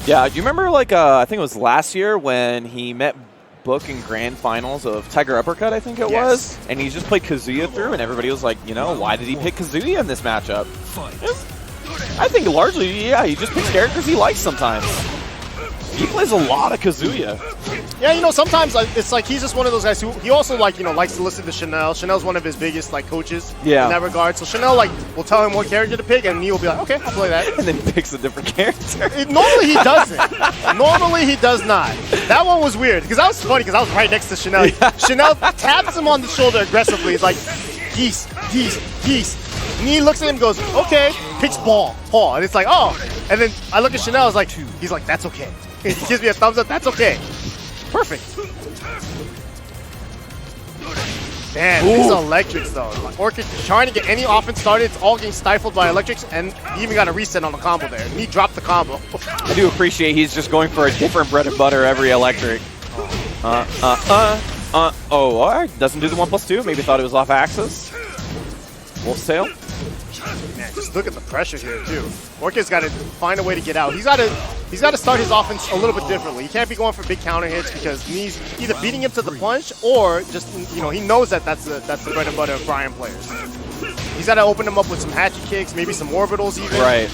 Yeah, do you remember, like, I think it was last year when he met Book in grand finals of Tiger Uppercut, I think it was, and he just played Kazuya through, and everybody was like, you know, why did he pick Kazuya in this matchup? I think largely, yeah, he just picks characters he likes sometimes. He plays a lot of Kazuya. Yeah, you know, sometimes it's like he's just one of those guys who he also like, you know, likes to listen to Chanel. Chanel's one of his biggest like coaches in that regard. So Chanel like will tell him what character to pick, and he will be like, okay, I'll play that. And then he picks a different character. Normally he doesn't. Normally he does not. That one was weird because that was funny because I was right next to Chanel. Yeah. Chanel taps him on the shoulder aggressively. He's like, geese, geese, geese. And he looks at him and goes, okay, picks ball, paw. And it's like, oh. And then I look at Chanel, he's like, that's okay. He gives me a thumbs up, that's okay. Perfect. Man, these electrics though. Like, Orchid trying to get any offense started, it's all getting stifled by electrics, and he even got a reset on the combo there. And he dropped the combo. I do appreciate he's just going for a different bread and butter every electric. Oh, all right. Doesn't do the 1+2. Maybe thought it was off axis. Wolf's Tail. Man, just look at the pressure here too. Orchid's got to find a way to get out. He's got to start his offense a little bit differently. He can't be going for big counter hits because he's either beating him to the punch or just, you know, he knows that that's the bread and butter of Brian players. He's got to open him up with some hatchet kicks, maybe some orbitals even. Right.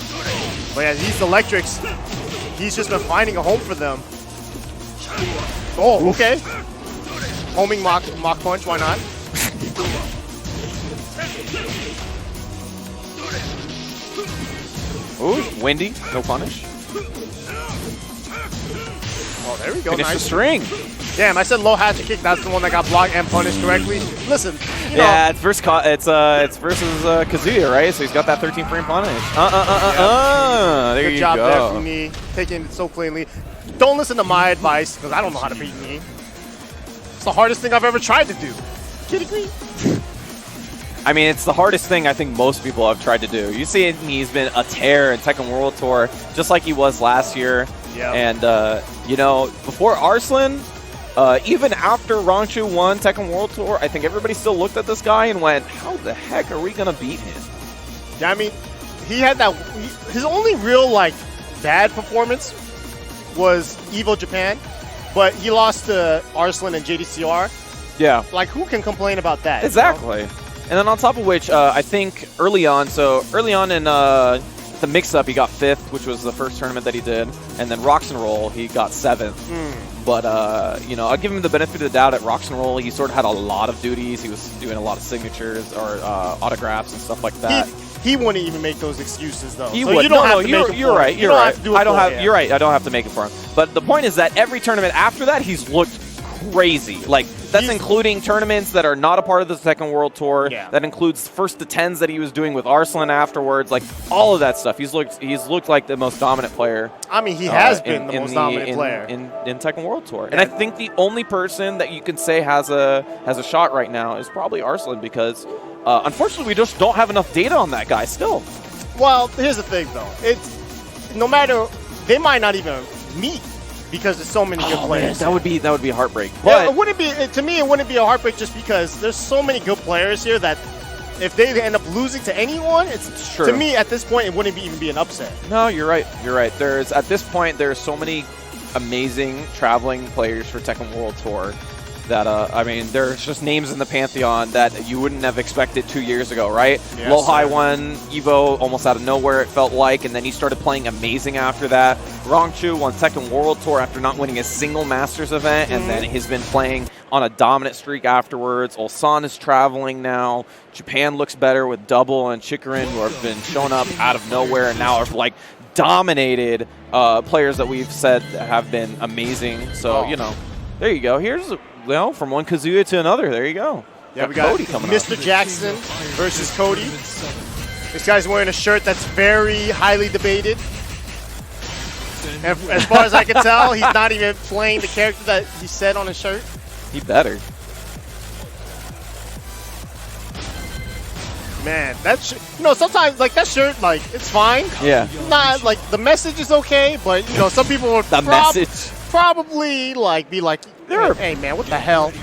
But yeah, these electrics, he's just been finding a home for them. Oh, okay. Homing mock punch, why not? Ooh, windy, no punish. Oh, there we go. Finish nice. the string. Damn, I said low hatchet kick. That's the one that got blocked and punished correctly. Listen, you know, yeah, it's versus Kazuya, right? So he's got that 13 frame punish. There Good you job go. there from me, taking it so cleanly. Don't listen to my advice because I don't know how to beat me. It's the hardest thing I've ever tried to do. Kidding me? I mean, it's the hardest thing I think most people have tried to do. You see, he's been a tear in Tekken World Tour, just like he was last year. Yeah. And, you know, before Arslan, even after Rangchu won Tekken World Tour, I think everybody still looked at this guy and went, how the heck are we going to beat him? Yeah, I mean, he had that. His only real, like, bad performance was Evo Japan, but he lost to Arslan and JDCR. Yeah. Like, who can complain about that? Exactly. You know? And then on top of which, I think early on in the mix-up, he got 5th, which was the first tournament that he did. And then Rocks and Roll, he got 7th. But, you know, I'll give him the benefit of the doubt at Rocks and Roll. He sort of had a lot of duties. He was doing a lot of signatures or autographs and stuff like that. He wouldn't even make those excuses, though. He so would. You don't have to make it you're right. You're right. You're right. I don't have to make it for him. But the point is that every tournament after that, he's looked crazy. Like, that's including tournaments that are not a part of the Tekken World Tour. Yeah. That includes first to 10s that he was doing with Arslan afterwards. Like, all of that stuff. He's looked like the most dominant player. I mean, he has been the most dominant player in Tekken World Tour. And I think the only person that you can say has a shot right now is probably Arslan because, unfortunately, we just don't have enough data on that guy still. Well, here's the thing, though. It's no matter, they might not even meet. Because there's so many good players. Man, that would be a heartbreak. But yeah, it wouldn't be, to me, it wouldn't be a heartbreak just because there's so many good players here that if they end up losing to anyone, it's true. To me, at this point, it wouldn't even be an upset. No, you're right. You're right. At this point, there's so many amazing traveling players for Tekken World Tour that, I mean, there's just names in the Pantheon that you wouldn't have expected 2 years ago, right? Yes, Lohai won Evo almost out of nowhere, it felt like, and then he started playing amazing after that. Rangchu won Tekken World Tour after not winning a single Masters event, and then he's been playing on a dominant streak afterwards. Ulsan is traveling now. Japan looks better with Double and Chikarin, who have been shown up out of nowhere and now are like dominated players that we've said have been amazing. So, you know, there you go. Here's, well, from one Kazuya to another. There you go. Yeah, we got Kodee coming MrJackson versus Kodee. This guy's wearing a shirt that's very highly debated. And as far as I can tell, he's not even playing the character that he said on his shirt. He better. Man, you know, sometimes like that shirt, like it's fine. Yeah. Not like the message is okay, but you know, some people would probably like be like, hey man, what the hell?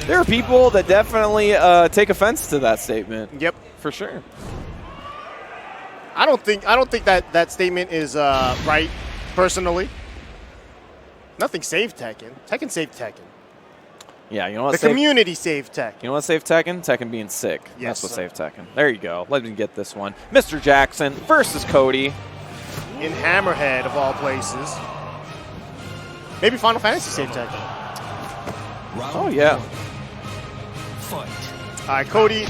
There are people that definitely take offense to that statement. Yep, for sure. I don't think that statement is right, personally. Nothing saved Tekken. Tekken saved Tekken. Yeah, you know what? The community saved Tekken. You know what saved Tekken? Tekken being sick. Yes, that's what sir. saved Tekken. There you go. Let me get this one. MrJackson versus Kodee. In Hammerhead, of all places. Maybe Final Fantasy saved Tekken. Oh, yeah. All right, Kodee,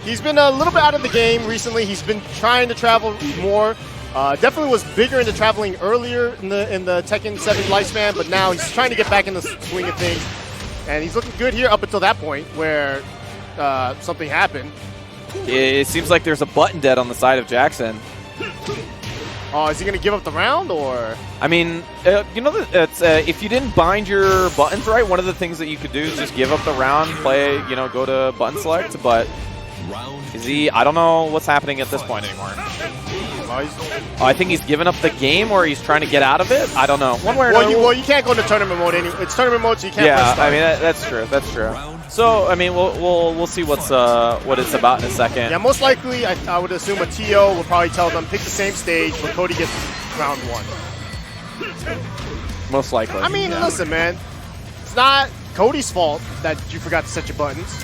he's been a little bit out of the game recently. He's been trying to travel more. Definitely was bigger into traveling earlier in the Tekken 7 lifespan, but now he's trying to get back in the swing of things. And he's looking good here up until that point where something happened. It seems like there's a button dead on the side of Jackson. Oh, is he going to give up the round, or? I mean, you know, it's, if you didn't bind your buttons right, one of the things that you could do is just give up the round, play, you know, go to button select, but is he, I don't know what's happening at this point anymore. Oh, I think he's given up the game, or he's trying to get out of it. I don't know. One way or another. Well, you can't go into tournament mode anyway. It's tournament mode, so you can't. Yeah, press start. I mean that's true. That's true. So I mean, we'll see what it's about in a second. Yeah, most likely, I would assume a TO will probably tell them pick the same stage, but Kodee gets round 1. Most likely. I mean, listen, man, it's not Codee's fault that you forgot to set your buttons.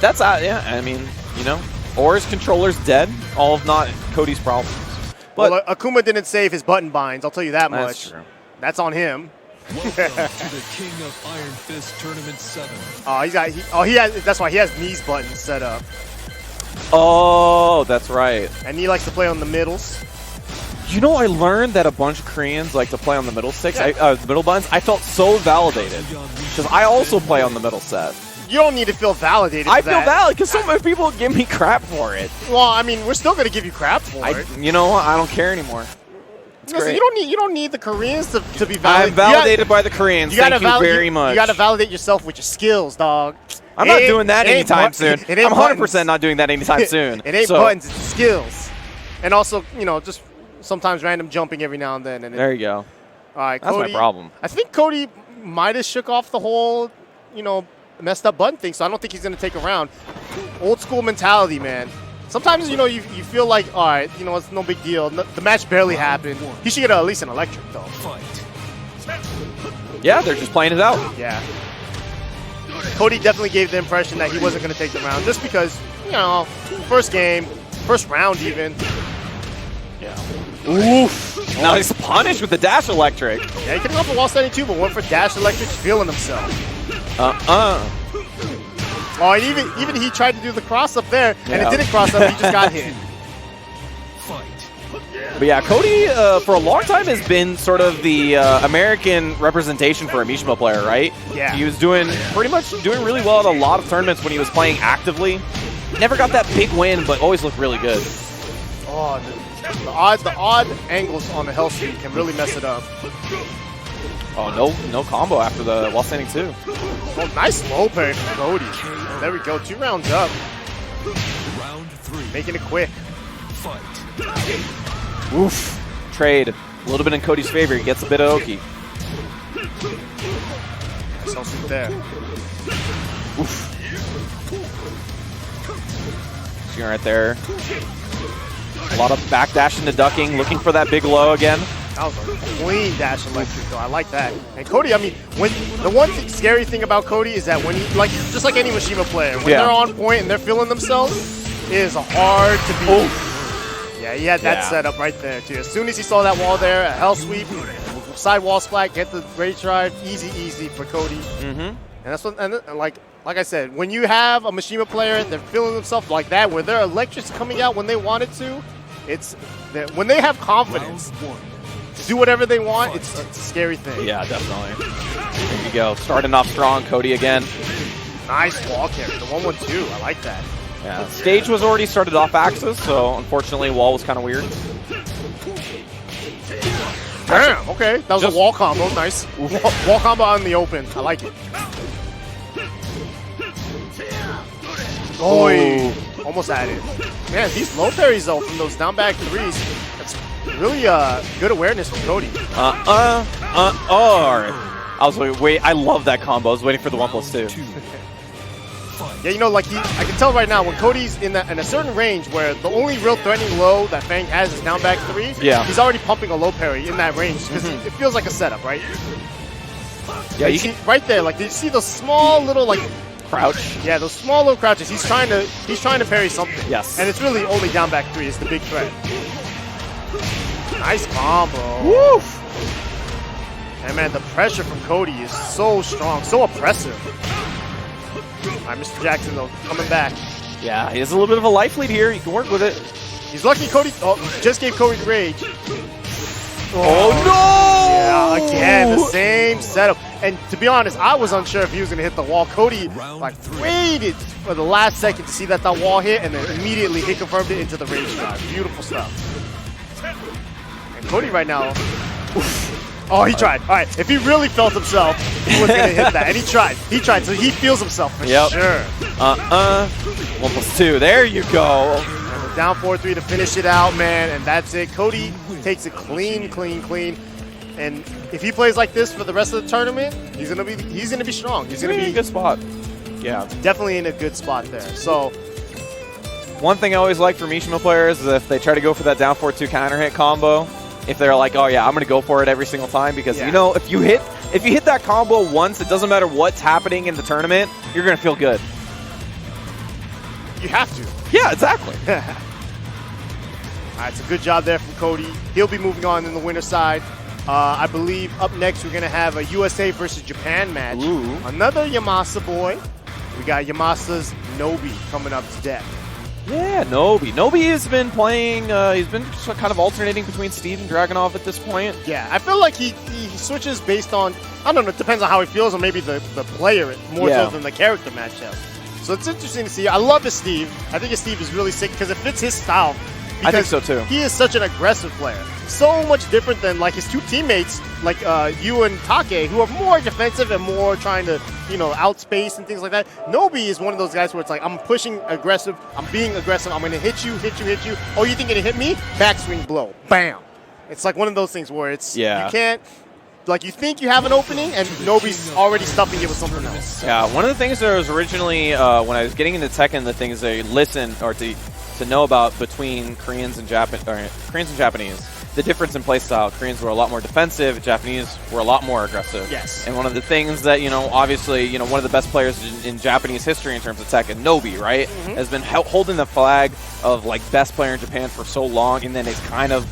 That's yeah. I mean, you know, or his controller's dead. All of not Codee's problems. But well, Akuma didn't save his button binds. I'll tell you that much. That's true. That's on him. Welcome to the King of Iron Fist Tournament 7. He has. That's why he has these buttons set up. Oh, that's right. And he likes to play on the middles. You know, I learned that a bunch of Koreans like to play on the middle sticks, middle buttons. I felt so validated because I also play on the middle set. You don't need to feel validated. I feel valid because so many people give me crap for it. Well, I mean, we're still going to give you crap for it. You know what? I don't care anymore. Listen, you don't need the Koreans to be validated. I'm validated by the Koreans. Thank you very much. You got to validate yourself with your skills, dog. I'm not doing that anytime soon. I'm 100% not doing that anytime soon. It ain't buttons, it's skills. And also, you know, just sometimes random jumping every now and then. And there you go. All right, that's Kodee, my problem. I think Kodee might have shook off the whole, you know, messed up button thing, so I don't think he's going to take a round. Old school mentality, man. Sometimes, you know, you feel like, all right, you know, it's no big deal. The match barely happened. He should get at least an electric, though. Yeah, they're just playing it out. Yeah. Kodee definitely gave the impression that he wasn't going to take the round just because, you know, first game, first round even. Yeah. Oof. Now he's punished with the dash electric. Yeah, he could have gone for wall standing too, but went for dash electric, feeling himself. Oh, and even he tried to do the cross up there, and it didn't cross up, he just got hit. But yeah, Kodee for a long time has been sort of the American representation for a Mishima player, right? Yeah. He was doing really well at a lot of tournaments when he was playing actively. Never got that big win, but always looked really good. Oh, the odd angles on the Hell Sweep can really mess it up. Oh, no combo after the wall standing 2. Oh, nice low parry from Kodee. There we go, 2 rounds up. Round 3. Making it quick. Fight. Oof. Trade. A little bit in Codee's favor. He gets a bit of Oki. So sweet there. Oof. See right there. A lot of backdash into ducking, looking for that big low again. That was a clean dash electric, though. I like that. And Kodee, I mean, the one scary thing about Kodee is that when he, just like any Mishima player, when they're on point and they're feeling themselves, it is hard to beat. Oof. Yeah, he had that set up right there, too. As soon as he saw that wall there, a Hell Sweep, side wall splat, get the Rage Drive, easy for Kodee. And that's what, and like I said, when you have a Mishima player, they're feeling themselves like that, where their electrics coming out when they want it to, when they have confidence to do whatever they want, it's a scary thing. Yeah, definitely. There you go. Starting off strong, Kodee again. Nice wall carry, the 1-1-2, I like that. Yeah, stage was already started off axis, so unfortunately wall was kind of weird. Damn, okay, that was a wall combo, nice. Wall combo out in the open, I like it. Oh, almost had it. Man, these low parries though from those down back 3s, that's really good awareness from Kodee. I was wait, I love that combo. I was waiting for the 1+2. Yeah, you know, like I can tell right now when Codee's in a certain range where the only real threatening low that Fang has is down back 3. Yeah. He's already pumping a low parry in that range because it feels like a setup, right? Yeah, you see right there, like, you see those small little, like, crouch. Yeah, those small little crouches. He's trying to parry something. Yes. And it's really only down back 3 is the big threat. Nice combo. Woo! And man, the pressure from Kodee is so strong, so oppressive. All right, MrJackson though, coming back. Yeah, he has a little bit of a life lead here. He can work with it. He's lucky Kodee just gave Kodee rage. Oh no! Yeah, again, the same setup. And to be honest, I was unsure if he was going to hit the wall. Kodee like waited for the last second to see that wall hit and then immediately he confirmed it into the rage drive. Beautiful stuff. And Kodee right now, oh, he tried. All right, if he really felt himself, he was going to hit that. And he tried. He tried, so he feels himself for sure. 1+2. There you go. And we're down 4-3 to finish it out, man. And that's it. Kodee takes it clean, clean, clean. And if he plays like this for the rest of the tournament, he's gonna be strong. He's gonna be in a good spot. Yeah, definitely in a good spot there. So one thing I always like for Mishima players is if they try to go for that down 4-2 counter hit combo, if they're like, oh yeah, I'm gonna go for it every single time, because you know, if you hit that combo once, it doesn't matter what's happening in the tournament, you're gonna feel good. You have to. Yeah, exactly. All right, it's a good job there from Kodee. He'll be moving on in the winner's side. I believe up next we're going to have a USA versus Japan match. Ooh. Another Yamasa boy. We got Yamasa's Nobi coming up to deck. Yeah, Nobi. Nobi has been playing, he's been just kind of alternating between Steve and Dragunov at this point. Yeah, I feel like he switches based on, I don't know, it depends on how he feels or maybe the player more so than the character matchup. So it's interesting to see. I love his Steve. I think his Steve is really sick because it fits his style. I think so too. He is such an aggressive player. So much different than like his two teammates, like Yu and Take, who are more defensive and more trying to, you know, outspace and things like that. Nobi is one of those guys where it's like, I'm pushing aggressive, I'm being aggressive, I'm going to hit you. Oh, you think you're going to hit me? Backswing blow. Bam. It's like one of those things where it's, you can't, like you think you have an opening and Nobi's already stuffing you with something else. Yeah, one of the things that was originally, when I was getting into Tekken, the things they listen or to know about between Koreans and Japanese. The difference in playstyle. Koreans were a lot more defensive, Japanese were a lot more aggressive. Yes. And one of the things that, you know, obviously, you know, one of the best players in Japanese history in terms of Tekken, Nobi, right, has been holding the flag of, like, best player in Japan for so long, and then it's kind of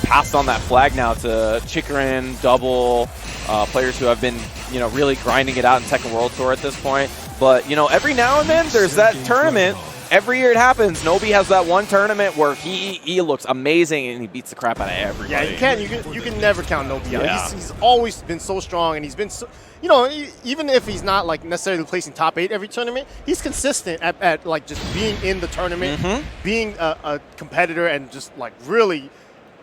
passed on that flag now to Chikrin, Double, players who have been, you know, really grinding it out in Tekken World Tour at this point. But, you know, every now and then there's that tournament. Every year it happens. Nobi has that one tournament where he looks amazing and he beats the crap out of everybody. Yeah, you can never count Nobi out. Yeah. He's always been so strong, and he's been so, you know, even if he's not like necessarily placing top 8 every tournament, he's consistent at like just being in the tournament, being a competitor, and just like really,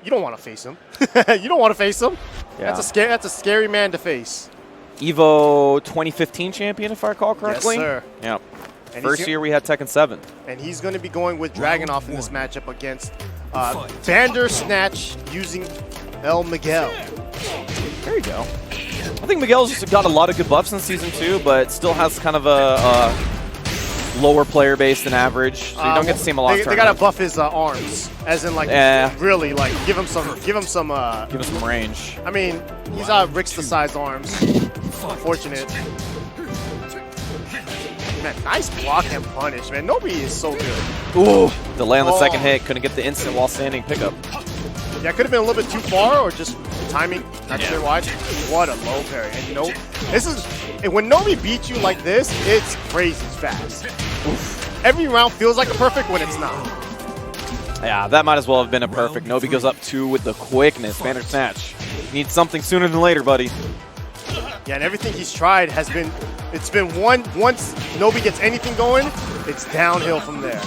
you don't want to face him. You don't want to face him. Yeah. That's a scary man to face. Evo 2015 champion, if I recall correctly. Yes, sir. Yeah. And first year we had Tekken 7. And he's going to be going with Dragunov in this matchup against Bandersnatch using El Miguel. There you go. I think Miguel's just got a lot of good buffs in Season 2, but still has kind of a lower player base than average. So you don't get to see him a lot. They got to buff his arms, as in like really like give him some range. I mean, he's got Richter-sized arms. Unfortunate. Man, nice block and punish, man. Nobi is so good. Ooh, delay on the second hit. Couldn't get the instant while standing pickup. Yeah, could have been a little bit too far or just timing. Not sure why. What a low parry. And when Nobi beats you like this, it's crazy fast. Oof. Every round feels like a perfect when it's not. Yeah, that might as well have been a perfect. Nobi goes up 2 with the quickness. Bandersnatch. Needs something sooner than later, buddy. Yeah, and everything he's tried has been, it's been once Nobi gets anything going, it's downhill from there.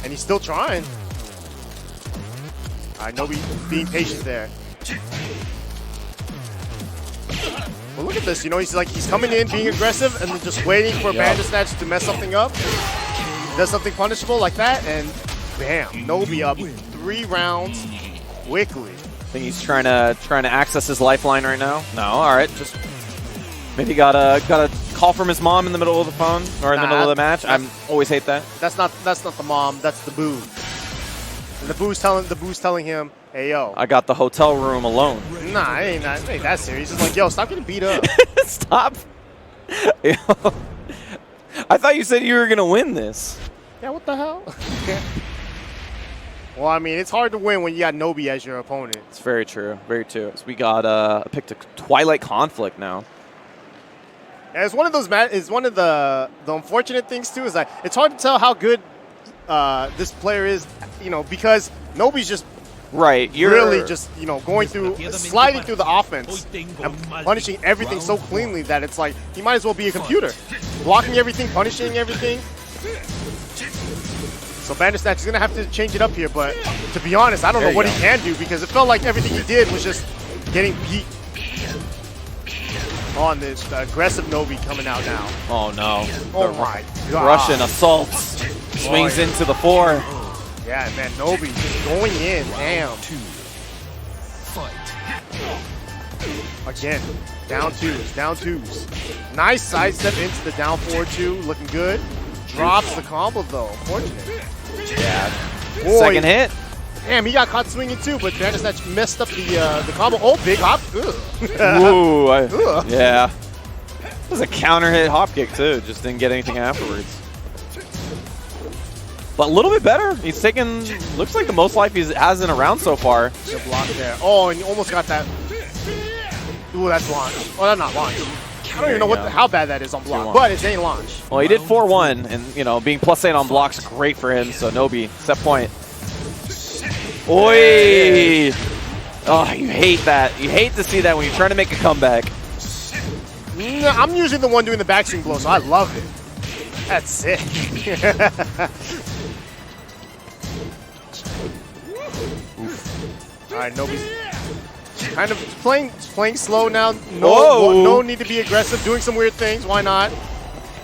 And he's still trying. All right, Nobi being patient there. Well, look at this, you know, he's coming in, being aggressive, and then just waiting for Bandersnatch to mess something up. He does something punishable like that, and bam, Nobi up 3 rounds quickly. I think he's trying to access his lifeline right now. No, all right, just maybe got a call from his mom in the middle of the phone or in the middle of the match. I always hate that. That's not the mom. That's the boo. And the boo's telling him, hey, yo. I got the hotel room alone. Nah, it ain't that serious. It's like, yo, stop getting beat up. Stop. I thought you said you were going to win this. Yeah, what the hell? Well, I mean, it's hard to win when you got Nobi as your opponent. It's very true. Very true. So we got picked a Twilight Conflict now. Yeah, it's one of those. It's one of the unfortunate things too. Is that it's hard to tell how good this player is, because Nobi's just really just going through, sliding through the offense and punishing everything so cleanly that it's like he might as well be a computer, blocking everything, punishing everything. So Bandersnatch is gonna have to change it up here, but to be honest, I don't know what he can do because it felt like everything he did was just getting beat. On this aggressive Nobi coming out now. Oh no. Oh my god. Russian assaults. Swings into the 4. Yeah, man, Nobi just going in. Damn. Again, down twos. Nice sidestep into the down 4-2. Looking good. Drops the combo though. Unfortunate. Yeah. Boy. Second hit. Damn, he got caught swinging too, but Bandersnatch messed up the combo. Oh, big hop. Ooh, yeah. It was a counter hit hop kick too. Just didn't get anything afterwards. But a little bit better. He's taken, looks like the most life he has in a round so far. The block there. Oh, and he almost got that. Ooh, that's launch. Oh, that's not launch. I don't even know how bad that is on block, but it ain't launch. Well, he did 4-1, and being +8 on block's great for him. So Nobi, set point. Oi! Oh, you hate that. You hate to see that when you're trying to make a comeback. I'm usually the one doing the backswing blow, so I love it. That's sick. All right, Nobi's kind of playing slow now. No need to be aggressive. Doing some weird things. Why not?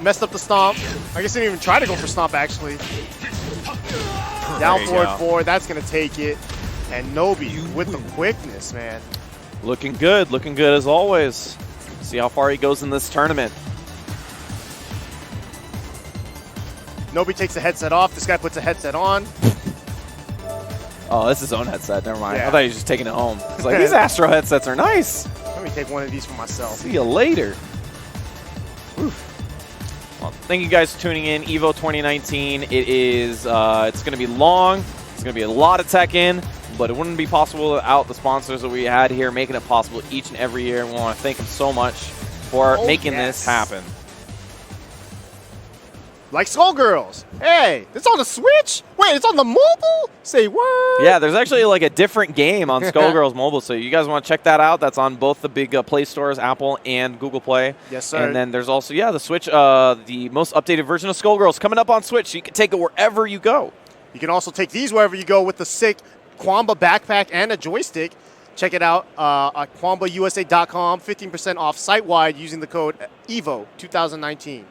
Messed up the stomp. I guess he didn't even try to go for stomp, actually. Down forward 4, that's going to take it. And Nobi with the quickness, man. Looking good as always. See how far he goes in this tournament. Nobi takes the headset off. This guy puts a headset on. Oh, that's his own headset. Never mind. Yeah. I thought he was just taking it home. It's like, these Astro headsets are nice. Let me take one of these for myself. See you later. Oof. Well, thank you guys for tuning in. EVO 2019. It is, it's going to be long. It's going to be a lot of Tekken, but it wouldn't be possible without the sponsors that we had here making it possible each and every year. And we want to thank them so much for making this happen. Like Skullgirls. Hey, it's on the Switch? Wait, it's on the mobile? Say what? Yeah, there's actually like a different game on Skullgirls mobile, so you guys want to check that out. That's on both the big Play stores, Apple and Google Play. Yes, sir. And then there's also, the Switch, the most updated version of Skullgirls coming up on Switch, so you can take it wherever you go. You can also take these wherever you go with the sick Kwamba backpack and a joystick. Check it out at KwambaUSA.com. 15% off site-wide using the code EVO 2019.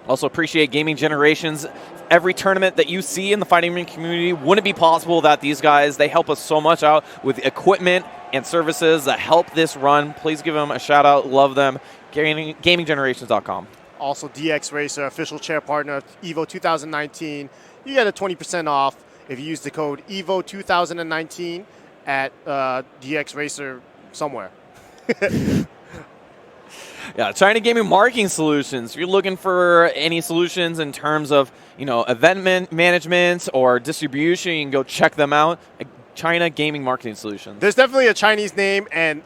Also appreciate Gaming Generations. Every tournament that you see in the fighting ring community wouldn't be possible without these guys. They help us so much out with equipment and services that help this run. Please give them a shout out. Love them. GamingGenerations.com. Also, DX Racer, official chair partner of EVO 2019. You get a 20% off if you use the code EVO 2019 at DX Racer somewhere. Yeah, China Gaming Marketing Solutions. If you're looking for any solutions in terms of, event management or distribution, you can go check them out. China Gaming Marketing Solutions. There's definitely a Chinese name, and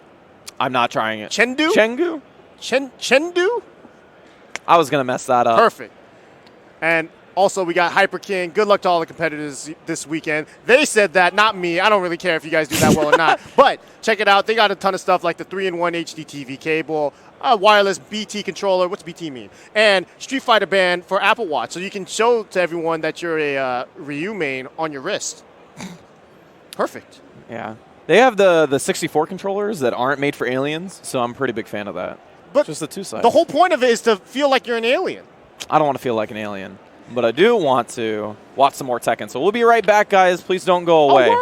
I'm not trying it. Chengdu? Chengdu? Chengdu? I was going to mess that up. Perfect. And also, we got Hyper King. Good luck to all the competitors this weekend. They said that, not me. I don't really care if you guys do that well or not. But check it out. They got a ton of stuff like the 3-in-1 HD TV cable, a wireless BT controller. What's BT mean? And Street Fighter Band for Apple Watch. So you can show to everyone that you're a Ryu main on your wrist. Perfect. Yeah. They have the 64 controllers that aren't made for aliens, so I'm a pretty big fan of that. But just the 2-side. The whole point of it is to feel like you're an alien. I don't want to feel like an alien, but I do want to watch some more Tekken. So we'll be right back, guys. Please don't go away.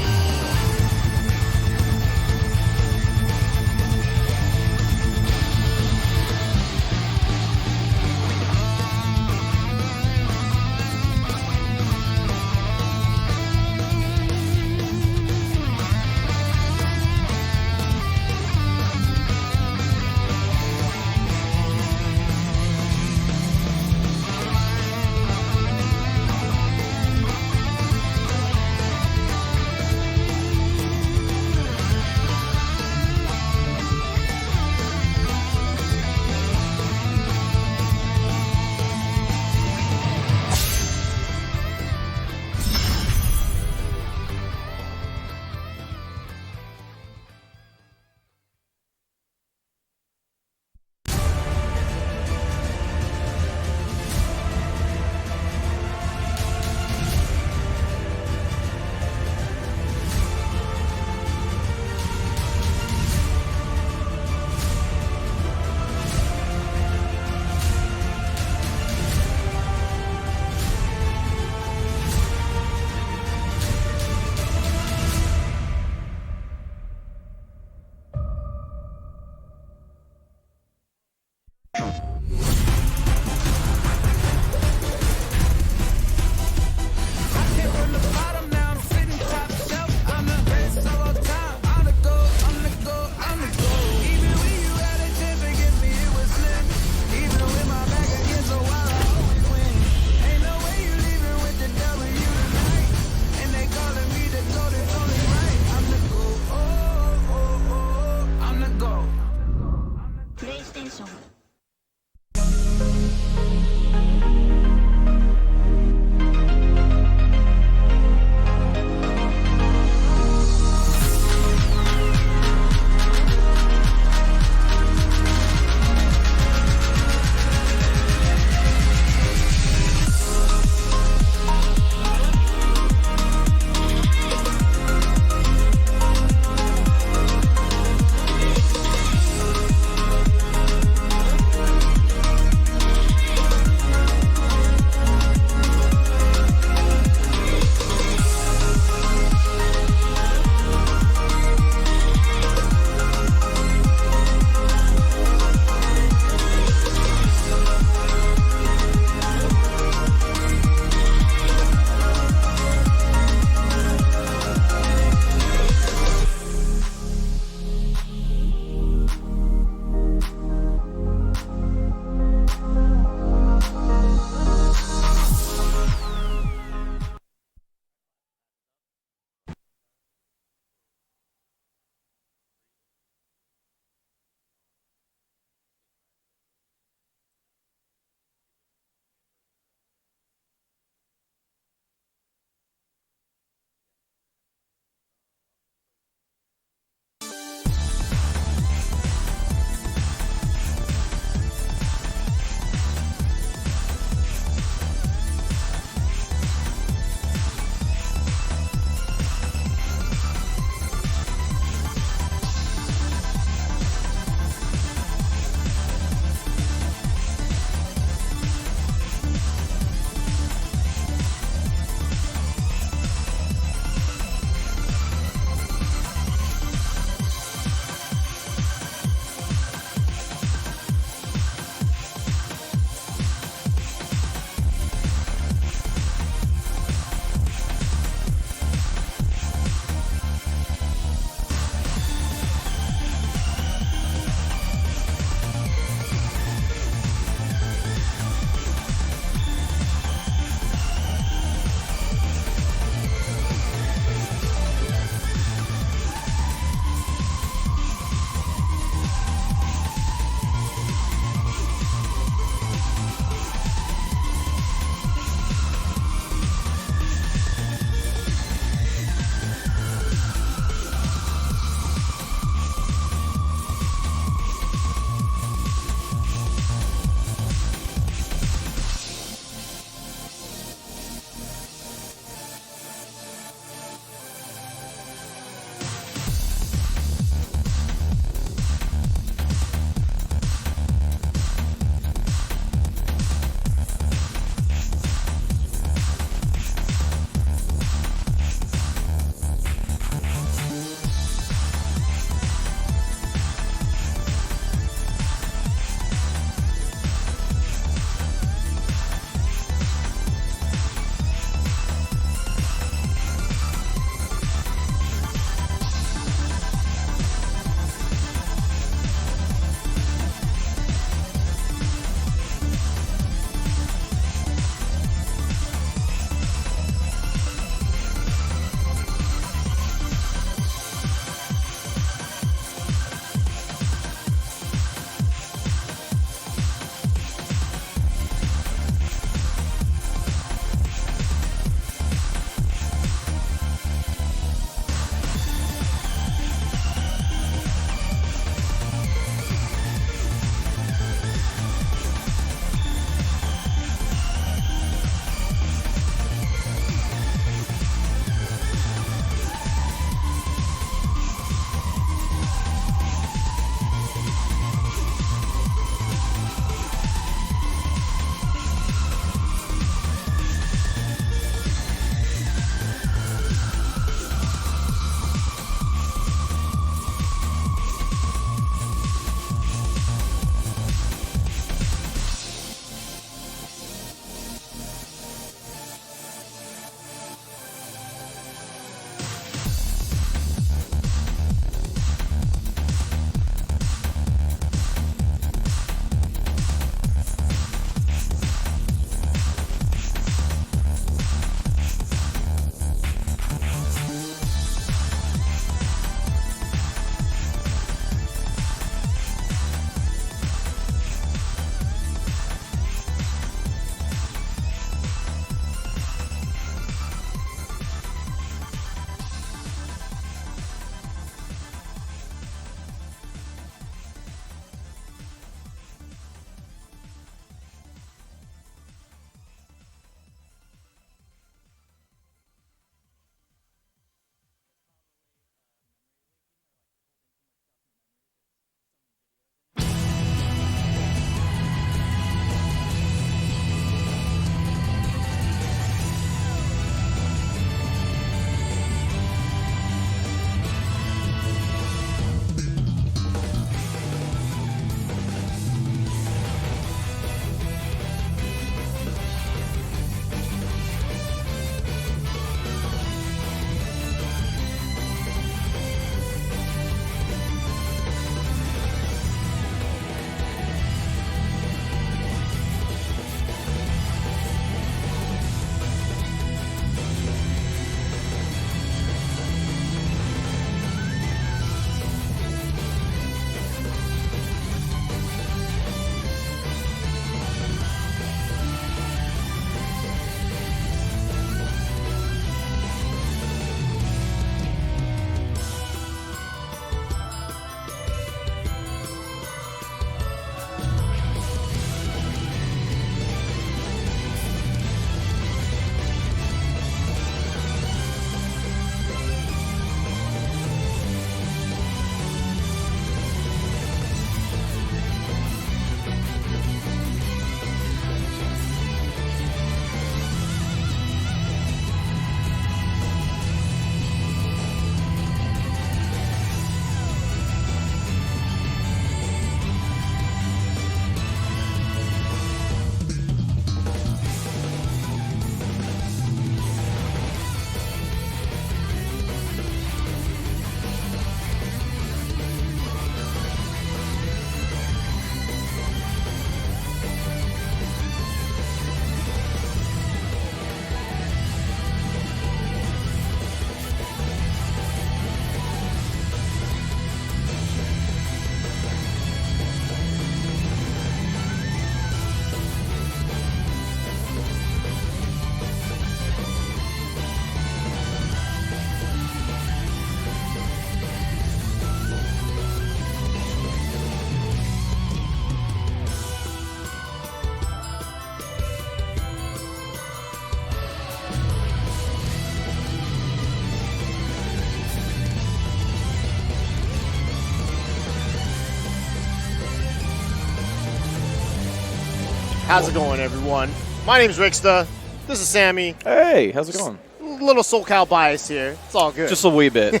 How's it going, everyone? My name's Ricksta. This is Sammy. Hey, how's it going? A little SoCal bias here. It's all good. Just a wee bit.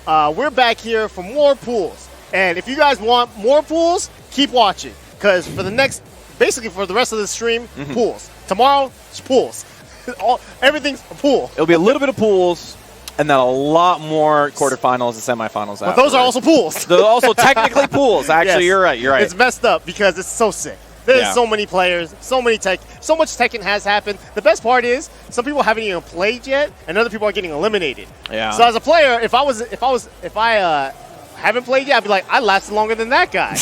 We're back here for more pools. And if you guys want more pools, keep watching. Because for the next, basically for the rest of the stream, pools. Tomorrow, it's pools. Everything's a pool. It'll be a little bit of pools, and then a lot more quarterfinals and semifinals. But those are also pools. They're also technically pools. Actually, Yes. you're right. It's messed up because it's so sick. There's so many players, so much Tekken has happened. The best part is some people haven't even played yet, and other people are getting eliminated. Yeah. So as a player, if I haven't played yet, I'd be like, I lasted longer than that guy.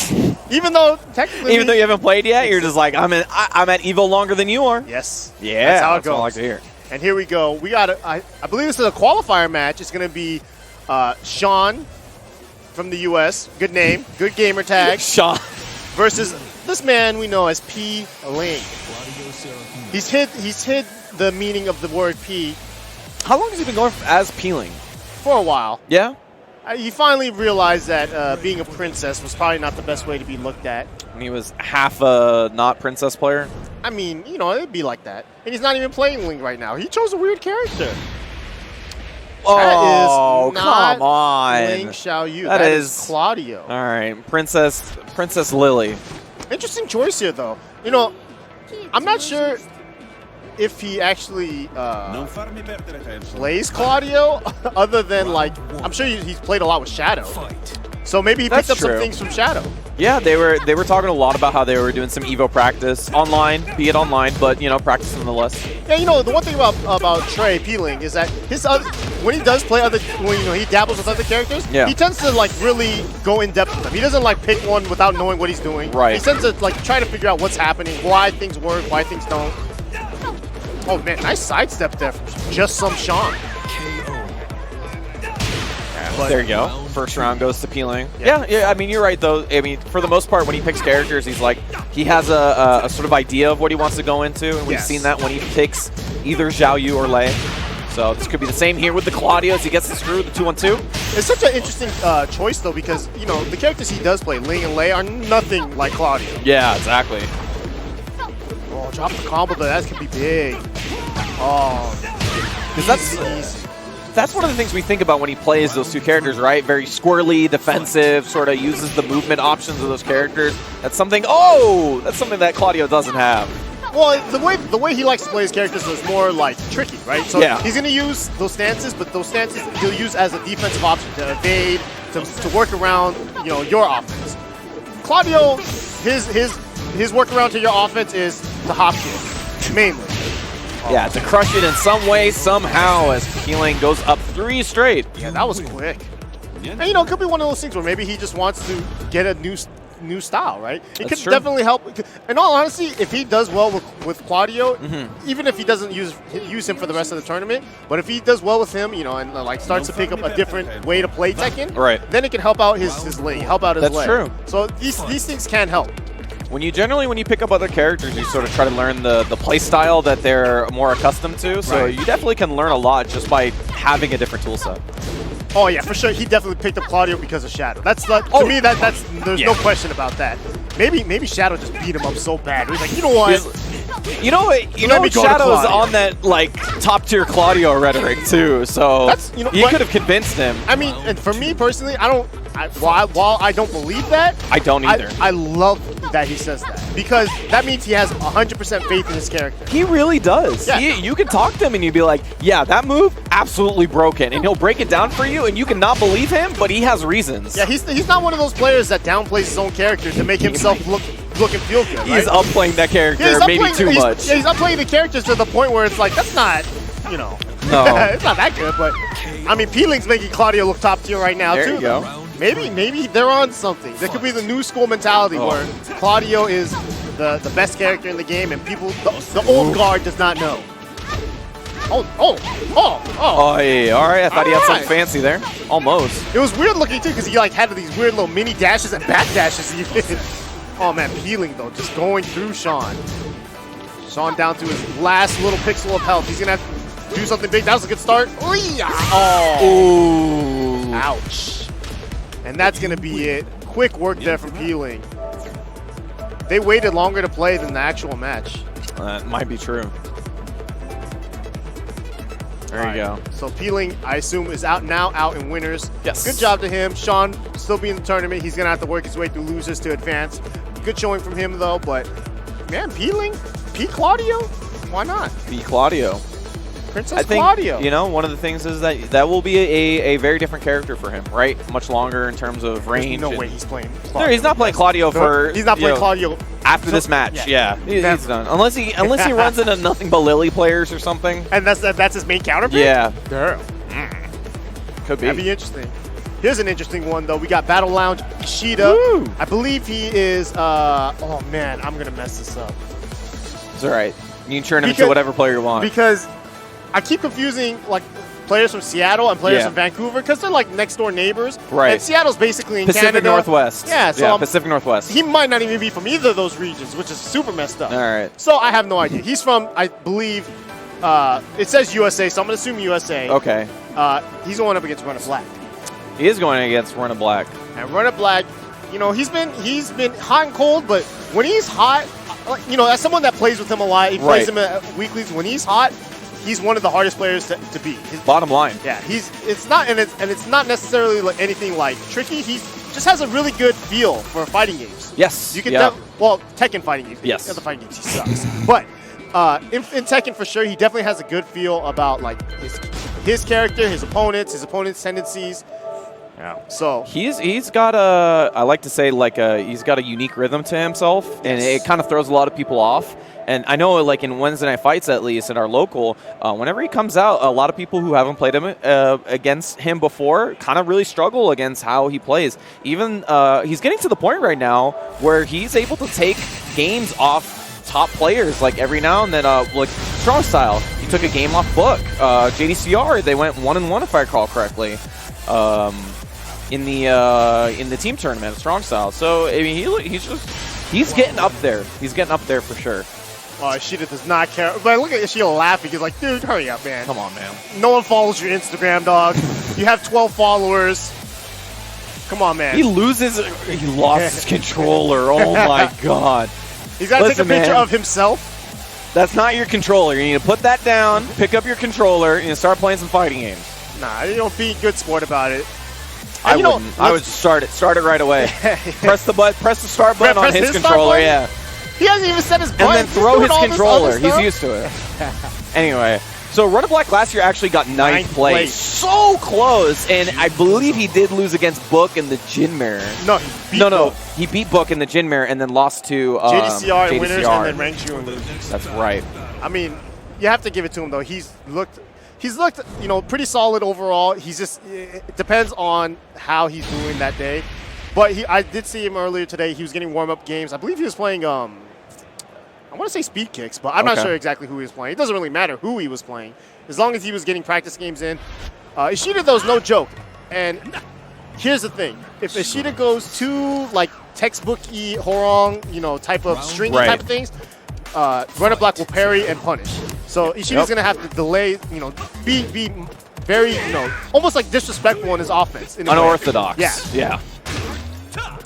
Even though technically, Even though you haven't played yet, you're just like, I'm at Evo longer than you are. Yes. Yeah. That's how it goes. What I like to hear. And here we go. We got I believe this is a qualifier match. It's going to be Sean from the U.S. Good name, good gamer tag. Sean versus this man we know as P.Ling. He's hid the meaning of the word P How long has he been going as P.Ling? for a while. Yeah? He finally realized that being a princess was probably not the best way to be looked at. And he was half a not princess player? I mean, you know, it'd be like that. And he's not even playing Ling right now. He chose a weird character. Oh, that is not come on. Ling Xiaoyu. That That is is Claudio. All right, Princess Lily. Interesting choice here, though. You know, I'm not sure if he actually plays Claudio, other than, like, I'm sure he's played a lot with Shadow. So maybe he picked That's up some true. things from Shadow. Yeah, they were talking a lot about how they were doing some Evo practice online, be it online, but you know, practice nonetheless. Yeah, you know, the one thing about Trey P.Ling is that when he does play he dabbles with other characters, he tends to like really go in depth with them. He doesn't like pick one without knowing what he's doing. Right. He tends to like try to figure out what's happening, why things work, why things don't. Oh man, nice sidestep there from just some Sean. But there you go. First round goes to P.Ling. Yeah, I mean, you're right, though. I mean, for the most part, when he picks characters, he's like, he has a sort of idea of what he wants to go into, and we've seen that when he picks either Xiaoyu or Lei. So this could be the same here with the Claudios. He gets through the 2-1-2. It's such an interesting choice, though, because, you know, the characters he does play, Ling and Lei, are nothing like Claudio. Yeah, exactly. Oh, drop the combo, but that could be big. Oh, that's one of the things we think about when he plays those two characters, right? Very squirrely, defensive, sort of uses the movement options of those characters. That's something that Claudio doesn't have. Well, the way he likes to play his characters is more like tricky, right? So he's going to use those stances, but those stances he'll use as a defensive option to evade, to work around, you know, your offense. Claudio, his workaround to your offense is the hop kick, mainly. Yeah, to crush it in some way, somehow, as P.Ling goes up 3 straight. Yeah, that was quick. And, you know, it could be one of those things where maybe he just wants to get a new style, right? It could definitely help. In all honesty, if he does well with Claudio, even if he doesn't use him for the rest of the tournament, but if he does well with him, you know, and like starts to pick up a different way to play Tekken, then it can help out his Ling, help out his Lei. That's true. So these things can help. When you pick up other characters, you sort of try to learn the play style that they're more accustomed to. So you definitely can learn a lot just by having a different tool set. Oh yeah, for sure. He definitely picked up Claudio because of Shadow. That's like, to me, that's there's no question about that. Maybe Shadow just beat him up so bad. He's like, you know what? You know Shadow's on that like top tier Claudio rhetoric too. So you could have convinced him. I mean, and for me personally, while I don't believe that, I don't either. I love that he says that because that means he has 100% faith in his character. He really does. Yeah. You can talk to him and you'd be like, yeah, that move, absolutely broken. And he'll break it down for you and you can not believe him, but he has reasons. Yeah, he's not one of those players that downplays his own character to make himself look and feel good, right? He's upplaying that character maybe too much. Yeah, he's upplaying the characters to the point where it's like, that's not, you know. No. It's not that good, but I mean, P.Ling's making Claudio look top tier right now, there too. You go. Maybe they're on something. There could be the new school mentality where Claudio is the best character in the game and people, the old guard does not know. Oh, yeah. All right. I thought he had something fancy there. Almost. It was weird looking, too, because he like had these weird little mini dashes and back dashes even. Oh, man, P.Ling, though, just going through Sean. Sean down to his last little pixel of health. He's going to have to do something big. That was a good start. Oh. Ooh. Ouch. And that's going to be it. Quick work there from P.Ling. they waited longer to play than the actual match. That might be true. There you go. So P.Ling, I assume, is out in winners. Yes. Good job to him. Sean still be in the tournament. He's going to have to work his way through losers to advance. Good showing from him, though. But, man, P.Ling, P. Claudio, why not? P. Claudio. Princess Claudio. You know, one of the things is that will be a very different character for him, right? Much longer in terms of range. There's no way he's playing Claudio. No, he's not playing Claudio for. He's not playing Claudio after this match. Yeah, he's done. Unless he runs into nothing but Lily players or something. And that's his main counter pick? Yeah. Damn. Could be. That'd be interesting. Here's an interesting one, though. We got Battle Lounge Ishida. Woo. I believe he is. Oh man, I'm gonna mess this up. It's all right. You can turn him into whatever player you want. Because I keep confusing like players from Seattle and players from Vancouver because they're like next door neighbors. Right. And Seattle's basically in Pacific Canada. Northwest. Yeah. So Pacific Northwest. He might not even be from either of those regions, which is super messed up. All right. So I have no idea. He's from, I believe, it says USA, so I'm gonna assume USA. Okay. He's going up against Runitblack. He is going against Runitblack. And Runitblack, you know, he's been hot and cold, but when he's hot, you know, as someone that plays with him a lot, he plays him at weeklies. When he's hot, he's one of the hardest players to beat. Bottom line. Yeah, it's not necessarily like anything like tricky. He just has a really good feel for fighting games. Yes. You can Tekken fighting games. Yes. The other fighting games he sucks. But in Tekken for sure, he definitely has a good feel about like his character, his opponent's tendencies. Yeah. So he's got I like to say he's got a unique rhythm to himself, and it kind of throws a lot of people off. And I know, like in Wednesday night fights, at least in our local, whenever he comes out, a lot of people who haven't played him against him before kind of really struggle against how he plays. Even he's getting to the point right now where he's able to take games off top players, like every now and then, like Strong Style. He took a game off Book. JDCR, they went 1-1 if I recall correctly. In the team tournament, Strong Style. So I mean, he's getting up there. He's getting up there for sure. Ishida does not care. But look at Ishida laughing. He's like, dude, hurry up, man. Come on, man. No one follows your Instagram, dog. You have 12 followers. Come on, man. He lost his controller. Oh my god. He's got to take a picture of himself. That's not your controller. You need to put that down, pick up your controller, and start playing some fighting games. Nah, you don't be a good sport about it. I wouldn't. I would start it right away. Press the start button on his controller. Yeah. He hasn't even set his button. And then throw his controller. He's used to it. Anyway, so Runitblack last year actually got ninth place. So close, and I believe he did lose against Book in the Jin Mirror. No, he beat Book in the Jin Mirror and then lost to JDCR in winners and then ranked you in losers. That's right. I mean, you have to give it to him though. He's looked, you know, pretty solid overall. He's just, it depends on how he's doing that day. But I did see him earlier today. He was getting warm-up games. I believe he was playing, I want to say speed kicks, but I'm not sure exactly who he was playing. It doesn't really matter who he was playing, as long as he was getting practice games in. Ishida, though, is no joke. And here's the thing. If Ishida goes too, like, textbook-y, Horong, you know, type of stringy type of things, Runitblack will parry and punish. So Ishida's going to have to delay, you know, be very, you know, almost like disrespectful in his offense. In Unorthodox. Yeah.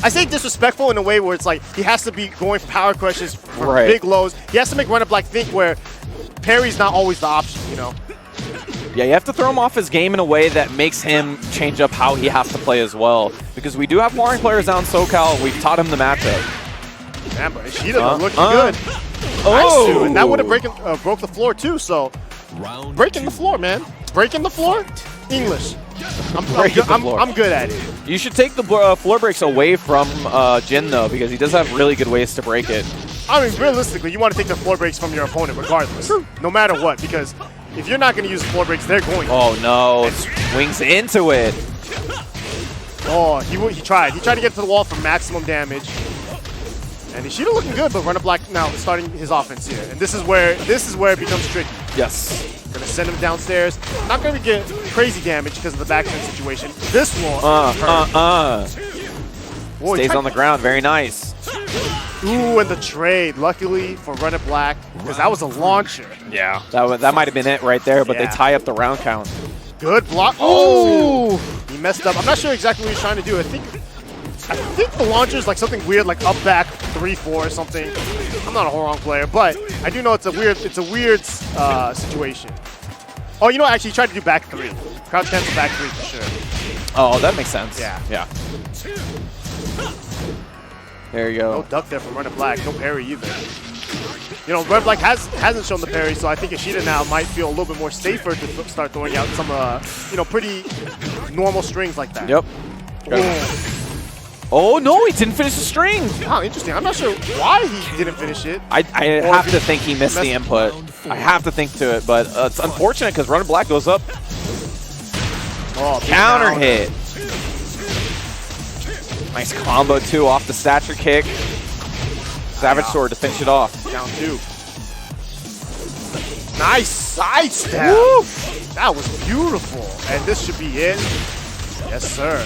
I say disrespectful in a way where it's like he has to be going for power crushes, for big lows. He has to make Runitblack think where parry's not always the option, you know? Yeah, you have to throw him off his game in a way that makes him change up how he has to play as well. Because we do have warring players down in SoCal. We've taught him the matchup. Man, but Ishida looking good. Nice, and that would have broke the floor too, so breaking the floor, man. Breaking the floor? English. I'm good at it. You should take the floor breaks away from Jin, though, because he does have really good ways to break it. I mean, realistically, you want to take the floor breaks from your opponent regardless, no matter what, because if you're not going to use floor breaks, they're going to. Oh, no. Swings into it. Oh, he tried. He tried to get to the wall for maximum damage. And Ishida looking good, but Runitblack now starting his offense here. And this is where it becomes tricky. Yes. Gonna send him downstairs. Not gonna get crazy damage because of the backspin situation. This one. Stays on the ground. Very nice. Ooh, and the trade. Luckily for Runitblack, because that was a launcher. Yeah. That might have been it right there, but they tie up the round count. Good block. Oh! He messed up. I'm not sure exactly what he's trying to do. I think the launcher is like something weird, like up back 3-4 or something. I'm not a Horong player, but I do know it's a weird situation. Oh, you know what? Actually, he tried to do back 3. Crouch cancel back 3 for sure. Oh, that makes sense. Yeah. Yeah. There you go. No duck there from Runitblack. No parry either. You know, Runitblack hasn't shown the parry, so I think Ishida now might feel a little bit more safer to start throwing out some, you know, pretty normal strings like that. Yep. Oh, no, he didn't finish the string. Wow, interesting. I'm not sure why he didn't finish it. I have to think he missed the input. I have to think to it, but it's unfortunate because Runitblack goes up. Oh, Counter hit. Nice combo, too, off the stature kick. Savage Sword to finish it off. Down 2. Nice side step. Woo! That was beautiful. And this should be it. Yes, sir.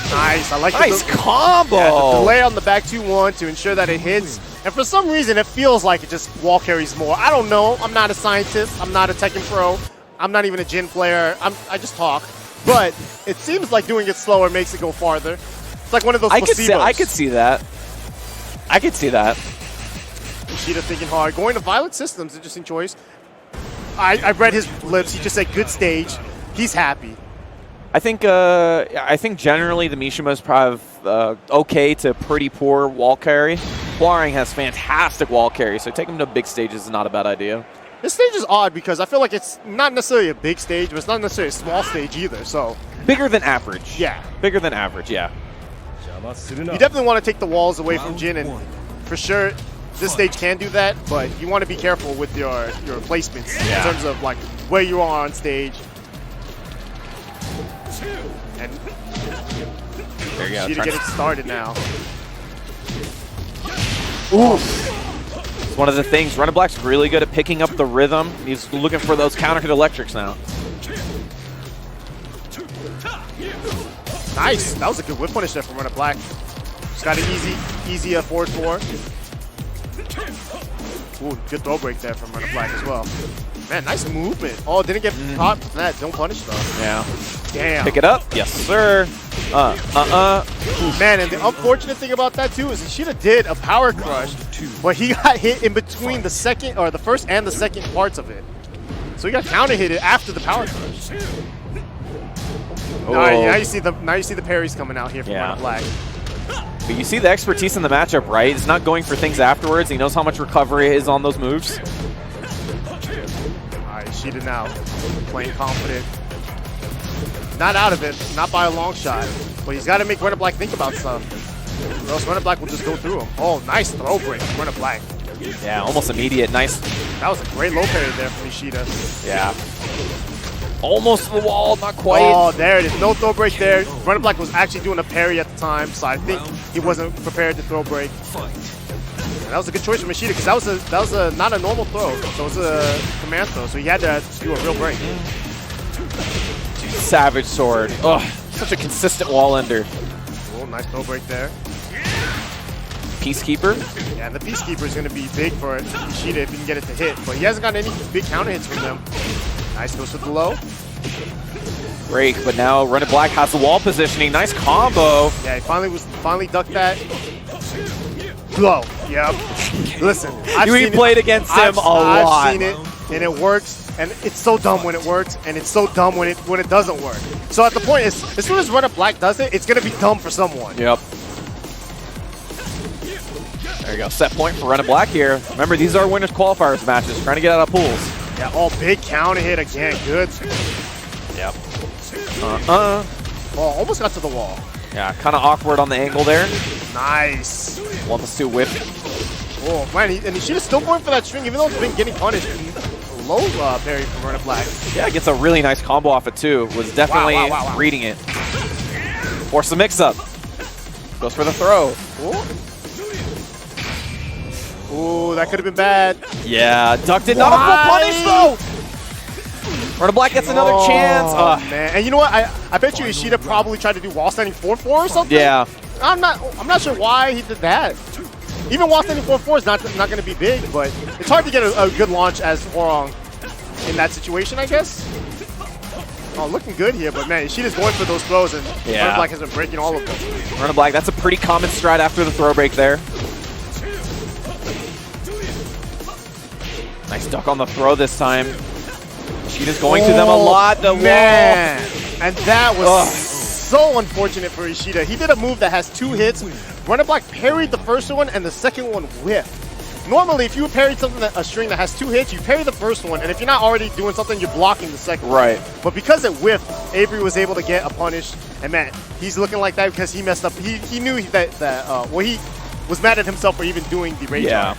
Nice. I like nice combo. Yeah, the delay on the back 2-1 to ensure that it hits. And for some reason, it feels like it just wall carries more. I don't know. I'm not a scientist. I'm not a Tekken pro. I'm not even a Jin player. I just talk. But it seems like doing it slower makes it go farther. It's like one of those placebos. I could see that. I could see that. Ishida thinking hard. Going to Violent Systems, interesting choice. I read his lips. He just said good stage. He's happy. I think generally the Mishima's probably okay to pretty poor wall carry. Hwoarang has fantastic wall carry, so taking him to big stages is not a bad idea. This stage is odd because I feel like it's not necessarily a big stage, but it's not necessarily a small stage either. So bigger than average. Yeah. Bigger than average, yeah. You definitely want to take the walls away from Jin, and for sure this stage can do that, but you want to be careful with your placements in terms of like where you are on stage. And there you go. Ishida getting started now. Ooh. It's one of the things. Runitblack's really good at picking up the rhythm. He's looking for those counter hit electrics now. Nice. That was a good whip punish there from Runitblack. Just got an easy forward 4. Ooh, good throw break there from Runitblack as well. Man, nice movement. Oh, didn't get caught from that. Don't punish though. Yeah. Damn. Pick it up. Yes, sir. Man, and the unfortunate thing about that too is Ishida did a power crush, but he got hit in between the first and the second parts of it. So he got counter hit it after the power crush. Oh. Now you see the parries coming out here from Runitblack. But you see the expertise in the matchup, right? He's not going for things afterwards. He knows how much recovery is on those moves. Alright, Ishida now playing confident. Not out of it, not by a long shot. But he's got to make Runitblack think about stuff. Or else Runitblack will just go through him. Oh, nice throw break from Runitblack. Yeah, almost immediate. Nice. That was a great low parry there from Ishida. Yeah. Almost to the wall, not quite. Oh, there it is. No throw break there. Runitblack was actually doing a parry at the time, so I think he wasn't prepared to throw break. And that was a good choice from Ishida because that was not a normal throw, so it was a command throw, so he had to do a real break. Savage Sword. Ugh, such a consistent wall ender. Oh, nice throw break there. Peacekeeper. Yeah, the Peacekeeper is going to be big for Ishida if he can get it to hit, but he hasn't got any big counter hits from them. Nice, goes with the low. Break, but now Runitblack has the wall positioning. Nice combo. Yeah, he finally ducked that. Low. Yep. Listen, we played against him a lot. I've seen it, and it works. And it's so dumb when it works, and it's so dumb when it doesn't work. So at the point is, as soon as Runitblack does it, it's gonna be dumb for someone. Yep. There you go. Set point for Runitblack here. Remember, these are winners qualifiers matches. Trying to get out of pools. Yeah. Oh, big counter hit again. Good. Yep. Oh, almost got to the wall. Yeah. Kind of awkward on the angle there. Nice. 1+2 whip. Oh man, and Ishida's still going for that string, even though it's been getting punished. Low parry from Runitblack. Yeah, gets a really nice combo off it too. Was definitely reading it. Force the mix-up. Goes for the throw. Ooh, that could have been bad. Yeah, ducked it. Not a full punish though. Runitblack gets another chance. Man, and you know what? I bet you Ishida probably tried to do wall standing 4-4 or something. Yeah. I'm not sure why he did that. Even wall standing 4-4 is not going to be big, but it's hard to get a good launch as Hwoarang in that situation, I guess. Oh, looking good here, but man, Ishida's going for those throws, and Runitblack has been breaking all of them. Runitblack, that's a pretty common strat after the throw break there. Nice duck on the throw this time. Ishida's going to them a lot. The man. wall. And that was so unfortunate for Ishida. He did a move that has 2 hits. Runitblack parried the first one and the second one whiffed. Normally, if you parried something a string that has 2 hits, you parry the first one, and if you're not already doing something, you're blocking the second one. Right. But because it whiffed, Avery was able to get a punish, and man, he's looking like that because he messed up. He knew that well, he was mad at himself for even doing the rage. Yeah.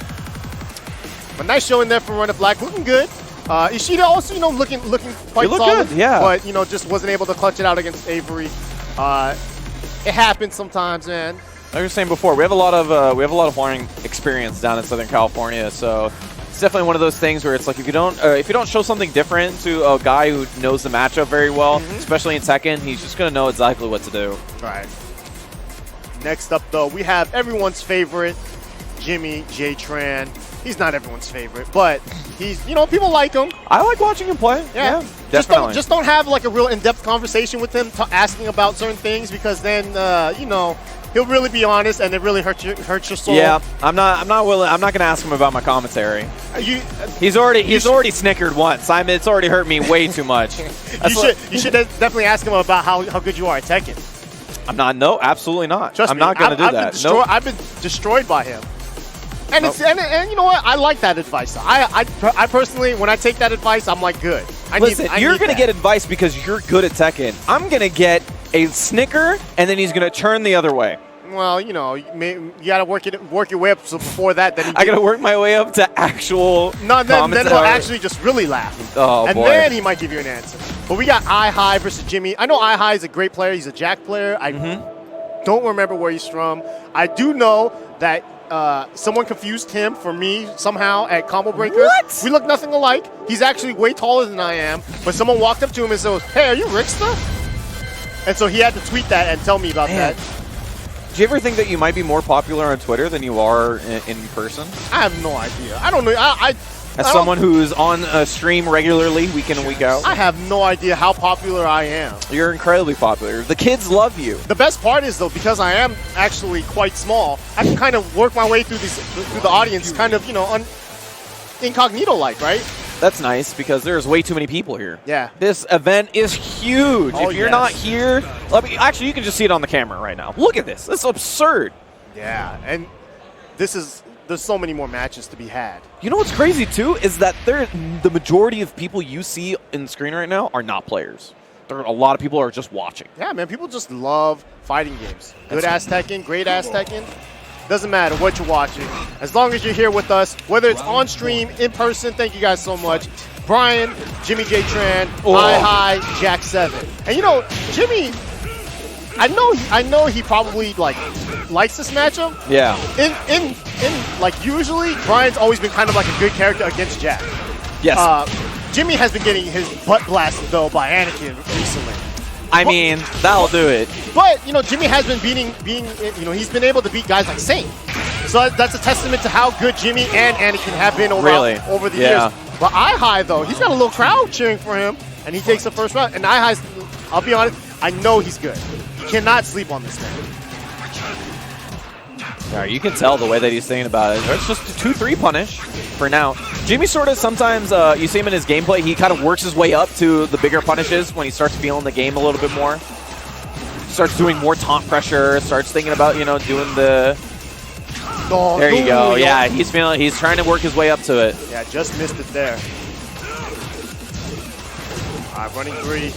But nice showing there from Runitblack, looking good. Ishida also, you know, looking quite solid. Good, yeah. But you know, just wasn't able to clutch it out against Avery. It happens sometimes, man. Like I was saying before, we have a lot of Hwaring experience down in Southern California, so it's definitely one of those things where it's like if you don't show something different to a guy who knows the matchup very well, especially in Tekken, he's just gonna know exactly what to do. All right. Next up, though, we have everyone's favorite, JimmyJTran. He's not everyone's favorite, but he's, you know, people like him. I like watching him play. Yeah, definitely. Just don't have like a real in-depth conversation with him, asking about certain things, because then you know, he'll really be honest, and it really hurts your soul. Yeah, I'm not gonna ask him about my commentary. He's already snickered once. It's already hurt me way too much. You should definitely ask him about how good you are at Tekken. I'm not. No, absolutely not. Trust I'm me, not gonna do that. Nope. I've been destroyed by him. And nope. and you know what? I like that advice. I personally, when I take that advice, I'm like, good. Listen, you're gonna get advice because you're good at Tekken. I'm gonna get a snicker, and then he's gonna turn the other way. Well, you know, you gotta work your way up. So before that, then I gotta work my way up to actual. No, then he'll actually just really laugh. Oh, and boy. then he might give you an answer. But we got IHaI versus Jimmy. I know IHaI is a great player. He's a Jack player. I don't remember where he's from. I do know that someone confused him for me somehow at Combo Breaker. What? We look nothing alike. He's actually way taller than I am. But someone walked up to him and said, "Hey, are you Rickster?" And so he had to tweet that and tell me about that. Do you ever think that you might be more popular on Twitter than you are in person? I have no idea. I don't know. As someone who's on a stream regularly, week in and week out, I have no idea how popular I am. You're incredibly popular. The kids love you. The best part is, though, because I am actually quite small, I can kind of work my way through the audience, kind of, you know, incognito-like, right? That's nice because there's way too many people here. Yeah. This event is huge. Oh, if you're not here, actually, you can just see it on the camera right now. Look at this. This is absurd. Yeah, and there's so many more matches to be had. You know what's crazy, too, is that the majority of people you see in the screen right now are not players. A lot of people are just watching. Yeah, man, people just love fighting games. Good-ass Tekken, great-ass Tekken. Doesn't matter what you're watching. As long as you're here with us, whether it's on stream, in person, thank you guys so much. Brian, JimmyJTran, IHaI, Jack7. And you know, Jimmy, I know he probably likes this matchup. Yeah. In like usually, Brian's always been kind of like a good character against Jack. Yes. Jimmy has been getting his butt blasted though by Anakin recently. I mean, that'll do it. But, you know, Jimmy has been he's been able to beat guys like Saint. So that's a testament to how good Jimmy and Anakin have been over the years. But IHaI, though, he's got a little crowd cheering for him, and he takes the first round. And IHaI's, I'll be honest, I know he's good. You cannot sleep on this man. Yeah, you can tell the way that he's thinking about it. It's just a 2-3 punish for now. Jimmy sort of sometimes, you see him in his gameplay, he kind of works his way up to the bigger punishes when he starts feeling the game a little bit more. Starts doing more taunt pressure, starts thinking about, you know, doing the... there you go. Yeah, he's trying to work his way up to it. Yeah, just missed it there. All right, running 3.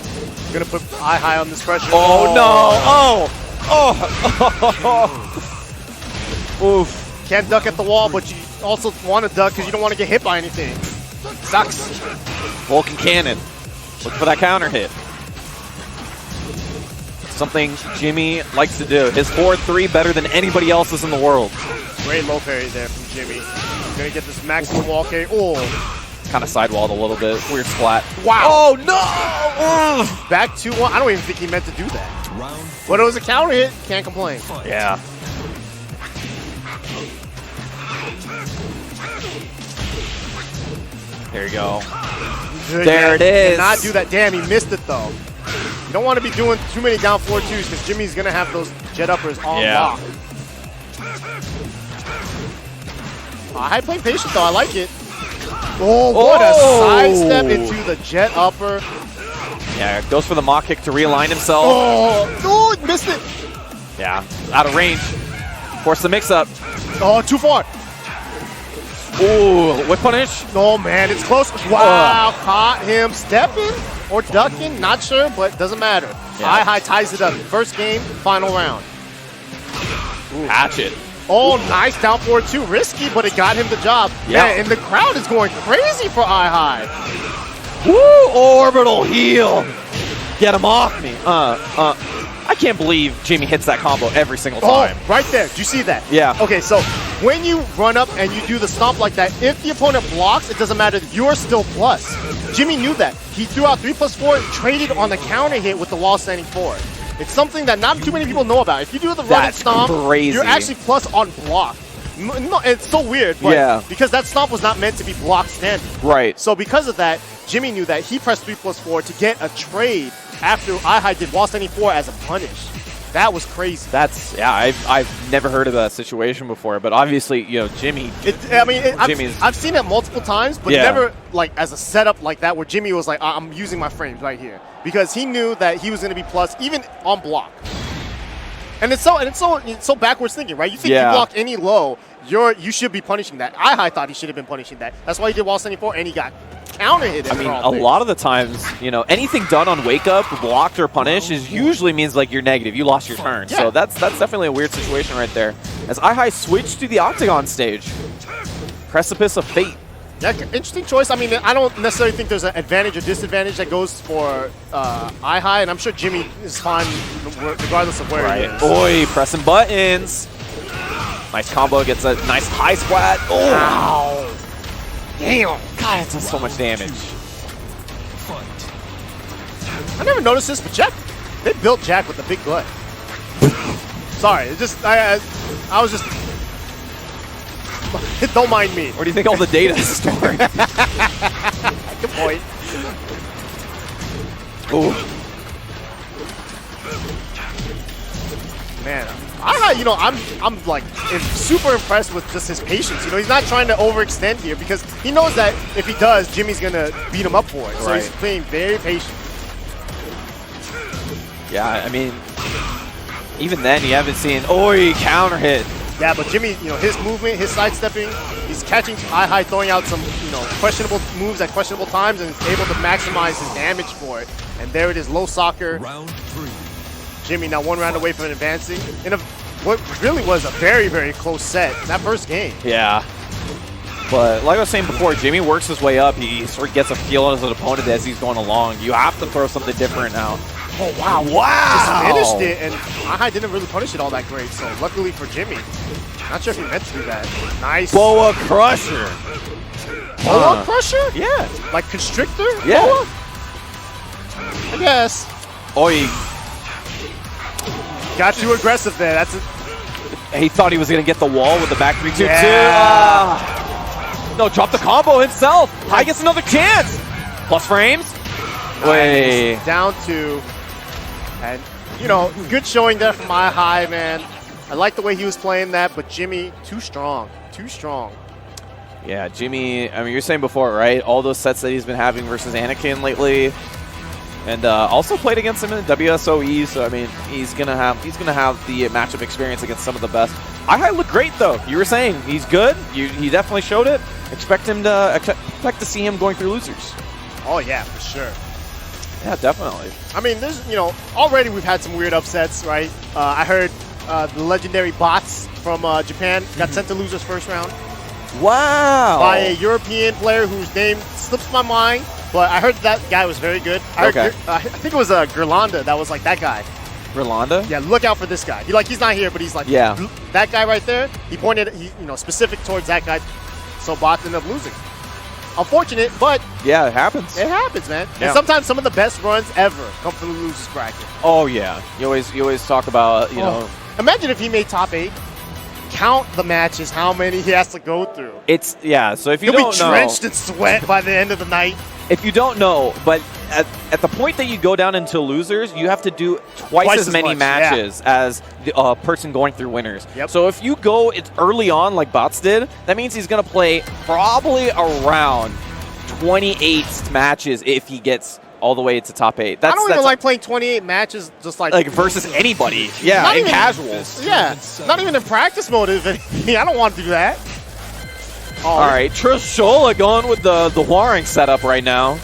Gonna put IHaI on this pressure. Oh, no! Oh! Oof. Can't duck at the wall, but you also want to duck because you don't want to get hit by anything. Sucks. Vulcan Cannon. Look for that counter hit. Something Jimmy likes to do. His 4-3 better than anybody else's in the world. Great low parry there from Jimmy. Gonna get this maximum wall carry. Oh. Kind of sidewalled a little bit. Weird splat. Wow. Oh, no! Back 2-1. I don't even think he meant to do that. But it was a counter hit. Can't complain. Yeah. There you go. There it is. Cannot do that. Damn, he missed it, though. You don't want to be doing too many down 4-2s because Jimmy's going to have those jet uppers on lock. IHaI playing patient, though. I like it. Oh, what a sidestep into the jet upper. Yeah, goes for the mock kick to realign himself. Oh, dude, missed it. Yeah, out of range. Force the mix-up. Oh, too far. Ooh, whip punish. Oh, man, it's close. Wow, caught him stepping or ducking. Not sure, but doesn't matter. Yeah. IHaI ties it up. First game, final round. Ooh. Hatchet. Oh, nice down forward too. Risky, but it got him the job. Yeah. Man, and the crowd is going crazy for IHaI. Woo! Orbital heal. Get him off me. I can't believe Jimmy hits that combo every single time. Oh, right there. Did you see that? Yeah. Okay, so when you run up and you do the stomp like that, if the opponent blocks, it doesn't matter. You're still plus. Jimmy knew that. He threw out 3+4, traded on the counter hit with the wall standing forward. It's something that not too many people know about. If you do the running stomp, crazy. You're actually plus on block. No, it's so weird, but yeah. Because that stomp was not meant to be block standing. Right. So because of that, Jimmy knew that he pressed 3+4 to get a trade after IHaI did wall standing 4 as a punish. That was crazy. That's, yeah, I've never heard of that situation before, but obviously, you know, Jimmy. I've seen it multiple times, but never like as a setup like that where Jimmy was like, I'm using my frames right here. Because he knew that he was going to be plus even on block. And it's so backwards thinking, right? You think you block any low, you should be punishing that. IHaI thought he should have been punishing that. That's why he did wall standing 4 and he got counter hit. I mean, a lot of the times, you know, anything done on wake up, blocked or punished, usually means like you're negative. You lost your turn. Yeah. So that's definitely a weird situation right there. As IHaI switched to the Octagon stage, Precipice of Fate. Yeah, interesting choice. I mean, I don't necessarily think there's an advantage or disadvantage that goes for IHaI, and I'm sure Jimmy is fine regardless of where he is. Oi, pressing buttons. Nice combo, gets a nice high splat. Oh, wow. Damn. God, it does so much damage. I never noticed this, but Jack, they built Jack with a big butt. Sorry, it's just, I was just, don't mind me. Where do you think all the data is stored? Good point. Ooh. Man, you know, I'm like super impressed with just his patience. You know, he's not trying to overextend here because he knows that if he does, Jimmy's gonna beat him up for it. So he's playing very patient. Yeah, I mean, even then you haven't seen counter hit. Yeah, but Jimmy, you know, his movement, his sidestepping, he's catching IHaI, throwing out some, you know, questionable moves at questionable times and is able to maximize his damage for it. And there it is, low soccer. Round 3. Jimmy now 1 round away from advancing in what really was a very, very close set in that first game. Yeah. But like I was saying before, Jimmy works his way up. He sort of gets a feel of his opponent as he's going along. You have to throw something different now. Oh, wow. Wow. Just finished it, and IHaI didn't really punish it all that great, so luckily for Jimmy. Not sure if he meant to do that. Nice. Boa Crusher. Boa Crusher? Yeah. Like Constrictor? Yeah. Boa? I guess. Oi. Got too aggressive there. That's it. He thought he was going to get the wall with the back 3-2-2. Yeah. No, drop the combo himself. I gets another chance. Plus frames. Way. Nice. Down 2. And, you know, good showing there from IHaI, man. I like the way he was playing that, but Jimmy, too strong. Too strong. Yeah, Jimmy, I mean, you're saying before, right? All those sets that he's been having versus Anakin lately. And also played against him in the WSOE, so I mean, he's gonna have the matchup experience against some of the best. IHaI looked great though. You were saying he's good. He definitely showed it. Expect to see him going through losers. Oh yeah, for sure. Yeah, definitely. I mean, there's, you know, already we've had some weird upsets, right? I heard the legendary bots from Japan got sent to losers first round. Wow. By a European player whose name slips my mind. But I heard that guy was very good. I think it was Gerlanda that was like that guy. Gerlanda? Yeah, look out for this guy. He's not here, but he's like, yeah, that guy right there. He pointed, specific towards that guy. So bots end up losing. Unfortunate, but yeah, it happens. It happens, man. Yeah. And sometimes some of the best runs ever come from the losers bracket. Oh yeah, you always talk about you know. Imagine if he made top 8. Count the matches, how many he has to go through. So if you He'll don't be know, drenched in sweat by the end of the night. If you don't know, but at the point that you go down into losers, you have to do twice as many much, matches as the person going through winners. Yep. So if you go early on like Bots did, that means he's going to play probably around 28 matches if he gets all the way to top 8. I don't even like playing 28 matches just like versus anybody. Yeah, not in even casuals. Yeah, not even in practice mode. If anything. I don't want to do that. Oh, all right, Trishola going with the Warring setup right now.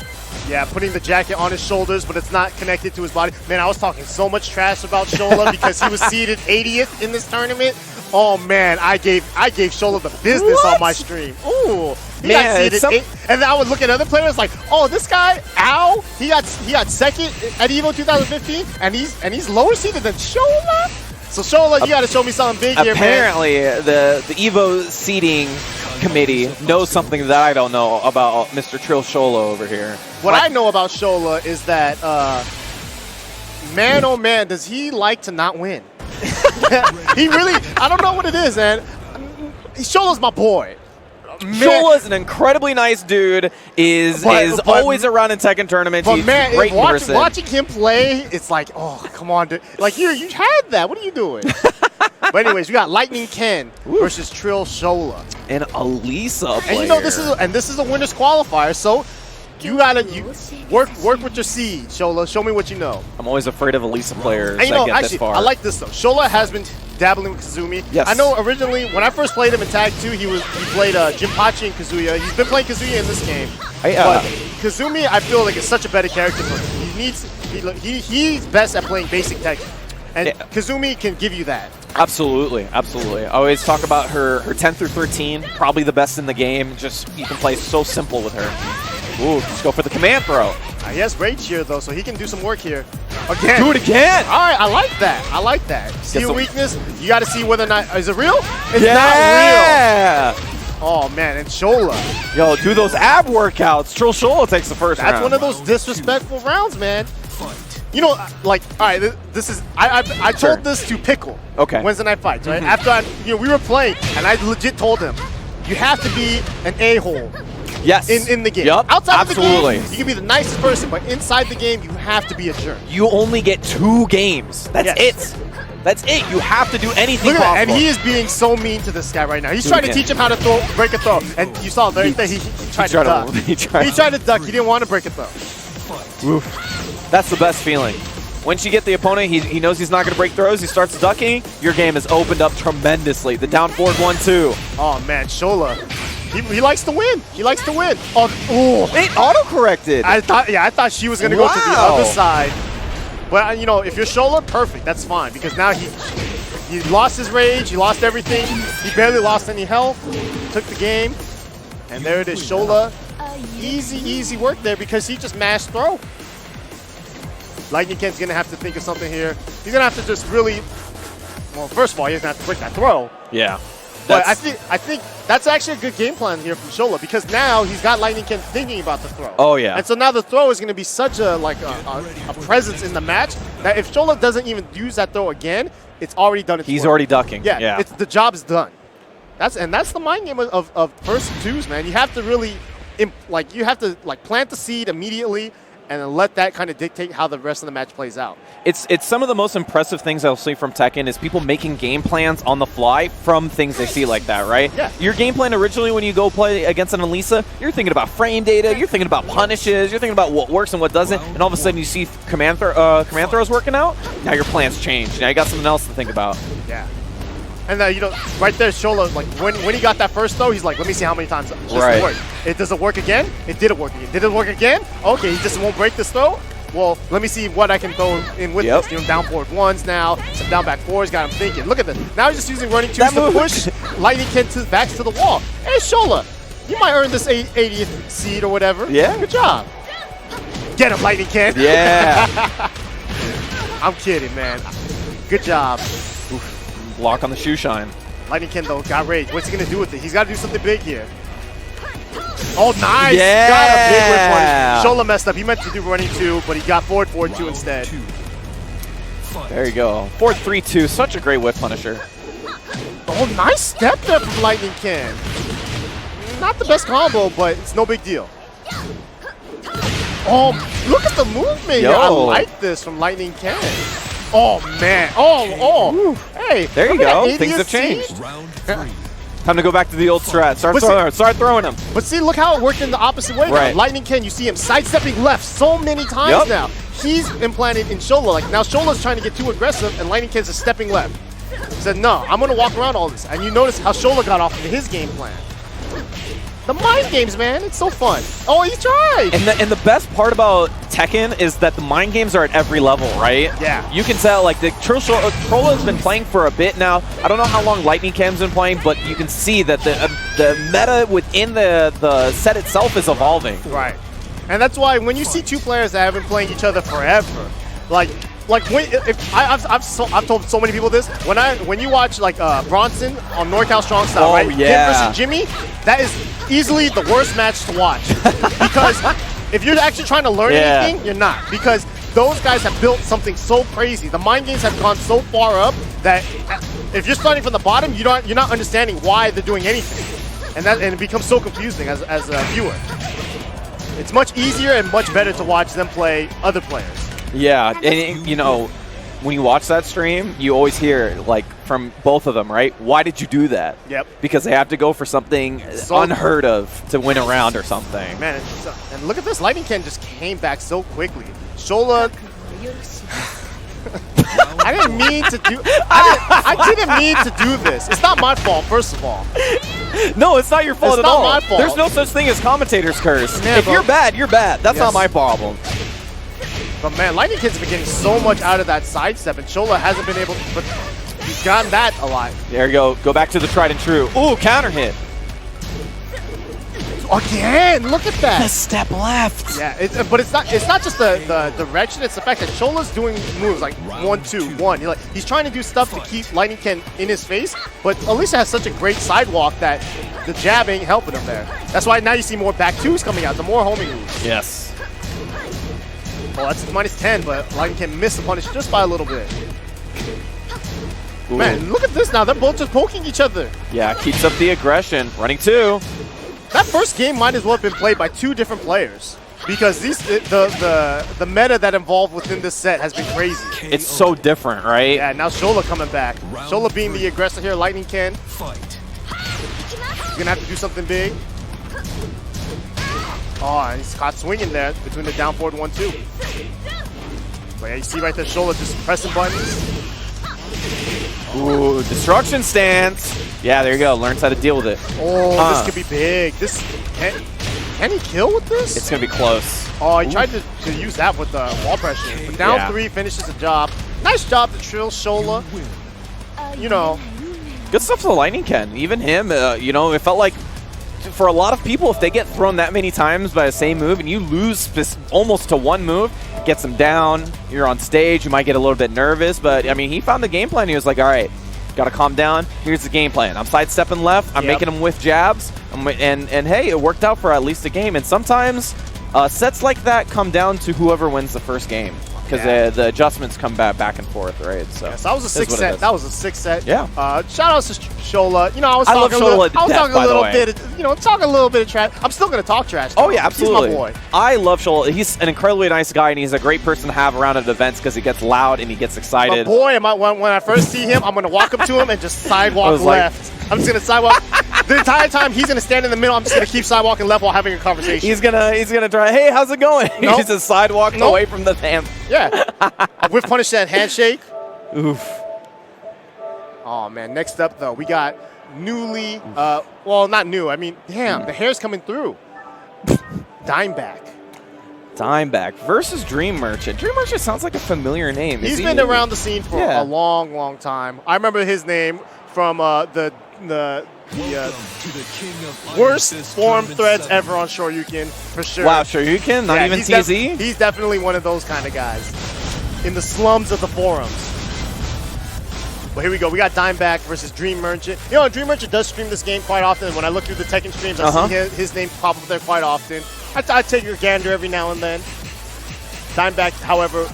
Yeah, putting the jacket on his shoulders, but it's not connected to his body. Man, I was talking so much trash about Shola because he was seeded 80th in this tournament. Oh man, I gave Shola the business on my stream. Ooh, he got seeded 8th. And then I would look at other players like, oh, this guy, Ow, he got second at EVO 2015, and he's lower seeded than Shola. So Shola, you got to show me something big here, man. Apparently, the EVO seeding committee knows something that I don't know about Mr. Trill Shola over here. What I know about Shola is that, man, oh man, does he like to not win. He really, I don't know what it is, man. Shola's my boy. Shola's an incredibly nice dude, is always around in Tekken tournaments. But He's man, great in person. watching him play, it's like, oh, come on, dude. Like, you had that. What are you doing? But anyways, we got Lightning Ken versus Trill Shola. And Elisa player. And you know, this is a winner's qualifier, so you gotta work with your seed, Shola. Show me what you know. I'm always afraid of Elisa players and you that know, get actually, this far. I like this though. Shola has been dabbling with Kazumi. Yes. I know originally when I first played him in Tag 2, he played Jinpachi and Kazuya. He's been playing Kazuya in this game. But Kazumi, I feel like is such a better character for him. He's best at playing basic Tekken. And Kazumi can give you that. Absolutely, absolutely. I always talk about her 10 through 13, probably the best in the game. Just, you can play so simple with her. Ooh, just go for the command throw. He has rage here though, so he can do some work here. Again. Do it again. All right, I like that. I like that. See your weakness. You got to see whether or not, is it real? It's not real. Oh man, and Shola. Yo, do those ab workouts. Shola takes the first round. That's one of those disrespectful rounds, man. You know, like, all right, this is, I told this to Pickle. Okay. Wednesday Night Fights, right? After we were playing, and I legit told him, you have to be an a-hole. Yes. In the game. Yep. Outside of the game, you can be the nicest person, but inside the game, you have to be a jerk. You only get 2 games. That's it. That's it. You have to do anything Look at possible. that. And he is being so mean to this guy right now. He's trying to teach him how to break a throw. And you saw the very thing. He tried to duck. He tried to duck. He didn't want to break a throw. Oof. That's the best feeling. Once you get the opponent, he knows he's not going to break throws. He starts ducking. Your game is opened up tremendously. The down forward 1-2. Oh, man. Shola. He likes to win. He likes to win. Oh, ooh. It auto-corrected. I thought she was going to go to the other side. But, you know, if you're Shola, perfect. That's fine. Because now he lost his rage. He lost everything. He barely lost any health. Took the game. And there it is. Shola. Easy work there because he just mashed throw. Lightning Ken's going to have to think of something here. He's going to have to just really, well, first of all, he's going to have to break that throw. Yeah. But I think that's actually a good game plan here from Shola because now he's got Lightning Ken thinking about the throw. Oh, yeah. And so now the throw is going to be such a presence in the match that if Shola doesn't even use that throw again, it's already done its work. He's already ducking. Yeah. The job is done. That's the mind game of first twos, man. You have to really, plant the seed immediately and then let that kind of dictate how the rest of the match plays out. It's some of the most impressive things I'll see from Tekken is people making game plans on the fly from things they see like that, right? Yeah. Your game plan originally when you go play against an Elisa, you're thinking about frame data, you're thinking about punishes, you're thinking about what works and what doesn't, and all of a sudden you see command throws working out, now your plans change. Now you got something else to think about. Yeah. And you know, right there, Shola, like when he got that first throw, he's like, let me see how many times this will work. It doesn't work again. It didn't work again. Did it work again? Okay, he just won't break this throw. Well, let me see what I can throw in with this. You know, down forward ones now, some down back fours. Got him thinking. Look at this. Now he's just using running twos to push Lightning Ken back to the wall. Hey, Shola, you might earn this 80th seed or whatever. Yeah. Good job. Get him, Lightning Ken. Yeah. I'm kidding, man. Good job. Block on the shoe shine. Lightning Ken, though, got rage. What's he going to do with it? He's got to do something big here. Oh, nice. Yeah. Got a big whip one. Shola messed up. He meant to do running 2, but he got forward 4-2 instead. There you go. Forward 3-2. Such a great whip punisher. Oh, nice step there from Lightning Ken. Not the best combo, but it's no big deal. Oh, look at the movement here. I like this from Lightning Ken. Oh, man. Oh. Hey. There you go. Things have changed. Round 3. Time to go back to the old strat. Start throwing him. But see, look how it worked in the opposite way now. Lightning Ken, you see him sidestepping left so many times now. He's implanted in Shola. Like, now Shola's trying to get too aggressive, and Lightning Ken's just stepping left. He said, no, I'm going to walk around all this. And you notice how Shola got off into his game plan. The mind games, man, it's so fun. Oh, he tried. And the best part about Tekken is that the mind games are at every level, right? Yeah. You can tell, like, the Trolla's been playing for a bit now. I don't know how long Lightning Ken's been playing, but you can see that the meta within the set itself is evolving. Right. And that's why when you see two players that have been playing each other forever, like when I've told so many people this, when you watch like Bronson on NorCal Strong Style, right? Yeah. Him versus Jimmy, that is easily the worst match to watch. Because if you're actually trying to learn anything, you're not. Because those guys have built something so crazy. The mind games have gone so far up that if you're starting from the bottom, you're not understanding why they're doing anything. And it becomes so confusing as a viewer. It's much easier and much better to watch them play other players. Yeah, and you know, when you watch that stream, you always hear, like, from both of them, right? Why did you do that? Yep. Because they have to go for something unheard of to win a round or something. Man, and look at this. Lightning Ken just came back so quickly. Shola... I didn't mean to do... I didn't mean to do this. It's not my fault, first of all. No, it's not your fault at all. It's not my fault. There's no such thing as commentator's curse. Yeah, if you're bad, you're bad. That's not my problem. But man, Lightning Ken's been getting so much out of that sidestep, and Shola hasn't been able to... But he's gotten that alive. There you go. Go back to the tried and true. Ooh, counter hit. Again, look at that. The step left. Yeah, but it's not just the direction. It's the fact that Shola's doing moves like 1, 2, 1. He's trying to do stuff to keep Lightning Ken in his face, but Alicia has such a great sidewalk that the jab ain't helping him there. That's why now you see more back twos coming out, the more homing moves. Yes. Well, that's minus 10, but Lightning Ken missed the punish just by a little bit. Ooh. Man, look at this now. They're both just poking each other. Yeah, keeps up the aggression. Running 2. That first game might as well have been played by 2 different players because the meta that involved within this set has been crazy. It's so different, right? Yeah, now Shola coming back. Shola being the aggressor here, Lightning Ken. He's gonna have to do something big. Oh, and he's caught swinging there between the down forward 1-2. But yeah, you see right there, Shola just pressing buttons. Ooh, destruction stance. Yeah, there you go. Learns how to deal with it. Oh, this could be big. This can he kill with this? It's gonna be close. Oh, he tried to use that with the wall pressure. But down 3 finishes the job. Nice job to trill Shola. You know, good stuff to the Lightning Ken. Even him, you know, it felt like for a lot of people, if they get thrown that many times by the same move and you lose almost to one move, gets them down, you're on stage, you might get a little bit nervous, but I mean, he found the game plan. He was like, all right, gotta calm down. Here's the game plan. I'm sidestepping left, I'm making them with jabs, and hey, it worked out for at least a game. And sometimes sets like that come down to whoever wins the first game, because the adjustments come back and forth, right? So that was a 6 set. That was a 6 set. Yeah. Shout out to Shola. You know, I was talking a little bit of trash. I'm still gonna talk trash. Oh yeah, absolutely. He's my boy. I love Shola. He's an incredibly nice guy, and he's a great person to have around at events because he gets loud and he gets excited. But boy, when I first see him, I'm gonna walk up to him and just sidewalk left. I'm just gonna sidewalk. The entire time he's gonna stand in the middle. I'm just gonna keep sidewalking left while having a conversation. He's gonna try. Hey, how's it going? Nope. He's just sidewalking away from the damn. Yeah. A whiff punish that handshake. Oof. Oh man. Next up though, we got newly. Well, not new. I mean, damn, the hair's coming through. Dimeback. Dimeback versus Dream Merchant. Dream Merchant sounds like a familiar name. He's been around the scene for a long, long time. I remember his name from the worst forum threads ever on Shoryuken, for sure. Wow, Shoryuken? Not even TZ? He's definitely one of those kind of guys in the slums of the forums. But here we go. We got Dimeback versus Dream Merchant. You know, Dream Merchant does stream this game quite often. When I look through the Tekken streams, I see his name pop up there quite often. I take your gander every now and then. Dimeback, however,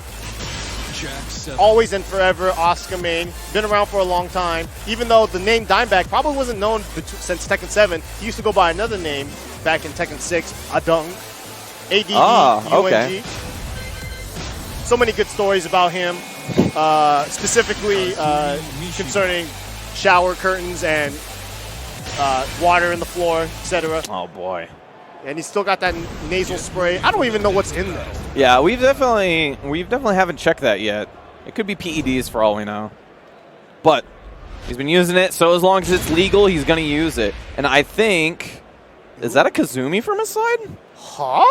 always and forever, Oscar main. Been around for a long time. Even though the name Dimeback probably wasn't known since Tekken 7, he used to go by another name back in Tekken 6, Adung. ADD-UNG. So many good stories about him, specifically concerning shower curtains and water in the floor, etc. Oh boy. And he's still got that nasal spray. I don't even know what's in there. Yeah, we definitely haven't checked that yet. It could be PEDs for all we know. But he's been using it, so as long as it's legal, he's gonna use it. And I think, is that a Kazumi from his side? Huh?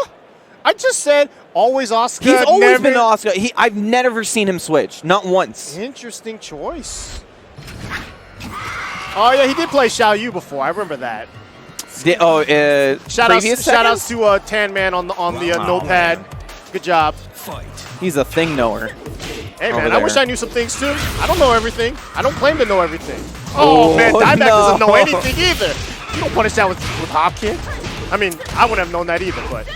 I just said always Asuka. He's always been Asuka. I've never seen him switch, not once. Interesting choice. Oh yeah, he did play Xiao Yu before. I remember that. Shoutouts to Tan Man on the notepad. Good job. Fight. He's a thing knower. Hey man, I wish I knew some things too. I don't know everything. I don't claim to know everything. Oh man, Dimebag doesn't know anything either. You don't punish that with hop kick. I mean, I wouldn't have known that either, but.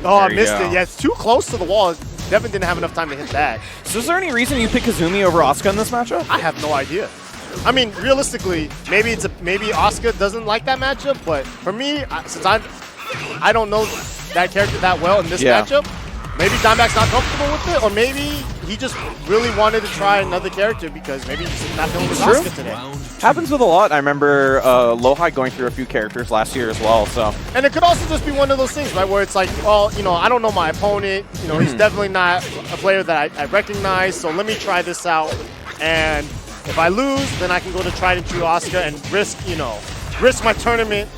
Oh, I missed it. Yeah, it's too close to the wall. Devin didn't have enough time to hit that. So is there any reason you pick Kazumi over Asuka in this matchup? I have no idea. I mean, realistically, maybe Asuka doesn't like that matchup, but for me, since I don't know that character that well in this matchup, maybe Dimebag's not comfortable with it, or maybe he just really wanted to try another character because maybe he's not feeling with Asuka today. Happens with a lot. I remember Lohai going through a few characters last year as well. So, and it could also just be one of those things, right, where it's like, well, you know, I don't know my opponent. You know, he's definitely not a player that I recognize. So let me try this out, and if I lose, then I can go to tried and true Asuka and risk my tournament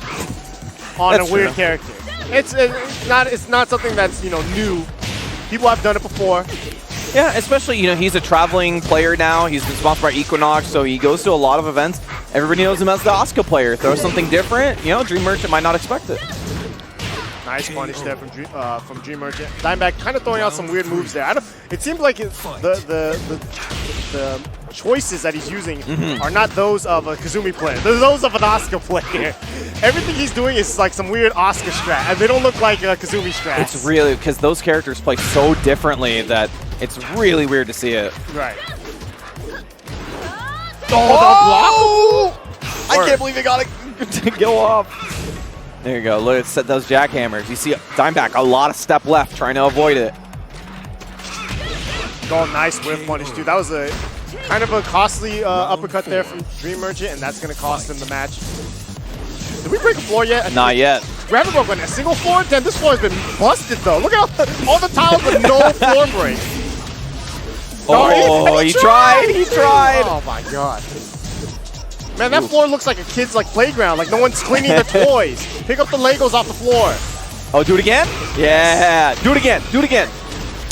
on a weird character. It's not something that's new. People have done it before. Yeah, especially, he's a traveling player now. He's been sponsored by Equinox, so he goes to a lot of events. Everybody knows him as the Asuka player. Throw something different, Dream Merchant might not expect it. Nice punish there from Dream Merchant. Dimebag kind of throwing out some weird moves there. It seems like the choices that he's using are not those of a Kazumi player. They're those of an Asuka player. Everything he's doing is like some weird Asuka strat, and they don't look like Kazumi strats. It's really, because those characters play so differently that it's really weird to see it. Right. Oh, the block! I can't believe he got it to go off. There you go. Look at those jackhammers. You see Dimebag, a lot of step left, trying to avoid it. Oh, nice whiff punish, dude. That was a kind of a costly uppercut there from Dream Merchant, and that's going to cost him the match. Did we break a floor yet? Not yet. We haven't broken a single floor? Damn, this floor has been busted, though. Look at all the tiles with no floor break. Oh, he tried. He tried. Oh, my God. Man, that floor looks like a kid's playground. Like no one's cleaning their toys. Pick up the Legos off the floor. Oh, do it again? Yeah. Do it again. Do it again.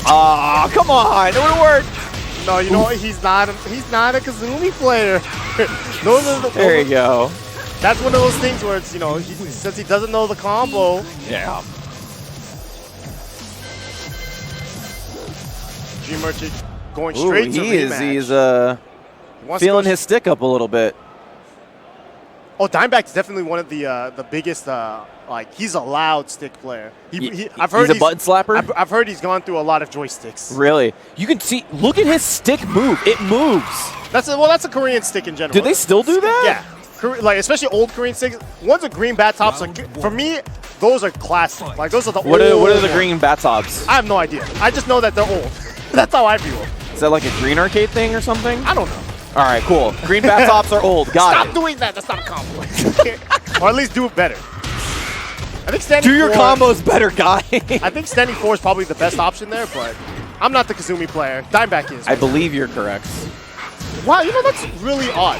Oh, come on. It would have worked. No, you know what? He's not a Kazumi player. There you go. That's one of those things where it's, since he doesn't know the combo. Yeah. Dream Merchant going straight to rematch. He's feeling his stick up a little bit. Oh, Dimebag's definitely one of the biggest, he's a loud stick player. I've heard he's a button slapper? I've heard he's gone through a lot of joysticks. Really? You can see, look at his stick move. It moves. That's a Korean stick in general. Do they still do that? Yeah. Especially old Korean sticks. Ones with green bat tops, for me, those are classic. Those are the what are the green bat tops? I have no idea. I just know that they're old. That's how I view them. Is that like a green arcade thing or something? I don't know. All right, cool. Green bat tops are old. Stop doing that. That's not a combo. Or at least do it better. I think standing do your combos better, guy. I think standing 4 is probably the best option there, but I'm not the Kazumi player. Dimebag is. I believe you're correct. Wow, that's really odd.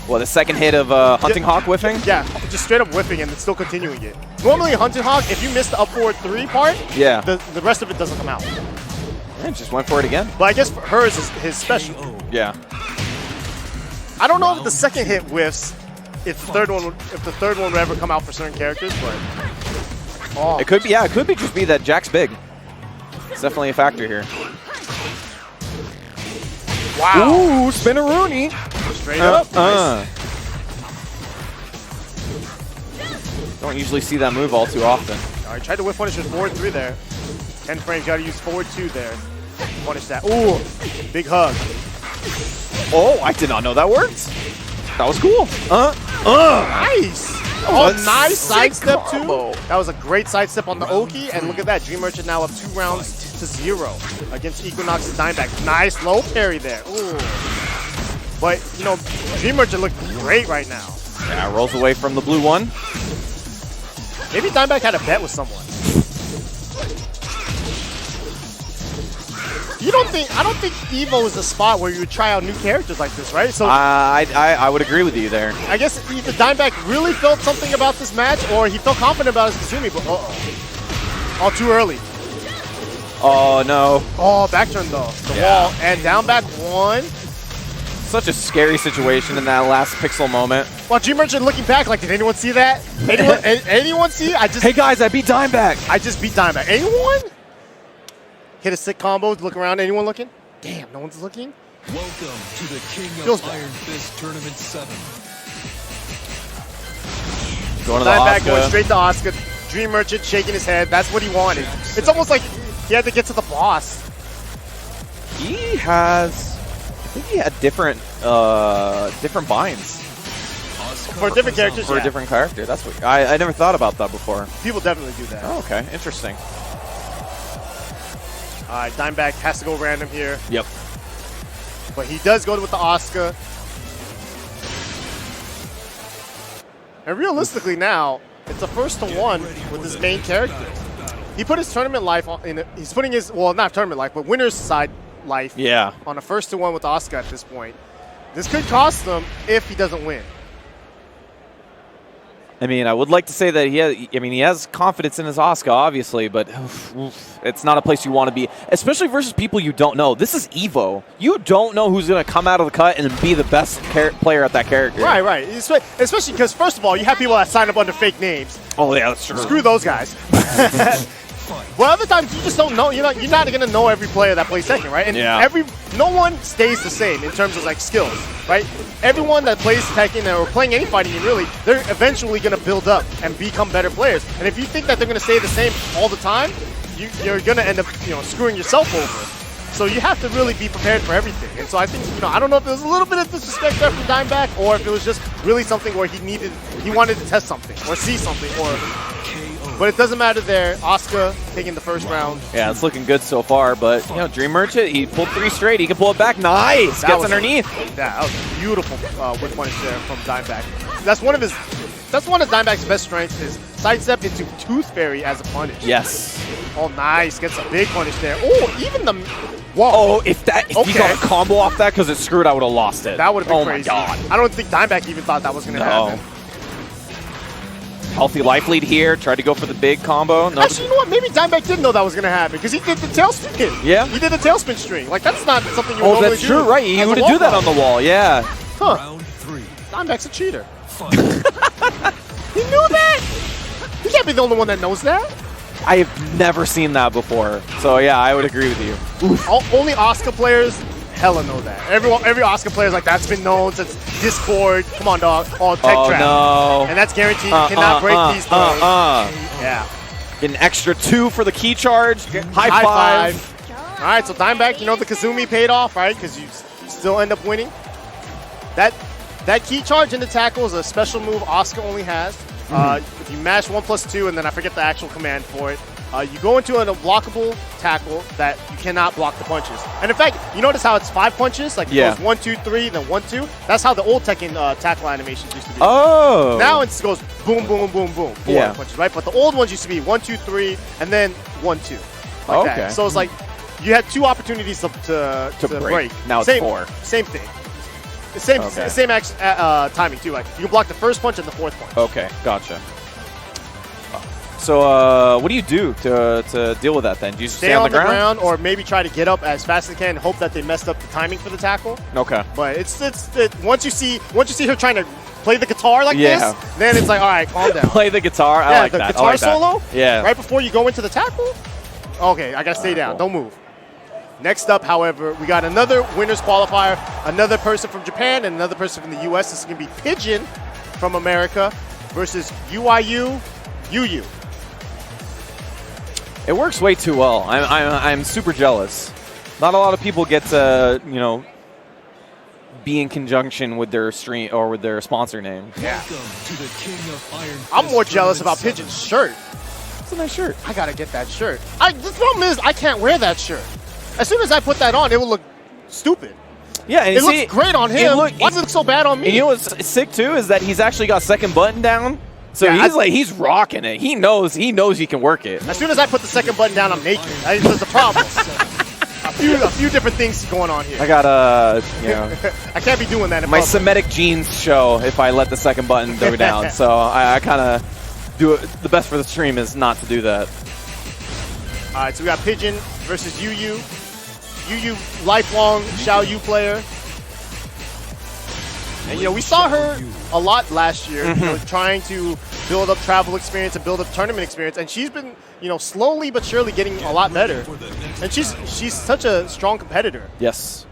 Well, the second hit of Hunting Hawk whiffing? Yeah, just straight up whiffing and then still continuing it. Normally, Hunting Hawk, if you miss the up forward 3 part, the rest of it doesn't come out. Yeah, just went for it again. But I guess for hers is his special. Yeah. I don't know if the second hit whiffs, if the third one would ever come out for certain characters, but it could be. Yeah, it could be just be that Jack's big. It's definitely a factor here. Wow. Ooh, spin-a-rooney. Straight up. Nice. Don't usually see that move all too often. All right, tried to whiff punish with forward 3 there. 10 frames, got to use forward 2 there. Punish that. Ooh, big hug. Oh, I did not know that worked. That was cool. Nice. Oh, nice sidestep too. That was a great sidestep on the Oki, and look at that. Dream Merchant now up 2-0 against Equinox's Dimeback. Nice low parry there. Ooh. But, you know, Dream Merchant looked great right now. Yeah, rolls away from the blue one. Maybe Dimeback had a bet with someone. I don't think Evo is the spot where you would try out new characters like this, right? So I would agree with you there. I guess either Dimeback really felt something about this match, or he felt confident about his Kazumi, but all too early. Oh no. Oh, back turn though. The wall and down back one. Such a scary situation in that last pixel moment. While Dream Merchant looking back, like, did anyone see that? Anyone see? Hey guys, I beat Dimeback. I just beat Dimeback. Anyone? Hit a sick combo. Look around. Anyone looking? Damn, no one's looking. Welcome to the King Feels of bad. Iron Fist Tournament 7. Going to the Dimeback going Asuka. straight to Asuka. Dream Merchant shaking his head. That's what he wanted. It's almost like he had to get to the boss. He has, I think he had different binds For different characters, for a different character. That's what I never thought about that before. People definitely do that. Oh, okay, interesting. All right, Dimeback has to go random here. Yep. But he does go with the Asuka. And realistically now, it's a 1-to-1 with his main character. He put his tournament life in. He's putting his, well, not tournament life, but winner's side life on a 1-to-1 with Asuka at this point. This could cost him if he doesn't win. I mean, I would like to say that he has confidence in his Asuka, obviously, but it's not a place you want to be, especially versus people you don't know. This is Evo. You don't know who's going to come out of the cut and be the best player at that character. Right, right. Especially because, first of all, you have people that sign up under fake names. Oh, yeah, that's true. Screw those guys. Well, other times you just don't know. You're not going to know every player that plays Tekken, right? And no one stays the same in terms of like skills, right? Everyone that plays Tekken or playing any fighting game, really, they're eventually going to build up and become better players. And if you think that they're going to stay the same all the time, you're going to end up, screwing yourself over. So you have to really be prepared for everything. And so I think, I don't know if there was a little bit of disrespect there from Dimeback, or if it was just really something where he wanted to test something or see something, but it doesn't matter there. Asuka taking the first round. Yeah, it's looking good so far, but Dream Merchant, he pulled 3 straight. He can pull it back. Nice. Gets underneath. That was a beautiful whip punish there from Dimeback. That's one of Dimeback's best strengths is sidestep into Tooth Fairy as a punish. Yes. Oh, nice. Gets a big punish there. Oh, even the whoa. Oh, if he got a combo off that because it's screwed, I would have lost it. That would have been crazy. Oh my god. I don't think Dimeback even thought that was going to happen. Healthy life lead here. Tried to go for the big combo. No. Actually, you know what? Maybe Dimeback didn't know that was going to happen because he did the tailspin. Yeah. He did the tailspin string. Like, that's not something you would normally do. That's true, right. He would do that on the wall, yeah. Huh. Round 3. Dimeback's a cheater. He knew that? He can't be the only one that knows that. I have never seen that before. So, yeah, I would agree with you. Only Asuka players hella know that. Every Asuka player is like, that's been known since Discord. Come on, dog. Oh, Tech Trap. No. And that's guaranteed. You cannot break these things. Yeah. Get an extra 2 for the key charge. High five. All right, so Dimeback, the Kazumi paid off, right? Because you still end up winning. That key charge in the tackle is a special move Asuka only has. If you mash 1+2, and then I forget the actual command for it, you go into an unblockable tackle that you cannot block the punches. And in fact, you notice how it's 5 punches? Like it goes 1, 2, 3, then 1, 2. That's how the old Tekken tackle animations used to be. Oh. Now it goes boom, boom, boom, boom. 4 punches, right? But the old ones used to be 1, 2, 3, and then 1, 2. Like that. So it's like you had 2 opportunities to break. Now it's 4. Same thing. Same timing too. Like you can block the first punch and the 4th punch. Okay, gotcha. So what do you do to deal with that then? Do you stay on the ground or maybe try to get up as fast as you can and hope that they messed up the timing for the tackle? Okay. But once you see her trying to play the guitar like this, then it's like, all right, calm down. Play the guitar. I like that. The guitar solo. Yeah. Right before you go into the tackle. Okay, I gotta stay down. Cool. Don't move. Next up, however, we got another winners qualifier, another person from Japan and another person from the US. This is going to be Pigeon from America versus YuYu. It works way too well. I'm super jealous. Not a lot of people get to, be in conjunction with their stream or with their sponsor name. Yeah. Welcome to the King of Iron Fist I'm more jealous Tournament about 7. Pigeon's shirt. It's a nice shirt. I gotta get that shirt. The problem is I can't wear that shirt. As soon as I put that on, it will look stupid. Yeah, and It looks great on him. Why does it look so bad on me? And you know what's sick too is that he's actually got second button down. So Yeah, he's rocking it. He knows he can work it. As soon as I put the second button down, I'm naked. That's the problem. a few different things going on here. I got I can't be doing that in my public. Semitic genes show if I let the second button go down. So I kind of do it. The best for the stream is not to do that. All right, so we got Pigeon versus YuYu. YuYu, lifelong Xiaoyu player. And, you know, we saw her a lot last year, you know, trying to build up travel experience and build up tournament experience. And she's been, you know, slowly but surely getting a lot better. And she's such a strong competitor. Yes.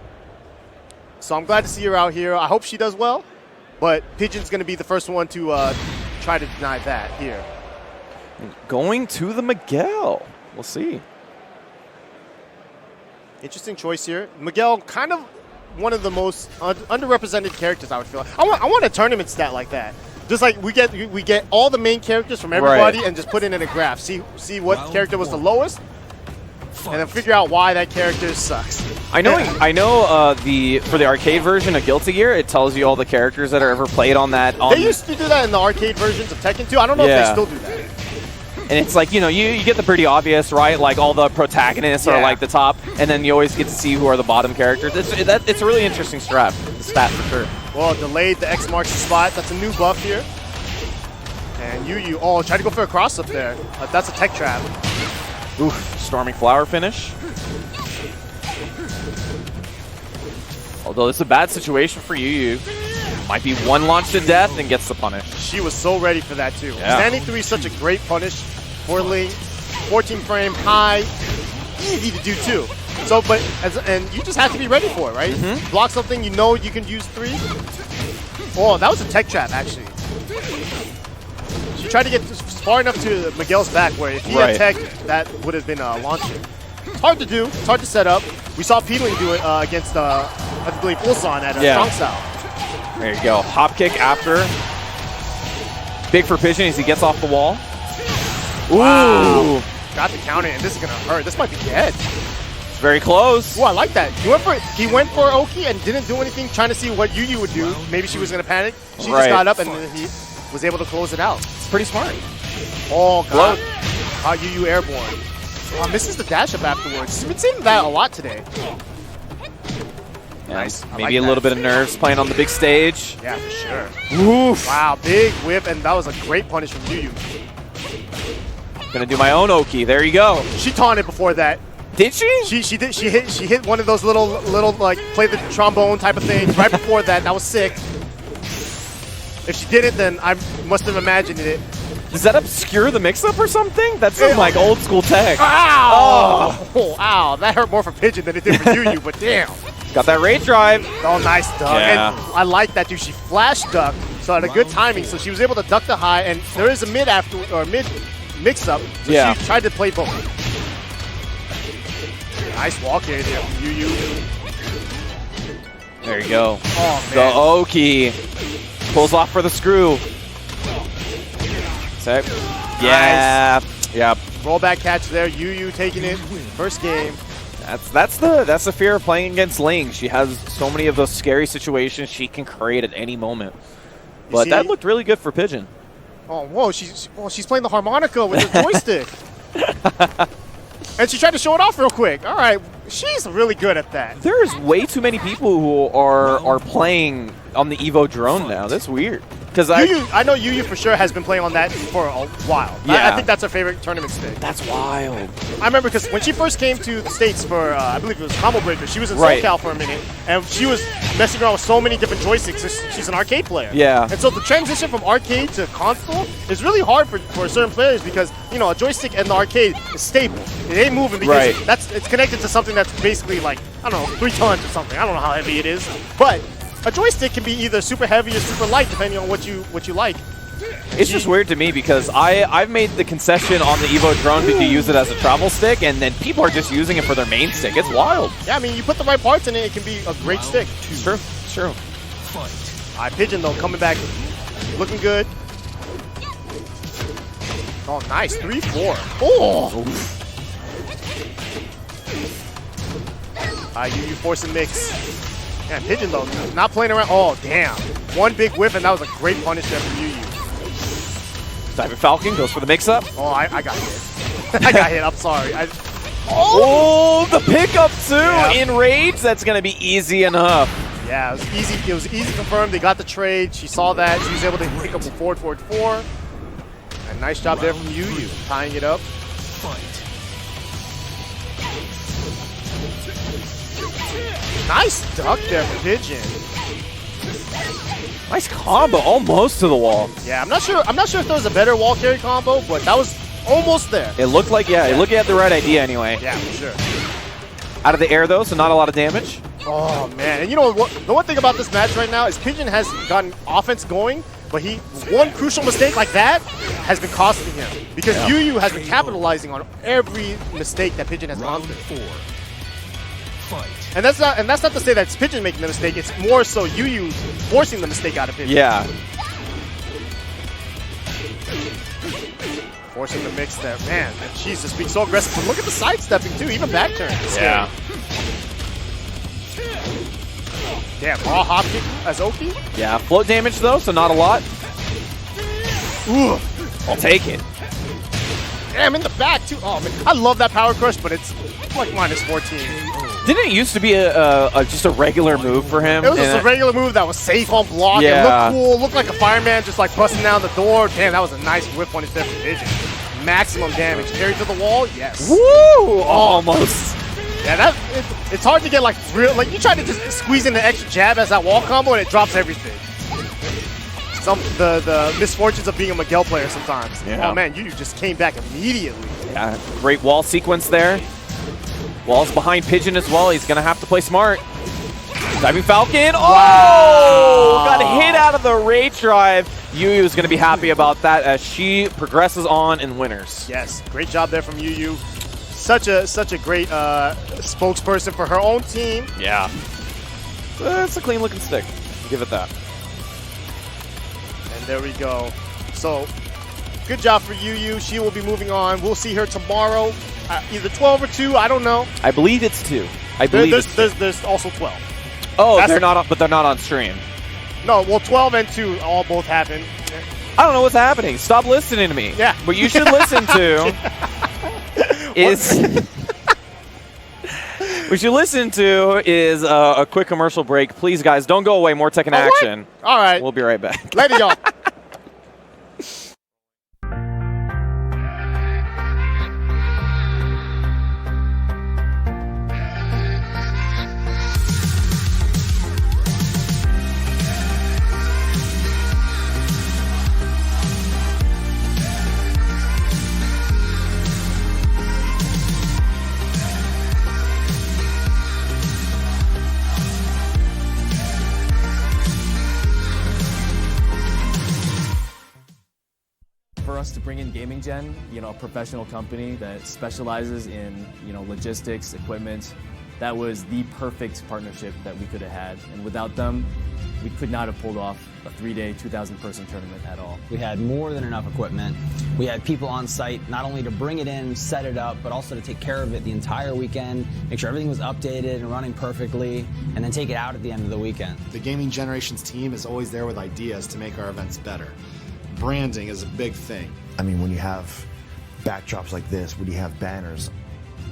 So I'm glad to see her out here. I hope she does well. But Pigeon's going to be the first one to try to deny that here. Going to the Miguel. We'll see. Interesting choice here. Miguel, kind of one of the most underrepresented characters, I would feel. I want a tournament stat like that. Just like we get all the main characters from everybody and just put it in a graph. See what character was the lowest, and then figure out why that character sucks. I know for the arcade version of Guilty Gear, it tells you all the characters that are ever played on that. They used to do that in the arcade versions of Tekken 2. I don't know if they still do that. And it's like, you know, you get the pretty obvious, right? Like all the protagonists are like the top, and then you always get to see who are the bottom characters. It's a really interesting stat for sure. Well, delayed the X marks the spot. That's a new buff here. And YuYu, tried to go for a cross up there. That's a tech trap. Oof, Storming Flower finish. Although it's a bad situation for YuYu. Might be one launch to death and gets the punish. She was so ready for that too. Yeah. Standing 3 is such a great punish for Ling. 14 frame, high, easy to do too. So, and you just have to be ready for it, right? Block something, you know you can use 3. Oh, that was a tech trap actually. She tried to get far enough to Miguel's back where if he had tech, that would have been launching. It's hard to do, it's hard to set up. We saw P.Ling do it against, I believe, Ulsan at Strong Style. There you go. Hop kick after. Big for Pigeon as he gets off the wall. Ooh. Wow. Got the counter, and this is going to hurt. This might be dead. It's very close. Ooh, I like that. He went for Oki and didn't do anything, trying to see what YuYu would do. Maybe she was going to panic. She just got up, and he was able to close it out. It's pretty smart. Oh, God. YuYu airborne. Misses the dash up afterwards. She's been seeing that a lot today. Yeah, Nice. Maybe a little bit of nerves playing on the big stage. Yeah, for sure. Oof. Wow, big whip, and that was a great punish from YuYu. Gonna do my own Oki. There you go. She taunted before that. Did she? She did. She hit one of those little like play the trombone type of things right before that. That was sick. If she didn't, then I must have imagined it. Does that obscure the mix-up or something? That's some like old school tech. Ow! Oh, ow! That hurt more for Pigeon than it did for YuYu, but damn. Got that rage drive. Oh, nice duck. Yeah. And I like that, dude. She flash ducked, so at a good timing, so she was able to duck the high, and there is a mid mix-up, so she tried to play both. Nice walk here from YuYu. There you go. Oh, man. The Oki. Pulls off for the screw. Set. Yeah. Nice. Yeah. Rollback catch there. YuYu taking it. First game. That's the fear of playing against Ling. She has so many of those scary situations she can create at any moment. But that looked really good for Pigeon. Oh, whoa! She's playing the harmonica with the joystick. And she tried to show it off real quick. All right, she's really good at that. There's way too many people who are playing on the Evo drone now. That's weird. Because I know YuYu for sure has been playing on that for a while. Yeah. I think that's her favorite tournament stick. That's wild. I remember because when she first came to the States for, I believe it was Combo Breaker, she was in SoCal for a minute, and she was messing around with so many different joysticks. She's an arcade player. Yeah. And so the transition from arcade to console is really hard for certain players because, you know, a joystick in the arcade is stable. It ain't moving because it's connected to something that's basically like, I don't know, 3 tons or something. I don't know how heavy it is. But a joystick can be either super heavy or super light depending on what you like. It's just weird to me because I've made the concession on the Evo drone to use it as a travel stick, and then people are just using it for their main stick. It's wild. Yeah, I mean, you put the right parts in it, it can be a great stick. It's true. It's true. Fight. All right, Pigeon, though, coming back. Looking good. Oh, nice. 3-4. Oh! YuYu forcing mix. Man, Pigeon, though, not playing around. Oh, damn. One big whiff, and that was a great punish there from YuYu. Diving Falcon goes for the mix-up. Oh, I got hit. I got hit. I'm sorry. Oh, the pickup, too. Yeah. In rage, that's going to be easy enough. Yeah, it was easy. It was easy confirmed. They got the trade. She saw that. She was able to pick up a forward 4. And nice job there from YuYu, tying it up. Fight. Nice duck there from Pigeon. Nice combo, almost to the wall. Yeah, I'm not sure if there was a better wall carry combo, but that was almost there. It looked like, yeah, it looked like you had the right idea anyway. Yeah, for sure. Out of the air, though, so not a lot of damage. Oh, man. And you know what? The one thing about this match right now is Pigeon has gotten offense going, but one crucial mistake like that has been costing him. Because YuYu has been capitalizing on every mistake that Pigeon has gone Round through. 4. Fight. And that's not to say that it's Pigeon making the mistake. It's more so YuYu forcing the mistake out of Pigeon. Yeah. Forcing the mix there. Man, Jesus, being so aggressive. But look at the sidestepping, too. Even back turn. Yeah. Damn, raw hop kick as Oki? Yeah, float damage, though, so not a lot. Ooh. I'll take it. Damn, in the back, too. Oh, man. I love that power crush, but it's like minus 14. Didn't it used to be just a regular move for him? It was just a regular move that was safe on block. Yeah. It looked cool. Looked like a fireman just like busting down the door. Damn, that was a nice whip on his death Pigeon. Maximum damage. Carried to the wall? Yes. Woo! Almost. Yeah, it's hard to get like real. Like you try to just squeeze in the extra jab as that wall combo and it drops everything. The misfortunes of being a Miguel player sometimes. Yeah. Oh man, you just came back immediately. Yeah, great wall sequence there. Wall's behind Pigeon as well. He's going to have to play smart. Diving Falcon. Oh! Wow. Got hit out of the rage drive. YuYu is going to be happy about that as she progresses on in winners. Yes, great job there from YuYu. Such a great spokesperson for her own team. Yeah. It's a clean looking stick. Give it that. And there we go. So, good job for YuYu. She will be moving on. We'll see her tomorrow. Either 12 or 2, I don't know. I believe it's 2. I believe there's also 12. Oh, That's they're not, but they're not on stream. No, well, 12 and 2 all both happen. I don't know what's happening. Stop listening to me. Yeah. What you should listen to is what you listen to is a quick commercial break. Please, guys, don't go away. More Tekken action. All right. We'll be right back. Later, y'all. For us to bring in Gaming Gen, a professional company that specializes in, logistics, equipment, that was the perfect partnership that we could have had. And without them, we could not have pulled off a 3-day, 2,000-person tournament at all. We had more than enough equipment. We had people on site not only to bring it in, set it up, but also to take care of it the entire weekend, make sure everything was updated and running perfectly, and then take it out at the end of the weekend. The Gaming Generations team is always there with ideas to make our events better. Branding is a big thing. I mean, when you have backdrops like this, when you have banners,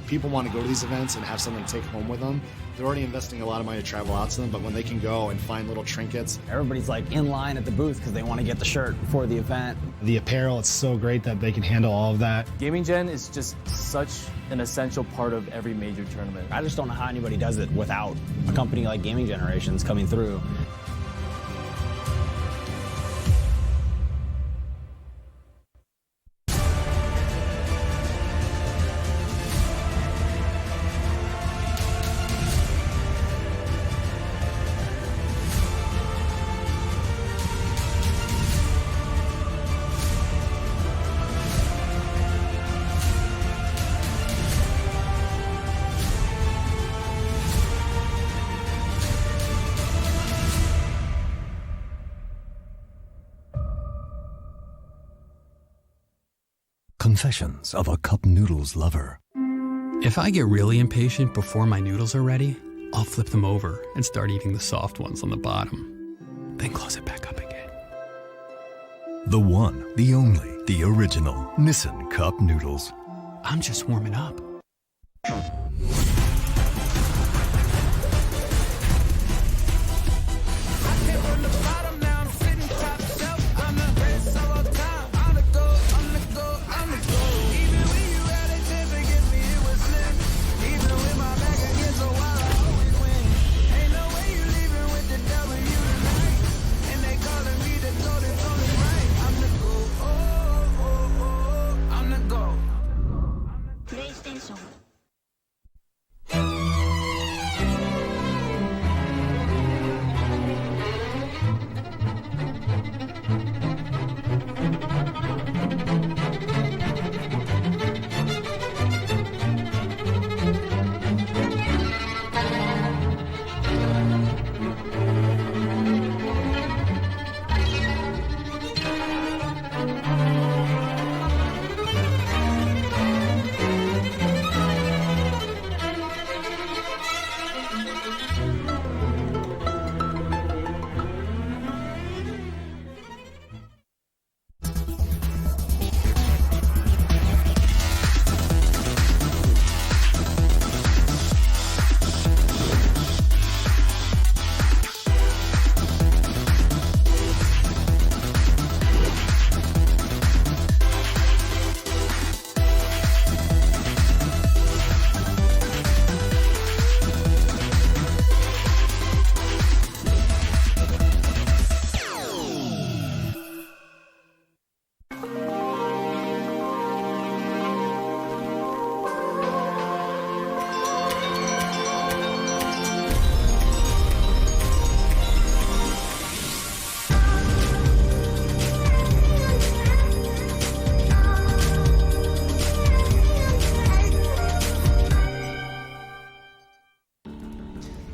People want to go to these events and have something to take home with them. They're already investing a lot of money to travel out to them, but when they can go and find little trinkets. Everybody's like in line at the booth because they want to get the shirt before the event. The apparel, it's so great that they can handle all of that. Gaming Gen is just such an essential part of every major tournament. I just don't know how anybody does it without a company like Gaming Generations coming through. Confessions of a Cup Noodles Lover. If I get really impatient before my noodles are ready, I'll flip them over and start eating the soft ones on the bottom. Then close it back up again. The one, the only, the original Nissin Cup Noodles. I'm just warming up.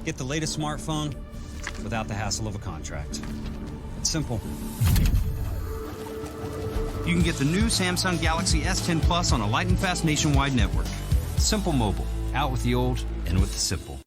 Get the latest smartphone without the hassle of a contract. It's simple. You can get the new Samsung Galaxy S10 Plus on a light and fast nationwide network. Simple Mobile. Out with the old, in with the simple.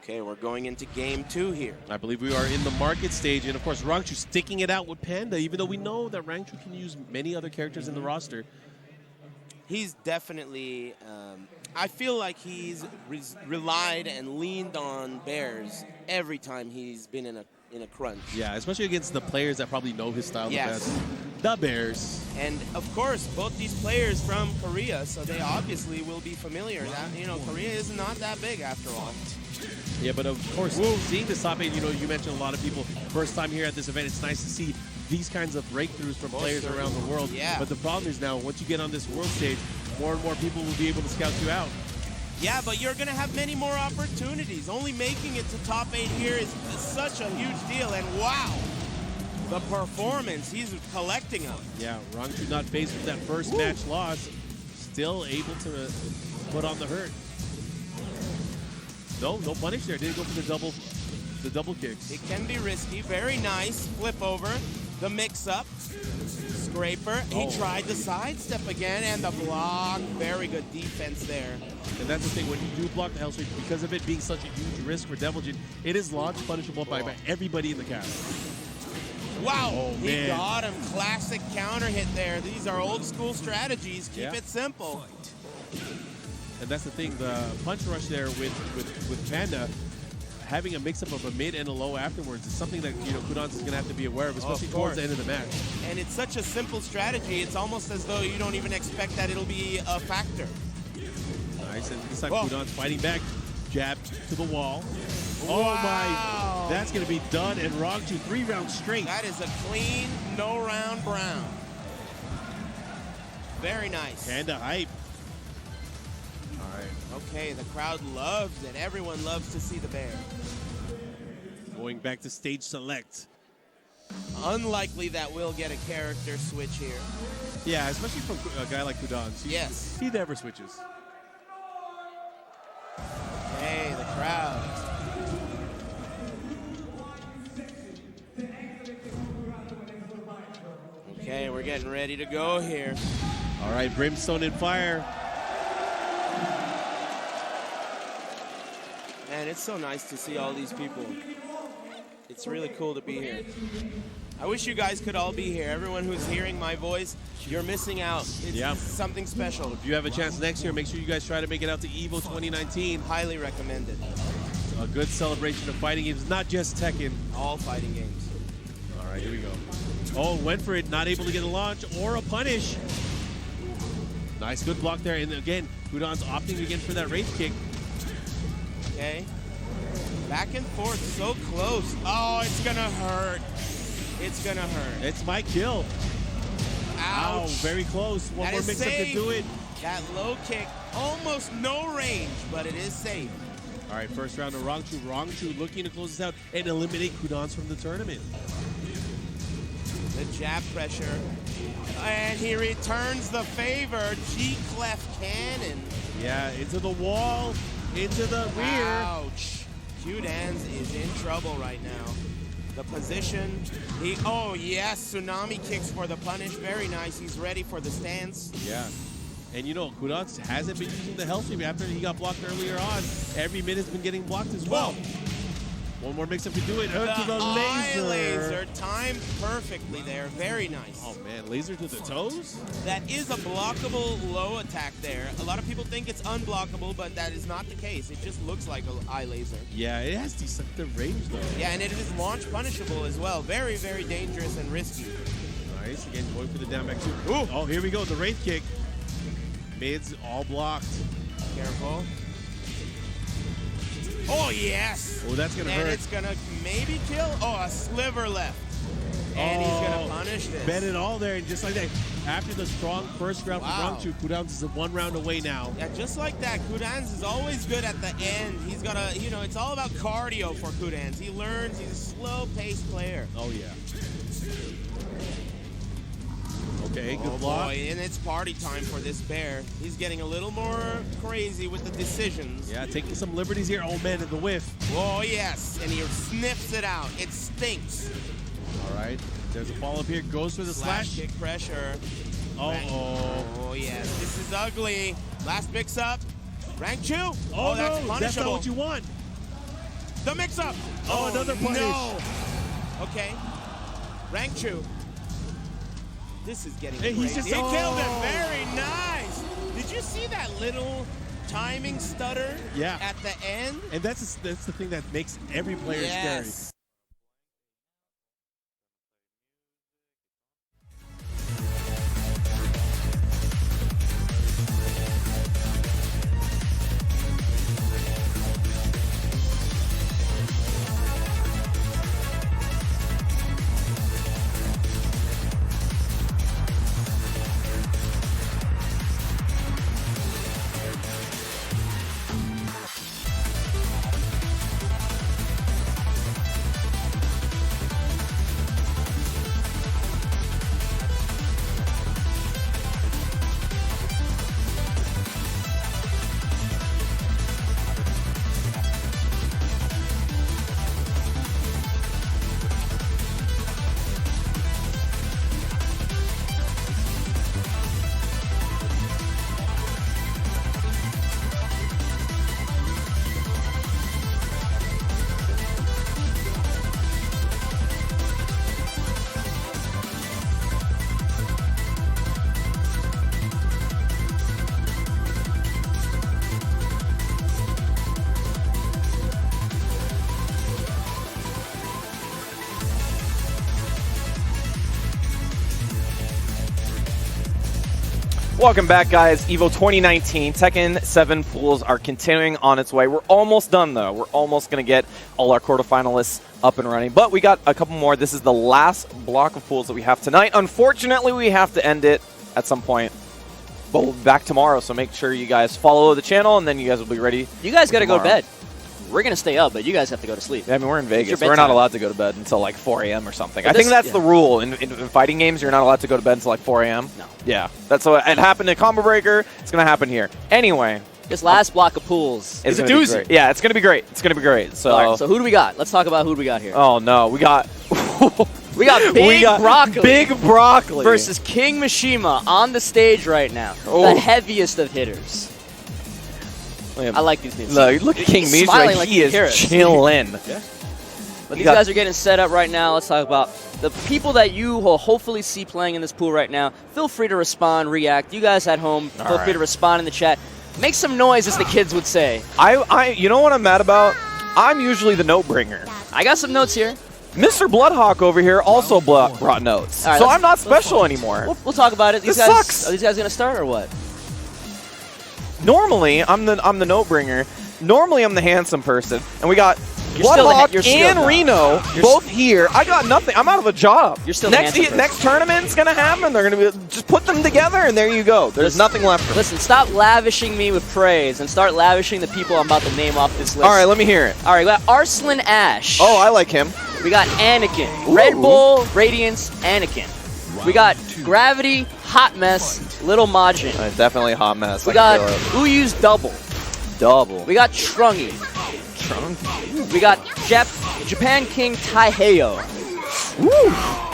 Okay, we're going into game 2 here. I believe we are in the market stage, and of course, Rangchu sticking it out with Panda, even though we know that Rangchu can use many other characters in the roster. He's definitely, I feel like he's relied and leaned on Bears every time he's been in a crunch. Yeah, especially against the players that probably know his style the best. The Bears. And of course, both these players from Korea, so they obviously will be familiar. That, you know, Korea is not that big after all. Yeah, but of course, seeing this top 8, you know, you mentioned a lot of people first time here at this event. It's nice to see these kinds of breakthroughs from players around the world. Yeah. But the problem is now, once you get on this world stage, more and more people will be able to scout you out. Yeah, but you're going to have many more opportunities. Only making it to top 8 here is such a huge deal, and wow. the performance. He's collecting them. Yeah, Rangchu not faced with that first match loss. Still able to put on the hurt. No punish there. Didn't go for the double kicks. It can be risky. Very nice. Flip over. The mix-up. Scraper. He tried the sidestep again, and the block. Very good defense there. And that's the thing, when you do block the hell sweep, because of it being such a huge risk for Devil Jin, it is launch punishable by everybody in the cast. Wow, he got him. Classic counter hit there. These are old school strategies. Keep it simple. And that's the thing, the punch rush there with Panda, having a mix-up of a mid and a low afterwards is something that Kudans is going to have to be aware of, especially towards the end of the match. And it's such a simple strategy, it's almost as though you don't even expect that it'll be a factor. Nice, and this time Kudans fighting back. Jab to the wall. Oh my, that's going to be done, and Rangchu 3 rounds straight. That is a clean, no round brown. Very nice. Panda hype. All right. Okay, the crowd loves it. Everyone loves to see the bear. Going back to stage select. Unlikely that we'll get a character switch here. Yeah, especially from a guy like Kudans. Yes. He never switches. Hey, the crowd. Okay, we're getting ready to go here. All right, Brimstone and Fire. Man, it's so nice to see all these people. It's really cool to be here. I wish you guys could all be here. Everyone who's hearing my voice, you're missing out. It's something special. If you have a chance next year, make sure you guys try to make it out to EVO 2019. Highly recommended. A good celebration of fighting games, not just Tekken. All fighting games. All right, here we go. Oh, went for it, not able to get a launch or a punish. Nice, good block there. And again, Kudans opting again for that Wraith kick. Okay. Back and forth, so close. Oh, it's gonna hurt. It's gonna hurt. It's my kill. Ouch. Ow, very close. One more mix-up to do it. That low kick, almost no range, but it is safe. All right, first round of Rangchu. Rangchu looking to close this out and eliminate Kudans from the tournament. The jab pressure. And he returns the favor. G-clef cannon. Yeah, into the wall, into the rear. Ouch. Kudans is in trouble right now. The position. Oh, yes. Tsunami kicks for the punish. Very nice. He's ready for the stance. Yeah. And Kudans hasn't been using the hell sweep after he got blocked earlier on. Every minute's been getting blocked as well. One more mix-up to do it. To the laser. laser timed perfectly there. Very nice. Oh, man. Laser to the toes? That is a blockable low attack there. A lot of people think it's unblockable, but that is not the case. It just looks like an eye laser. Yeah, it has deceptive range, though. Yeah, and it is launch punishable as well. Very, very dangerous and risky. Nice. Again, going for the down back, too. Ooh. Oh, here we go. The Wraith kick. Mids all blocked. Careful. Oh, yes. Oh, that's going to hurt. And it's going to maybe kill. Oh, a sliver left. And he's going to punish this. Bet it all there, and just like that, after the strong first round for Rangchu, Kudans is 1 round away now. Yeah, just like that, Kudans is always good at the end. He's got a, it's all about cardio for Kudans. He learns, he's a slow-paced player. Oh, yeah. Okay, good boy, block. and it's party time for this bear. He's getting a little more crazy with the decisions. Yeah, taking some liberties here. Oh, man, and the whiff. Oh, yes, and he sniffs it out. It stinks. All right, there's a follow-up here. Goes for the slash. Kick pressure. Oh, yes, this is ugly. Last mix-up. Rangchu. Oh, that's no, punishable. that's not what you want. The mix-up. Oh, another punish. No. Okay. Rangchu. This is getting crazy. He killed it. Very nice. Did you see that little timing stutter at the end? And that's the thing that makes every player scary. Welcome back, guys. EVO 2019 Tekken 7 pools are continuing on its way. We're almost done, though. We're almost going to get all our quarterfinalists up and running. But we got a couple more. This is the last block of pools that we have tonight. Unfortunately, we have to end it at some point. But we'll be back tomorrow, so make sure you guys follow the channel, and then you guys will be ready. You guys got to go to bed. We're going to stay up, but you guys have to go to sleep. Yeah, I mean, we're in Vegas. We're not allowed to go to bed until like 4 a.m. or something. But I think that's the rule. In fighting games, you're not allowed to go to bed until like 4 a.m. No. Yeah. That's what it happened in Combo Breaker. It's going to happen here. Anyway. This last block of pools is a doozy. Yeah, it's going to be great. It's going to be great. So, all right, so who do we got? Let's talk about who do we got here. Oh, no. We got... We got Broccolli. Big Broccolli. Versus KingMishima on the stage right now. The heaviest of hitters. I like these names. Look at KingMishima. Like he is chilling. Yeah. But these guys are getting set up right now. Let's talk about the people that you will hopefully see playing in this pool right now. Feel free to respond, react. You guys at home, feel free to respond in the chat. Make some noise, as the kids would say. You know what I'm mad about? I'm usually the note bringer. I got some notes here. Mr. Bloodhawk over here also brought notes. Right, so I'm not special anymore. We'll talk about it. This sucks. Are these guys going to start or what? Normally, I'm the note bringer. Normally, I'm the handsome person. And we got Bloodhawk and Reno both here. I got nothing. I'm out of a job. You're still next tournament's going to happen. They're going to just put them together, and there you go. There's nothing left. Listen, stop lavishing me with praise and start lavishing the people I'm about to name off this list. All right, let me hear it. All right, we got ArslenAsh. Oh, I like him. We got Anakin. Ooh. Red Bull, Radiance, Anakin. We got Gravity, Hot Mess, Lil Majin. Definitely Hot Mess. We got YuYu's Double. We got Trungy. We got Japan King Taiheo.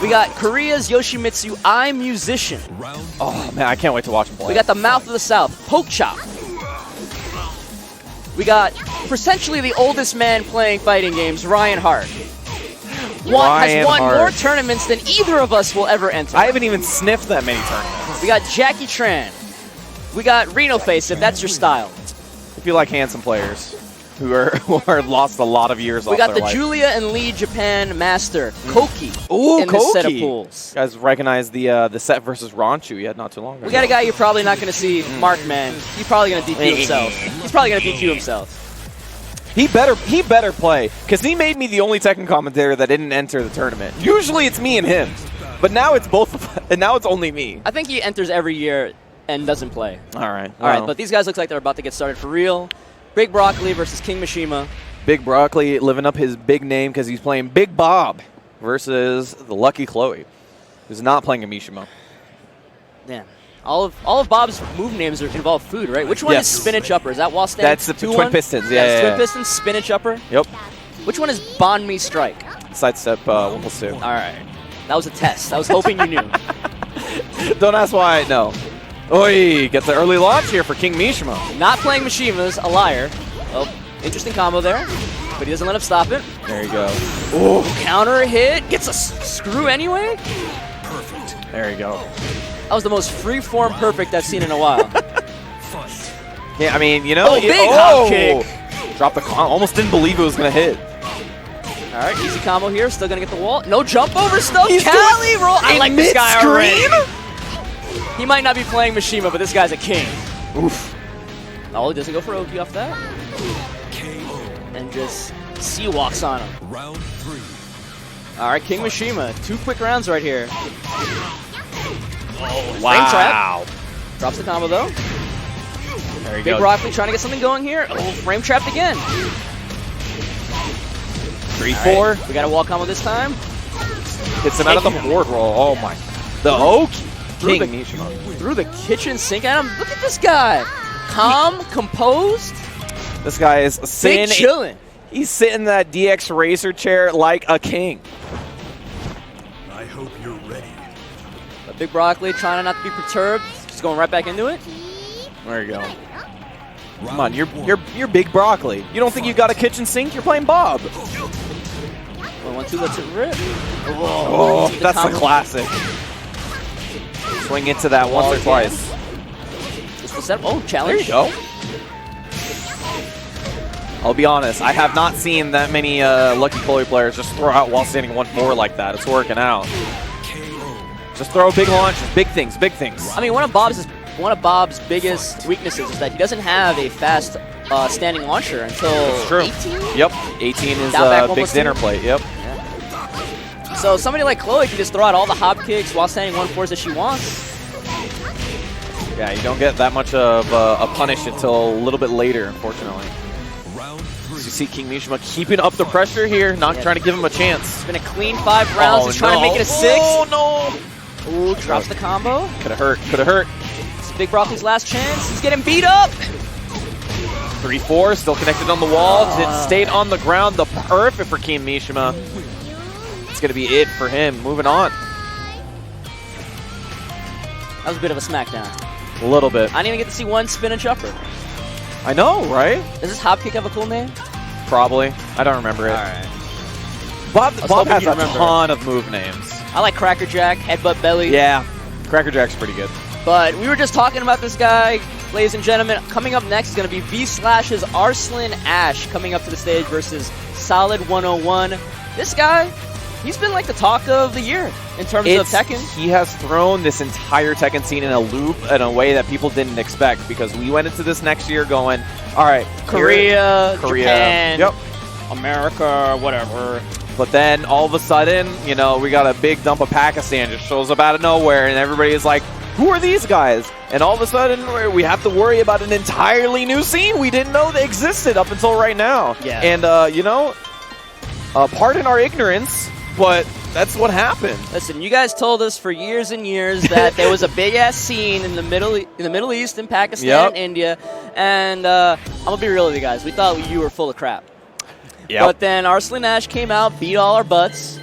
We got Korea's Yoshimitsu, I'm Musician. Oh, man, I can't wait to watch him play. We got the Mouth of the South, PokChop. We got essentially the oldest man playing fighting games, Ryan Hart. Has won more tournaments than either of us will ever enter. I haven't even sniffed that many tournaments. We got JimmyJTran. We got Renoface, if that's your style. If you like handsome players who are lost a lot of years off their life. We got the Julia and Lee Japan Master, Kodee, in Koki. this set of pools. You guys recognize the set versus Ranchu he had not too long ago. We got a guy you're probably not going to see, Markman. He's probably going to DQ himself. He's probably going to DQ himself. He better play, because he made me the only Tekken commentator that didn't enter the tournament. Usually it's me and him, but now it's both of us, and now it's only me. I think he enters every year and doesn't play. All right. All right, but these guys look like they're about to get started for real. Big Broccolli versus KingMishima. Big Broccolli living up his big name because he's playing Big Bob versus the Lucky Chloe, who's not playing a Mishima. Damn. All of Bob's move names involve food, right? Which one is Spinach Upper? Is that Wall-Stand? That's the Twin Pistons. Yeah, Twin Pistons, Spinach Upper. Yep. Which one is Bond Me Strike? Sidestep Wimble All right. That was a test. I was hoping you knew. Don't ask why I know. Oi, get the early launch here for KingMishima. Not playing Mishima's a liar. Oh, interesting combo there, but he doesn't let him stop it. There you go. Ooh, counter hit. Gets a screw anyway. Perfect. There you go. That was the most free-form perfect I've seen in a while. Yeah, I mean, you know. Big hop kick. Dropped the combo. Almost didn't believe it was going to hit. All right, easy combo here. Still going to get the wall. No jump over still. Cali roll. I like this guy already. He might not be playing Mishima, but this guy's a king. Oof. Oh, he doesn't go for Oki off that. And just sea-walks on him. Round 3. All right, KingMishima. 2 quick rounds right here. Oh, wow. Frame trap. Drops the combo, though. There you Big go. Broccolli trying to get something going here. Oh, frame trapped again. 3-4. Right, we got a wall combo this time. Hits him out of the board roll. Oh, my. The Oki. Threw the kitchen sink at him. Look at this guy. Calm, composed. This guy is sitting. Chilling. He's sitting in that DX Racer chair like a king. I hope you're ready. But Big Broccolli trying not to be perturbed. Just going right back into it. There you go. Come on, you're Big Broccolli. You don't think you got a kitchen sink? You're playing Bob. 1-2, lets it rip. Oh, that's a classic. Swing into that once or twice. Oh, challenge. There you go. I'll be honest, I have not seen that many Lucky Chloe players just throw out while standing 1-4 like that. It's working out. Just throw big launches, big things, big things. I mean, one of Bob's one of Bob's biggest weaknesses is that he doesn't have a fast standing launcher until 18? Yep, 18 is Down back big almost dinner two? plate, yep. So somebody like Chloe can just throw out all the hop kicks while standing 1-4s that she wants. Yeah, you don't get that much of a punish until a little bit later, unfortunately. So you see KingMishima keeping up the pressure here, not trying to give him a chance. It's been a clean 5 rounds. He's trying to make it a 6. Oh, no! Ooh, drops the combo. Could have hurt, could have hurt. It's Big Broccolli's last chance. He's getting beat up. 3-4, still connected on the wall. It stayed on the ground. The perfect for KingMishima. It's going to be it for him. Moving on. That was a bit of a smackdown. A little bit. I didn't even get to see one spinach upper. I know, right? Does this hop kick have a cool name? Probably. I don't remember it. All right. Bob has you a remember. ton of move names. I like Crackerjack, Headbutt Belly. Yeah, Crackerjack's pretty good. But we were just talking about this guy, ladies and gentlemen. Coming up next is going to be V/Slash's ArslenAsh coming up to the stage versus Solid 101. This guy, he's been like the talk of the year in terms of Tekken. He has thrown this entire Tekken scene in a loop in a way that people didn't expect, because we went into this next year going, all right, Korea, Japan, yep, America, whatever. But then all of a sudden, you know, we got a big dump of Pakistan just shows up out of nowhere, and everybody is like, who are these guys? And all of a sudden, we have to worry about an entirely new scene we didn't know that existed up until right now. Yeah. And, you know, pardon our ignorance, but that's what happened. Listen, you guys told us for years and years that there was a big-ass scene in the Middle East, in Pakistan, and India, and I'm going to be real with you guys. We thought you were full of crap. Yep. But then ArslenAsh came out, beat all our butts.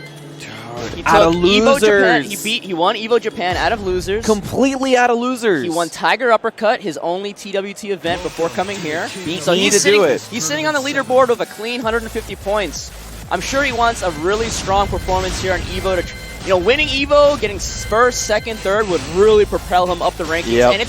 He out of took Evo Japan. losers. He won Evo Japan out of losers. Completely out of losers. He won Tiger Uppercut, his only TWT event before coming here. So he's sitting on the leaderboard with a clean 150 points. I'm sure he wants a really strong performance here on Evo to, you know, winning Evo, getting first, second, third would really propel him up the rankings. Yep. And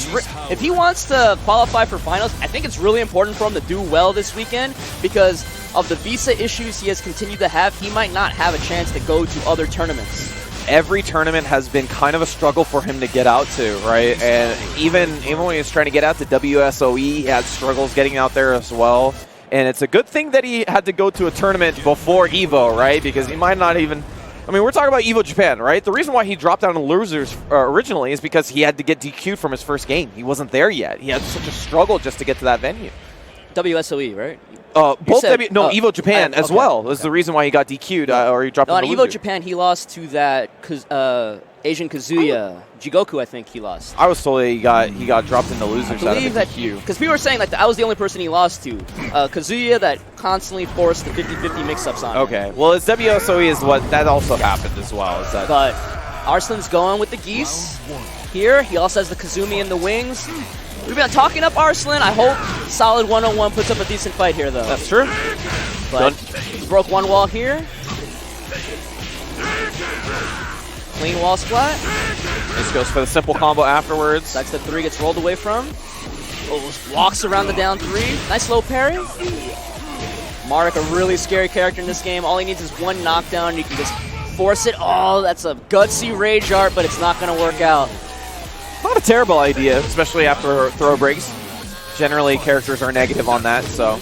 if he wants to qualify for finals, I think it's really important for him to do well this weekend, because of the visa issues he has continued to have, he might not have a chance to go to other tournaments. Every tournament has been kind of a struggle for him to get out to, right? And even when he was trying to get out to WSOE, he had struggles getting out there as well. And it's a good thing that he had to go to a tournament before Evo, right? Because he might not even... I mean, we're talking about Evo Japan, right? The reason why he dropped down to losers originally is because he had to get DQ'd from his first game. He wasn't there yet. He had such a struggle just to get to that venue. WSOE, right? Evo Japan as well is the reason why he got DQ'd or he dropped No, in on the Evo loser. Japan, he lost to that Asian Kazuya. Jigoku, I think he lost. I was told that he got dropped in the losers out of the DQ. Because people were saying like I was the only person he lost to. Kazuya that constantly forced the 50-50 mix-ups on him. Okay, well, his WSOE is what that also happened as well. Is that But Arslan's going with the geese here. He also has the Kazumi in the wings. We've been talking up Arslan. I hope Solid 101 puts up a decent fight here, though. That's true. But he broke one wall here. Clean wall splat. This goes for the simple combo afterwards. That's the 3 gets rolled away from. Walks around the down 3. Nice low parry. Marek, a really scary character in this game. All he needs is one knockdown. You can just force it. Oh, that's a gutsy rage art, but it's not going to work out. Not a terrible idea, especially after throw breaks. Generally, characters are negative on that, so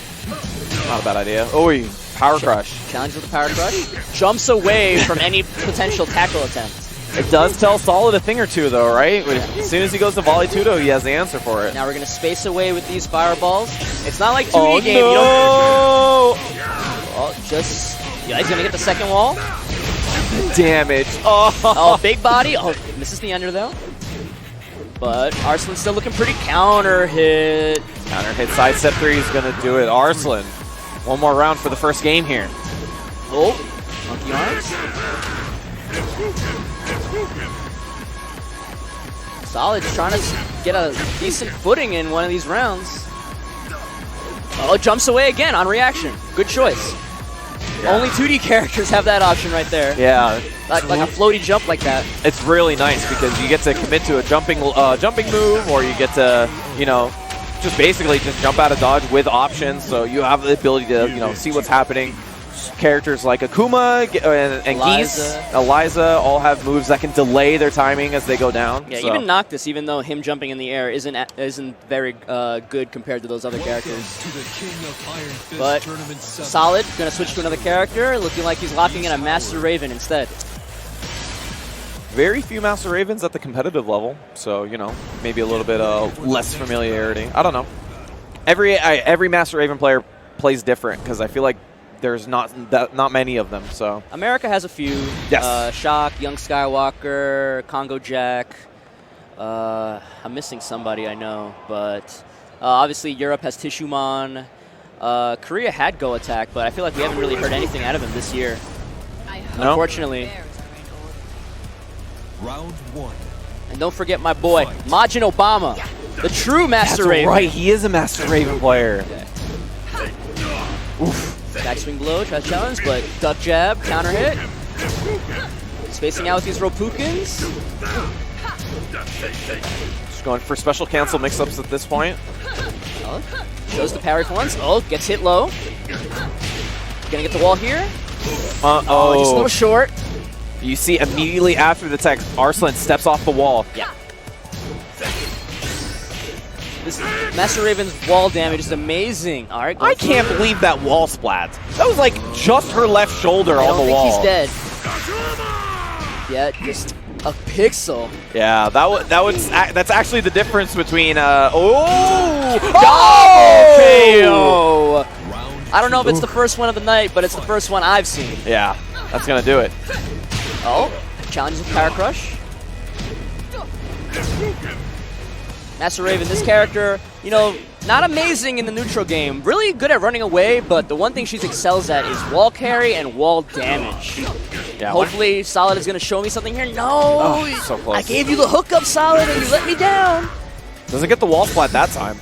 not a bad idea. Oh, power crush. Challenge with the power crush. Jumps away from any potential tackle attempt. It does tell Solid a thing or two, though, right? As soon as he goes to volley tudo, he has the answer for it. Now we're going to space away with these fireballs. It's not like 2D game. No! You don't... Oh, just... Yeah, he's going to get the second wall. Damage. Oh, big body. Oh, misses the ender, though. But Arslan's still looking pretty counter hit. Counter hit, side step 3 is going to do it. Arslan, one more round for the first game here. Oh, monkey arms. Solid's trying to get a decent footing in one of these rounds. Oh, jumps away again on reaction. Good choice. Yeah. Only 2D characters have that option right there. Yeah. Like a floaty jump like that. It's really nice because you get to commit to a jumping move, or you get to, you know, just basically just jump out of dodge with options. So you have the ability to, you know, see what's happening characters like Akuma and Geese, Eliza, all have moves that can delay their timing as they go down. Yeah, so. even Noctis, even though him jumping in the air isn't very good compared to those other characters. But Solid, gonna switch to another character, looking like he's locking in a Master Raven instead. Very few Master Ravens at the competitive level, so, you know, maybe a little bit less familiarity. I don't know. Every Master Raven player plays different because I feel like there's not many of them. So America has a few. Yes. Shock, Young Skywalker, Congo Jack. I'm missing somebody I know, but obviously Europe has Tishumon. Korea had Go Attack, but I feel like we haven't really heard anything out of him this year. No? Unfortunately. Round 1. And don't forget my boy, Majin Obama, the true Master Raven. That's right, he is a Master Raven player. Oof. Backswing blow, tries to challenge, but duck jab, counter hit. Spacing out with these Ropukins. Just going for special cancel mix-ups at this point. Oh, shows the parry for once. Oh, gets hit low. Gonna get the wall here. Oh, just a little short. You see immediately after the tech, Arslan steps off the wall. Yeah. This Master Raven's wall damage is amazing. All right, I can't believe that wall splat. That was like just her left shoulder on the wall. I don't think he's dead. Yeah, just a pixel. Yeah, that's actually the difference between KO! I don't know if it's the first one of the night, but it's the first one I've seen. Yeah, that's gonna do it. Oh, challenges with Power Crush. Master Raven, this character, you know, not amazing in the neutral game. Really good at running away, but the one thing she excels at is wall carry and wall damage. Yeah, hopefully Solid is going to show me something here. No! Oh, so close. I gave you the hookup, Solid, and you let me down. Doesn't get the wall splat that time.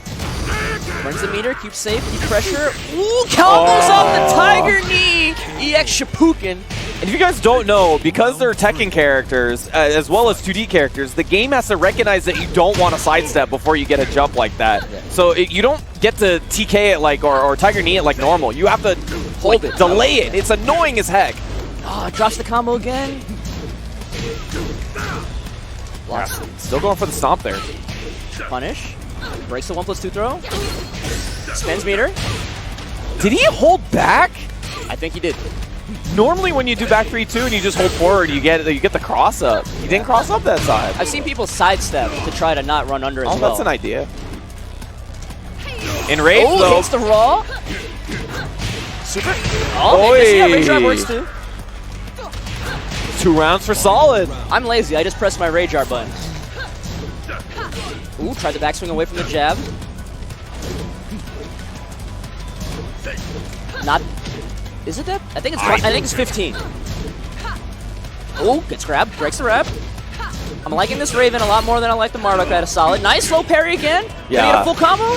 Burns the meter, keeps safe, keep pressure. Ooh, combos off the Tiger Knee! EX Shippuden. And if you guys don't know, because they're Tekken characters, as well as 2D characters, the game has to recognize that you don't want to sidestep before you get a jump like that. So you don't get to TK it like, or Tiger Knee it like normal. You have to hold it, delay it. It's annoying as heck. Oh, drops the combo again. Lost. Still going for the stomp there. Punish. Breaks the 1+2 throw. Spins meter. Did he hold back? I think he did. Normally when you do back 3-2 and you just hold forward, you get the cross up. He didn't cross up that side. I've seen people sidestep to try to not run under as well. That's an idea. In rage, though. Oh, hits the raw. Super. Oh, rage art works too. 2 rounds for Solid. I'm lazy. I just pressed my rage art button. Ooh, tried the backswing away from the jab. Not. Is it that? I think it's 15. Ooh, gets grabbed, breaks the rep. I'm liking this Raven a lot more than I like the Marduk at a Solid. Nice low parry again. Yeah. Can he get a full combo?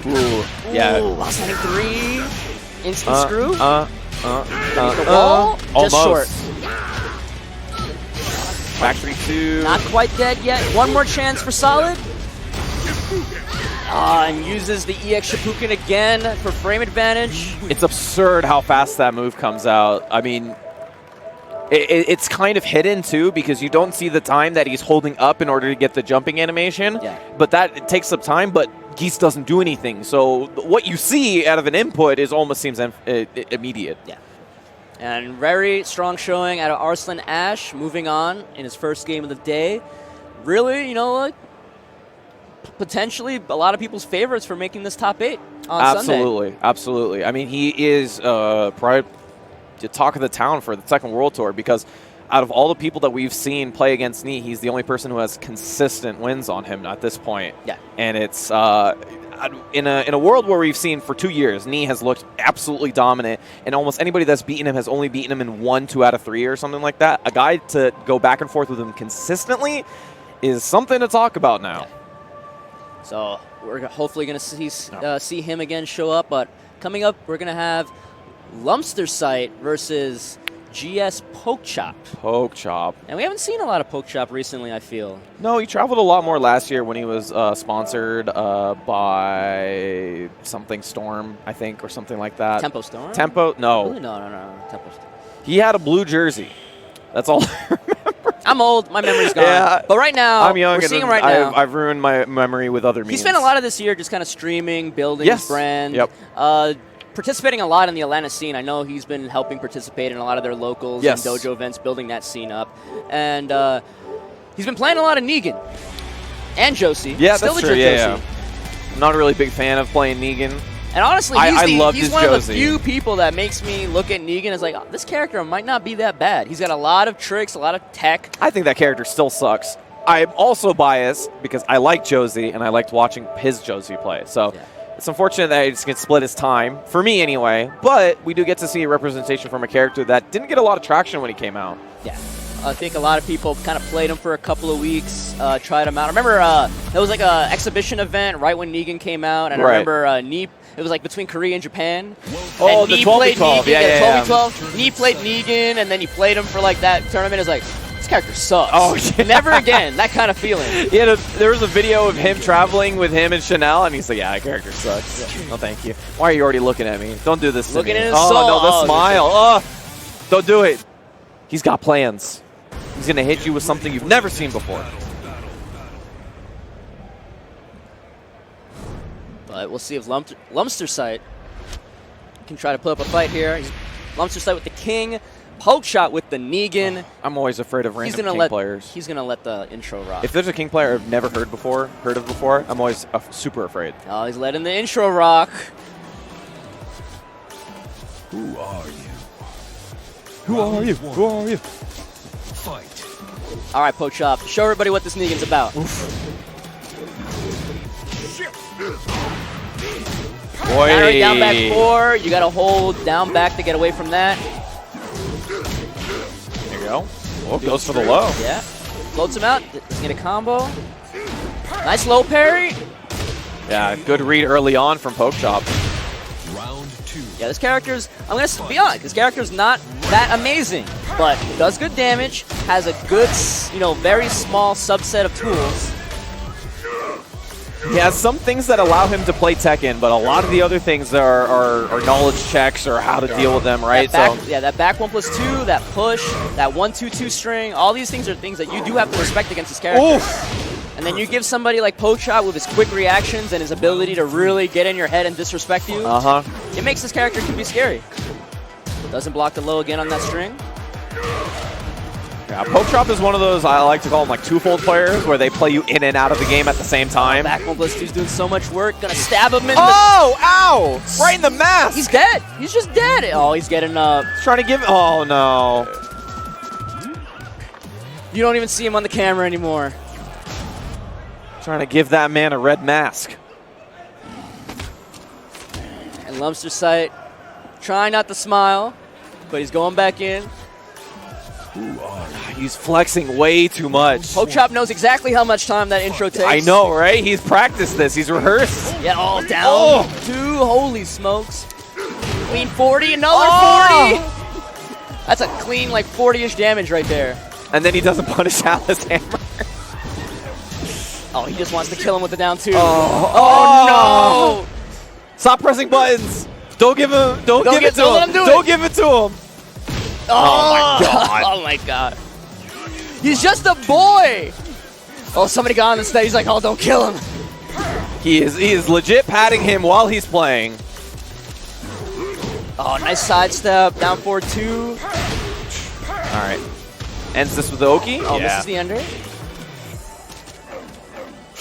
Ooh, yeah. Ooh, while standing 3. Instant screw. The wall. Just short. Back 3-2. Not quite dead yet. One more chance for Solid. And uses the EX Shippuden again for frame advantage. It's absurd how fast that move comes out. I mean, it's kind of hidden too because you don't see the time that he's holding up in order to get the jumping animation. Yeah. But it takes some time, but Geese doesn't do anything. So what you see out of an input almost seems immediate. Yeah. And very strong showing out of ArslenAsh, moving on in his first game of the day. Really, you know, like, potentially a lot of people's favorites for making this top 8 on Sunday. Absolutely. I mean, he is probably the talk of the town for the Tekken World Tour because out of all the people that we've seen play against Knee, he's the only person who has consistent wins on him at this point. Yeah. And it's in a world where we've seen for 2 years, Knee has looked absolutely dominant, and almost anybody that's beaten him has only beaten him in 1, 2 out of 3 or something like that. A guy to go back and forth with him consistently is something to talk about now. Yeah. So we're hopefully going to see him again show up. But coming up, we're going to have Lupstersite versus GS PokChop. PokChop. And we haven't seen a lot of PokChop recently, I feel. No, he traveled a lot more last year when he was sponsored by something Storm, I think, or something like that. Tempo Storm? Tempo? No. Really? No. Tempo Storm. He had a blue jersey. That's all I remember. I'm old. My memory's gone. Yeah. But right now, I'm young. we're seeing him right now. I've ruined my memory with other memes. He spent a lot of this year just kind of streaming, building his brand. Yep. Participating a lot in the Atlanta scene. I know he's been helping participate in a lot of their locals and dojo events, building that scene up. And he's been playing a lot of Negan and Josie. Yeah, Still that's the true. Josie. I'm not a really big fan of playing Negan. And honestly, he's one Josie. of the few people that makes me look at Negan as like, oh, this character might not be that bad. He's got a lot of tricks, a lot of tech. I think that character still sucks. I'm also biased because I like Josie and I liked watching his Josie play. So it's unfortunate that he just gets split his time, for me anyway. But we do get to see a representation from a character that didn't get a lot of traction when he came out. Yeah. I think a lot of people kind of played him for a couple of weeks, tried him out. I remember there was like an exhibition event right when Negan came out, and I remember Neep. It was like between Korea and Japan. Oh, and the Neep 12v12. played Negan, Yeah. 12v12. Neep played Negan, and then he played him for like that tournament. It's like, this character sucks. Oh, yeah. Never again. That kind of feeling. Yeah, there was a video of him traveling with him and Chanel, and he's like, yeah, that character sucks. Yeah. No, thank you. Why are you already looking at me? Don't do this to Looking me. at his Oh, soul. no, the Oh, smile. Oh, don't do it. He's got plans. He's going to hit you with something you've never seen before. But we'll see if Lupstersite can try to put up a fight here. Lupstersite with the King. PokChop with the Negan. I'm always afraid of random King players. He's going to let the intro rock. If there's a King player I've never heard of before, I'm always super afraid. Oh, he's letting the intro rock. Who are you? Who are you? Who are you? Fight. All right, PokChop, show everybody what this Negan's about. Boy. Parry down back 4. You got to hold down back to get away from that. There you go. Oh, goes for the low. Yeah. Floats him out. Doesn't get a combo. Nice low parry. Yeah, good read early on from PokChop. Round 2. Yeah, this character's, I'm going to be honest, this character's not that amazing, but does good damage, has a good, very small subset of tools. He has some things that allow him to play Tekken, but a lot of the other things are knowledge checks or how to deal with them, right? That back 1+2, that push, that 1-2-2 string, all these things are things that you do have to respect against this character. Oof. And then you give somebody like PokChop with his quick reactions and his ability to really get in your head and disrespect you. It makes this character can be scary. Doesn't block the low again on that string. Yeah, PokChop is one of those, I like to call them like two-fold players, where they play you in and out of the game at the same time. Back 1+2's doing so much work. Gonna stab him in ow! Right in the mask! He's dead! He's just dead! Oh, he's getting up. Trying to give, oh no. You don't even see him on the camera anymore. Trying to give that man a red mask. And Lupstersite trying not to smile, but he's going back in. He's flexing way too much. PokChop knows exactly how much time that intro takes. I know, right? He's practiced this. He's rehearsed. Yeah, all down. 2, holy smokes. Clean 40, another 40. That's a clean, like, 40-ish damage right there. And then he doesn't punish Alice Hammer. Oh, he just wants to kill him with the down 2. Oh no! Stop pressing buttons. Don't give him. Don't give it to him. Don't give it to him. Oh my god. Oh my god. He's just a boy. Oh, somebody got on the stage. He's like, oh, don't kill him. He is legit patting him while he's playing. Oh, nice sidestep. Down 4-2. All right. Ends this with the Oki. Oh, this is the ender.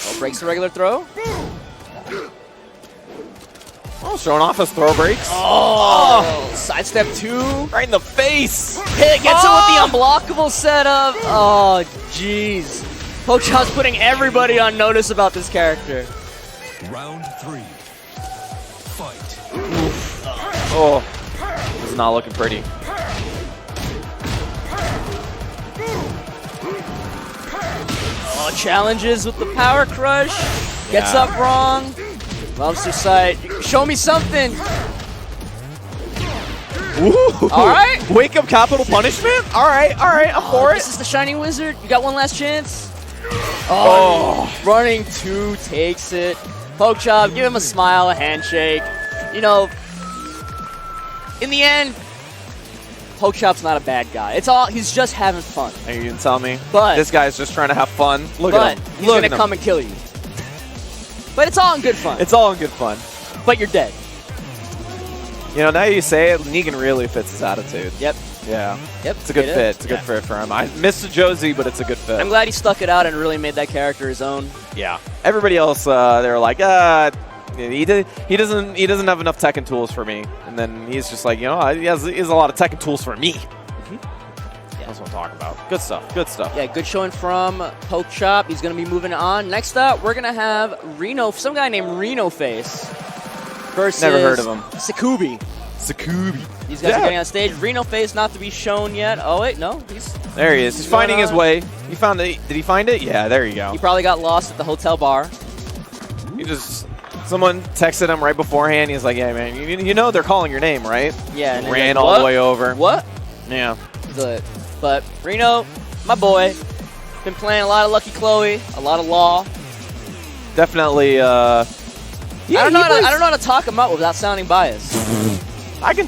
Oh, breaks the regular throw. Oh, showing off his throw breaks. Oh, sidestep 2. Right in the face. Hit, gets him with the unblockable setup. Oh, jeez. PokChop's putting everybody on notice about this character. Round 3. Fight. Oh, this is not looking pretty. Oh, challenges with the power crush. Gets up wrong. Lupstersite, show me something. All right. Wake up capital punishment? All right, I'm for it. This is the Shining Wizard. You got one last chance. Oh, running 2 takes it. PokChop, give him a smile, a handshake. You know, in the end, PokChop's not a bad guy. He's just having fun. Are you gonna tell me? But this guy's just trying to have fun. Look at him. He's gonna come and kill you. But it's all in good fun. It's all in good fun. But you're dead. You know, now you say it, Negan really fits his attitude. Yep. Yeah. Yep. It's a good fit. It's a good fit for him. I missed Josie, but it's a good fit. I'm glad he stuck it out and really made that character his own. Yeah. Everybody else, they were like, he doesn't have enough Tekken tools for me. And then he's just like, you know, he has a lot of Tekken tools for me. That's what I'm talking about. Good stuff. Good stuff. Yeah, good showing from PokChop. He's going to be moving on. Next up, we're going to have some guy named Renoface versus Never heard of him. Sicoby. These guys are getting on stage. Renoface not to be shown yet. Oh, wait, no. There he is. He's finding his way. He found it. Did he find it? Yeah, there you go. He probably got lost at the hotel bar. Someone texted him right beforehand. He's like, yeah, man, you know they're calling your name, right? Yeah. And ran like, all the way over. What? Yeah. Good. But Reno, my boy, been playing a lot of Lucky Chloe, a lot of Law. Definitely. I don't know how to talk him up without sounding biased. I can.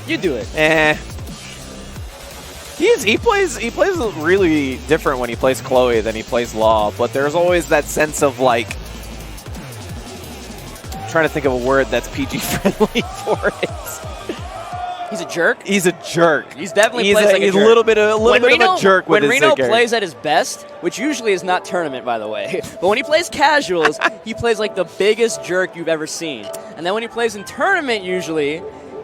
You do it. He plays really different when he plays Chloe than he plays Law, but there's always that sense of like. I'm trying to think of a word that's PG friendly for it. He's a jerk? He's a jerk. He's definitely plays like a jerk. He's a little bit of a jerk with his When Reno plays at his best, which usually is not tournament, by the way, but when he plays casuals, he plays like the biggest jerk you've ever seen. And then when he plays in tournament, usually,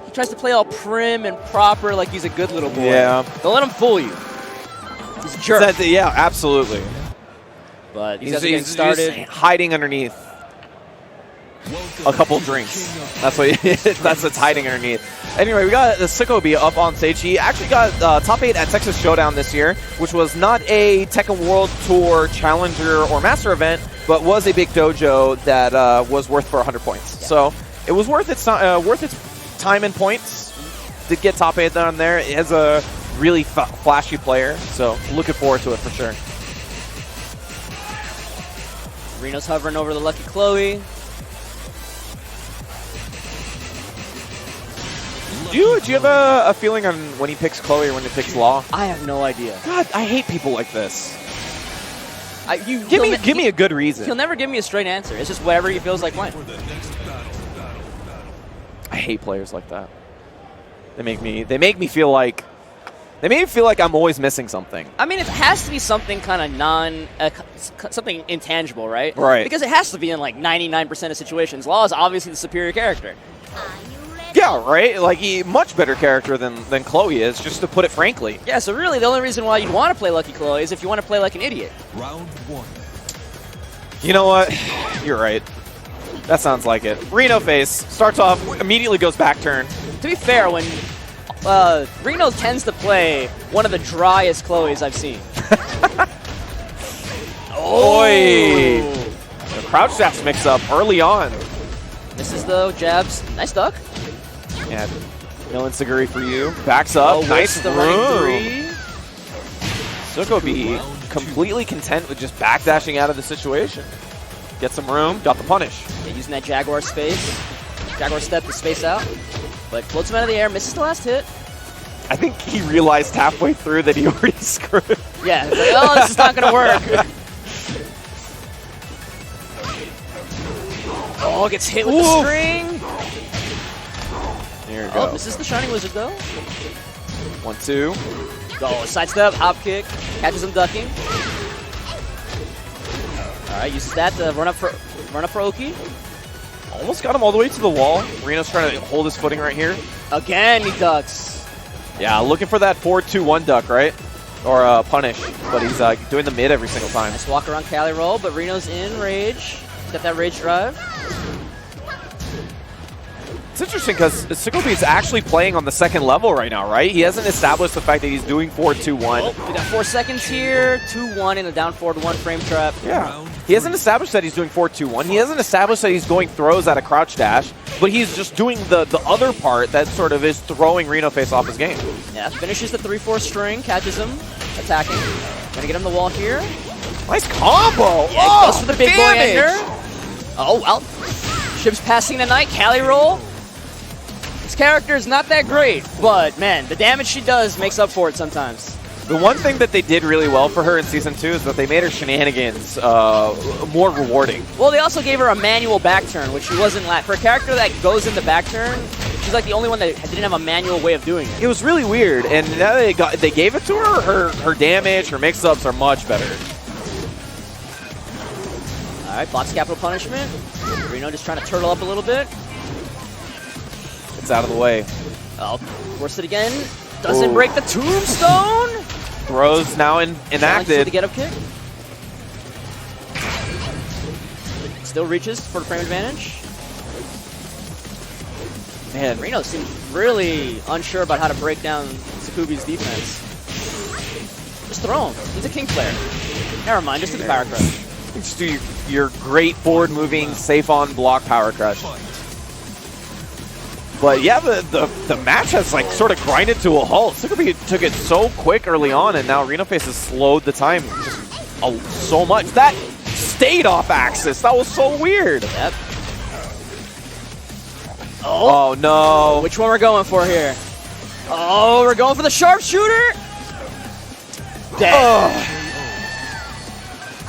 he tries to play all prim and proper like he's a good little boy. Yeah. Don't let him fool you. He's a jerk. Yeah, absolutely. But these guys are getting started. He's hiding underneath a couple drinks. That's what's hiding underneath. Anyway, we got Sicoby up on stage. He actually got top 8 at Texas Showdown this year, which was not a Tekken World Tour Challenger or Master event, but was a big dojo that was worth for 100 points. Yeah. So it was worth its time and points to get top 8 down there. It has a really flashy player, so looking forward to it for sure. Reno's hovering over the Lucky Chloe. Do you have a feeling on when he picks Chloe or when he picks Law? I have no idea. God, I hate people like this. Give me a good reason. He'll never give me a straight answer. It's just whatever he feels like playing. I hate players like that. They make me feel like I'm always missing something. I mean, it has to be something kind of something intangible, right? Right. Because it has to be in like 99% of situations. Law is obviously the superior character. Yeah, right? Like, much better character than Chloe is, just to put it frankly. Yeah, so really the only reason why you'd want to play Lucky Chloe is if you want to play like an idiot. Round 1. You know what? You're right. That sounds like it. Renoface starts off, immediately goes back turn. To be fair, when Reno tends to play one of the driest Chloes I've seen. Oi! The crouch dash mix up early on. This is the jabs. Nice duck. Yeah, no Insaguri for you. Backs up. Nice the running 3. Sicoby completely content with just backdashing out of the situation. Get some room. Got the punish. Yeah, using that Jaguar space. Jaguar step to space out. But floats him out of the air. Misses the last hit. I think he realized halfway through that he already screwed. Yeah, it's like, oh, this is not going to work. Oh, gets hit with the string. Here we go. Oh, misses the Shining Wizard, though. 1-2. Go, sidestep, hop kick. Catches him ducking. All right, uses that to run up for Oki. Almost got him all the way to the wall. Reno's trying to hold his footing right here. Again, he ducks. Yeah, looking for that 4-2-1 duck, right? Or punish. But he's doing the mid every single time. Nice walk around Cali roll, but Reno's in rage. He's got that rage drive. It's interesting because Sicoby is actually playing on the second level right now, right? He hasn't established the fact that he's doing 4-2-1. Oh, we got 4 seconds here. 2-1 in a down forward 1 frame trap. Yeah. He hasn't established that he's doing 4-2-1. He hasn't established that he's going throws at a crouch dash, but he's just doing the other part that sort of is throwing Renoface off his game. Yeah, finishes the 3-4 string, catches him, attacking. Gonna get him the wall here. Nice combo! Yeah, goes for the big boy ender. Oh, well. Shib's passing the night, Cali roll. This character is not that great, but man, the damage she does makes up for it sometimes. The one thing that they did really well for her in Season 2 is that they made her shenanigans more rewarding. Well, they also gave her a manual back turn, which she wasn't for a character that goes in the back turn. She's like the only one that didn't have a manual way of doing it. It was really weird, and now they gave it to her. Her damage, her mix-ups are much better. All right, blocks capital punishment. Reno just trying to turtle up a little bit. It's out of the way. Oh, force it again. Doesn't break the tombstone. Throws now enacted. For the get-up kick. Still reaches for the frame advantage. Man, Reno seems really unsure about how to break down Sicoby's defense. Just throw him. He's a king player. Never mind, just do the power crush. Just do your great forward-moving, safe-on-block power crush. But yeah, the match has like sort of grinded to a halt. Sicoby took it so quick early on, and now Renoface has slowed the time just so much. That stayed off axis. That was so weird. Yep. Oh no! Which one we're going for here? Oh, we're going for the sharpshooter. Dead.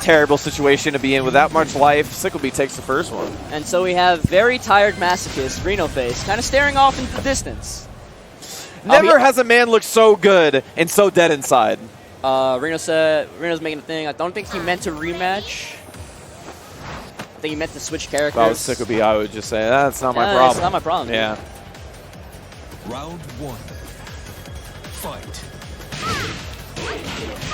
Terrible situation to be in with that much life. Sicoby takes the first one. And so we have very tired masochist, Renoface, kind of staring off into the distance. Never has a man looked so good and so dead inside. Reno's making a thing. I don't think he meant to rematch. I think he meant to switch characters. If I was Sicoby, I would just say, that's not my problem. It's not my problem. Yeah. Round 1. Fight.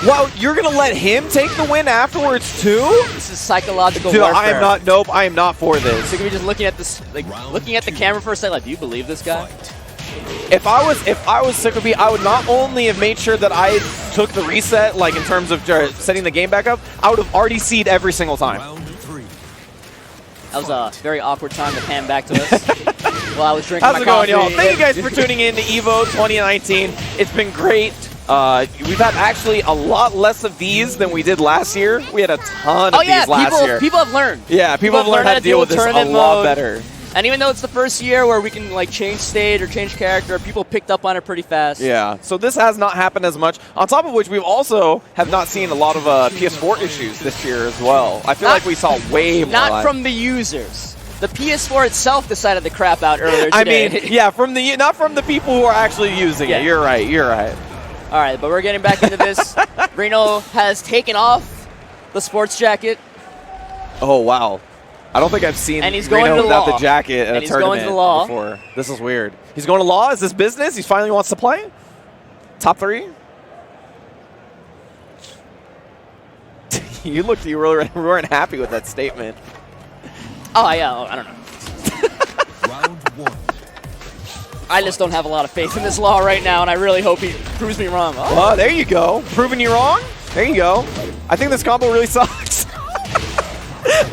Wow, you're going to let him take the win afterwards, too? This is psychological Dude, warfare. I am not, nope, I am not for this. Sicoby just looking at this, like, looking at the camera for a second, like, do you believe this guy? If I was Sicoby, I would not only have made sure that I took the reset, like in terms of setting the game back up, I would have already seed every single time. That was a very awkward time to pan back to us while I was drinking How's my it going, coffee. y'all? Thank you guys for tuning in to EVO 2019. It's been great. We've had actually a lot less of these than we did last year. We had a ton of these last year. People have learned. Yeah, people have learned how to deal with this a lot better. And even though it's the first year where we can like change stage or change character, people picked up on it pretty fast. Yeah, so this has not happened as much. On top of which, we've also have not seen a lot of PS4 issues this year as well. I feel like we saw way more. Not from the users. The PS4 itself decided to crap out earlier today. I mean, yeah, not from the people who are actually using it. You're right, you're right. All right, but we're getting back into this. Reno has taken off the sports jacket. Oh, wow. I don't think I've seen and he's going Reno to without law. the jacket at a tournament before. This is weird. He's going to law? Is this business? He finally wants to play? Top 3? You weren't happy with that statement. Oh, yeah. I don't know. Round 1. I just don't have a lot of faith in this law right now, and I really hope he proves me wrong. Oh. Well, there you go. Proving you wrong? There you go. I think this combo really sucks.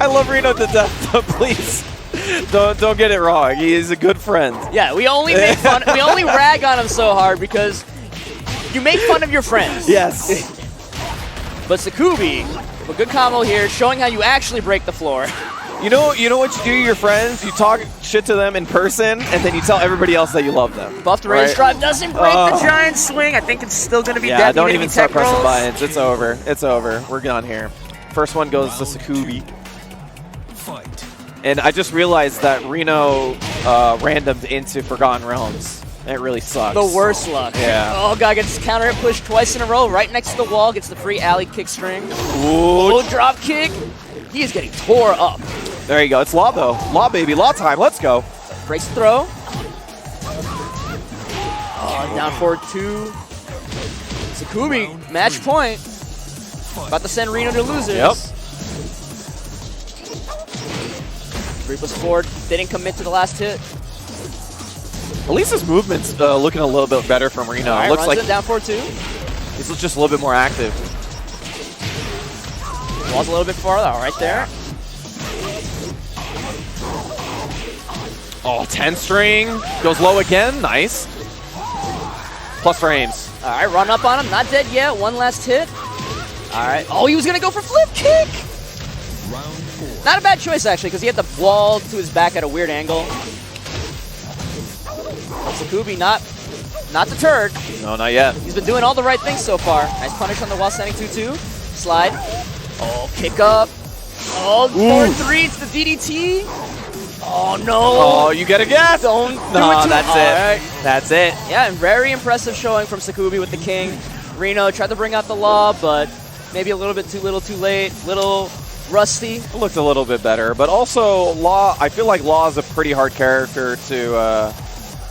I love Reno to death, but please don't get it wrong. He is a good friend. Yeah, we only make fun. We only rag on him so hard because you make fun of your friends. Yes. But Sicoby, a good combo here, showing how you actually break the floor. You know what you do to your friends? You talk shit to them in person, and then you tell everybody else that you love them. Buff to raise drive doesn't break the giant swing. I think it's still going to be dead. Yeah, don't even start pressing buttons. It's over. It's over. We're done here. First one goes to Sicoby. Fight. And I just realized that Reno randomed into Forgotten Realms. It really sucks. The worst luck. Yeah. Oh, God, gets his counter hit pushed twice in a row, right next to the wall, gets the free alley kick string. Ooh. Drop kick. He is getting tore up. There you go. It's Law, though. Law, baby. Law time. Let's go. Breaks the throw. Oh, down forward 2. Sicoby, match point. About to send Reno to losers. Yep. 3+4 didn't commit to the last hit. At least his movement's looking a little bit better from Reno. Right, Looks like it down 4-2. he's just a little bit more active. Wall's a little bit farther. All right there. Oh, 10 string. Goes low again. Nice. Plus frames. All right, run up on him. Not dead yet. One last hit. All right. Oh, he was going to go for flip kick. Not a bad choice, actually, because he had the wall to his back at a weird angle. Sicoby not deterred. No, not yet. He's been doing all the right things so far. Nice punish on the while standing 2-2. Slide. Oh, kick up. Oh, 4-3 to the DDT. Oh, no. Oh, you get a guess. Don't do No, it to that's him. it. All right. That's it. Yeah, and very impressive showing from Sicoby with the King. Reno tried to bring out the Law, but maybe a little bit too little too late. Little rusty. It looked a little bit better, but also Law. I feel like Law is a pretty hard character to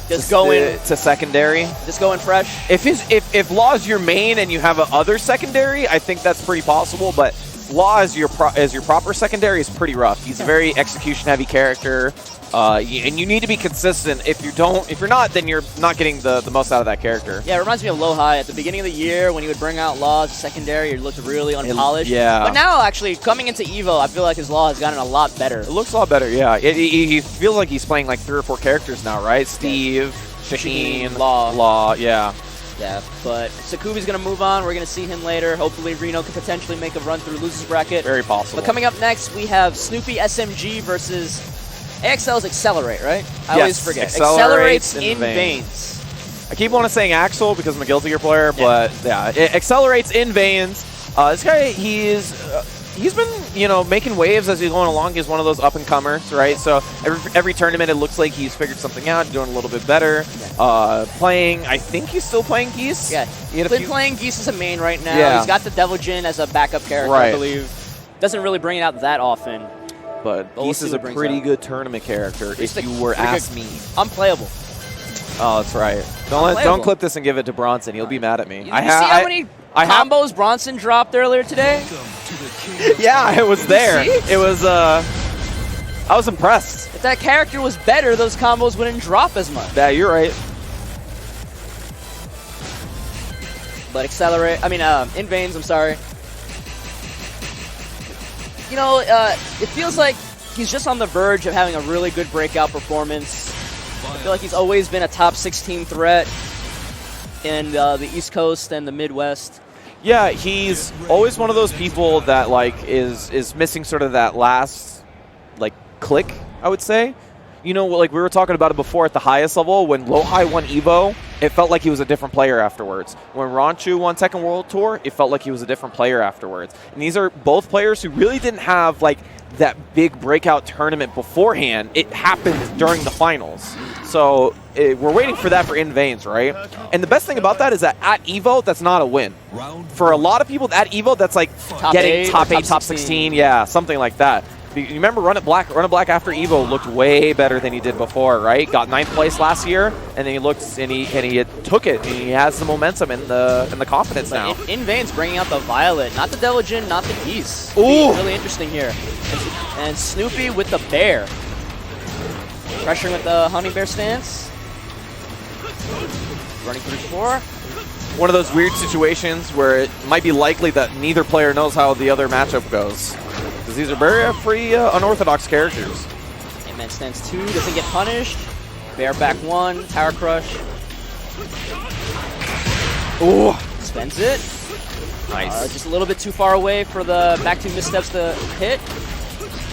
Just go in. to secondary. Just going fresh. If Law is your main and you have a other secondary, I think that's pretty possible. But Law as your proper secondary is pretty rough. He's a very execution heavy character, and you need to be consistent. If you're not, then you're not getting the most out of that character. Yeah, it reminds me of Low-High at the beginning of the year when he would bring out Law as a secondary. It looked really unpolished. Yeah. But now, actually, coming into EVO, I feel like his Law has gotten a lot better. It looks a lot better. Yeah. He feels like he's playing like 3 or 4 characters now, right? Steve, Shaheen, Law. Yeah. Yeah, but Sicoby's going to move on. We're going to see him later. Hopefully, Reno could potentially make a run through losers bracket. Very possible. But coming up next, we have Snoopysmg versus AXL's Accelerate, right? I always forget. Accelerates Invaines. I keep wanting to saying Axel because I'm a Guilty Gear player, but yeah, it accelerates Invaines. This guy, he's been, making waves as he's going along. He's one of those up-and-comers, right? So every tournament, it looks like he's figured something out, doing a little bit better. Playing, I think he's still playing Geese. Yeah, he's been playing Geese as a main right now. Yeah. He's got the Devil Jin as a backup character, I believe. Doesn't really bring it out that often. But Geese is a pretty good tournament character, if you were asked me. Unplayable. Oh, that's right. Don't clip this and give it to Bronson. He'll be mad at me. You see how many combos Bronson dropped earlier today? Yeah, I was there. It was, I was impressed. If that character was better, those combos wouldn't drop as much. Yeah, you're right. But Invaines, I'm sorry. It feels like he's just on the verge of having a really good breakout performance. I feel like he's always been a top 16 threat in the East Coast and the Midwest. Yeah, he's always one of those people that is missing sort of that last click, I would say. Like we were talking about it before at the highest level, when Low-High won EVO, it felt like he was a different player afterwards. When Ronchu won Tekken World Tour, it felt like he was a different player afterwards. And these are both players who really didn't have that big breakout tournament beforehand. It happened during the finals. So we're waiting for that for Invaines, right? And the best thing about that is that at EVO, that's not a win. For a lot of people at EVO, that's getting top 8, top 16, yeah, something like that. You remember Runitblack? Runitblack after EVO looked way better than he did before, right? Got 9th place last year, and then he looked and he took it. And he has the momentum and the confidence now. Invaines bringing out the Violet, not the Devil Jin, not the Geese. Ooh, really interesting here. And Snoopy with the Bear, pressuring with the Honey Bear stance. Running through 4. One of those weird situations where it might be likely that neither player knows how the other matchup goes. Because these are very pretty unorthodox characters. Man stance 2, doesn't get punished. Bear back 1, Tower Crush. Ooh. Spends it. Nice. Just a little bit too far away for the back 2 missteps to hit.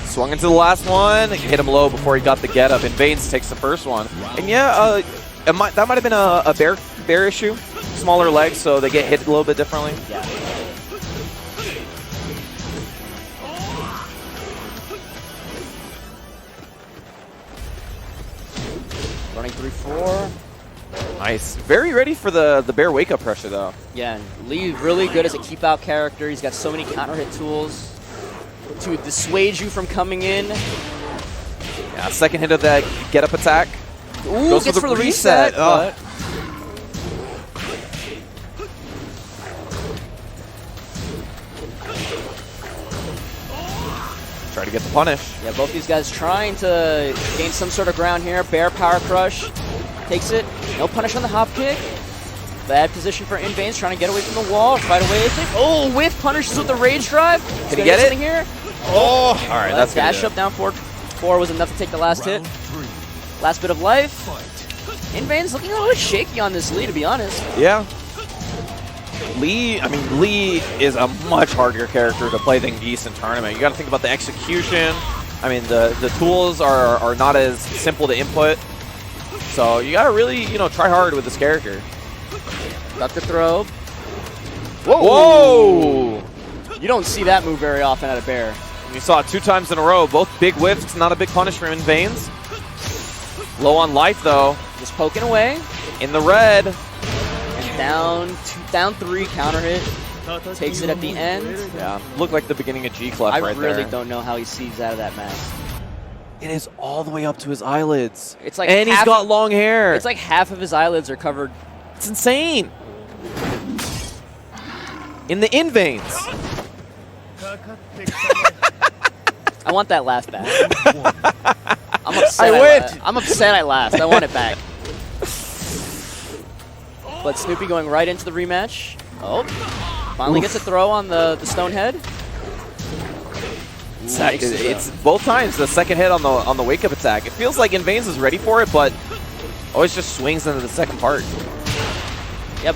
Swung into the last one. Hit him low before he got the get up. Invaines takes the first one. And yeah, that might have been a bear issue. Smaller legs, so they get hit a little bit differently. Yeah. Running 3-4. Nice. Very ready for the bear wake-up pressure, though. Yeah, and Lee really good as a keep-out character. He's got so many counter-hit tools to dissuade you from coming in. Yeah, second hit of that get-up attack. Ooh, goes gets for the reset. Oh. Try to get the punish. Yeah, both these guys trying to gain some sort of ground here. Bear power crush. Takes it. No punish on the hop kick. Bad position for Invaines, trying to get away from the wall. Right away, oh, whiff punishes with the Rage Drive. Can he get it? Here. Oh, all right, that's dash up down forward. 4 was enough to take the last hit. Last bit of life. Invaines looking a little bit shaky on this Lee, to be honest. Yeah. Lee is a much harder character to play than Geese in tournament. You got to think about the execution. I mean, the tools are not as simple to input. So you got to really, try hard with this character. Got the throw. Whoa! You don't see that move very often at a bear. You saw it 2 times in a row. Both big whiffs, not a big punish for Invaines. Low on life, though. Just poking away. In the red. And down 3, counter hit. Takes it at the end. Yeah, looked like the beginning of G-Clef right there. I really don't know how he sees out of that mask. It is all the way up to his eyelids. It's like and he's got long hair. It's like half of his eyelids are covered. It's insane. In the Invaines. I want that laugh back. I'm upset. I'm upset I laughed. I want it back. But Snoopy going right into the rematch. Oh, finally gets a throw on the stone head. It's both times the second hit on the wake up attack. It feels like Invaines is ready for it, but always just swings into the second part. Yep.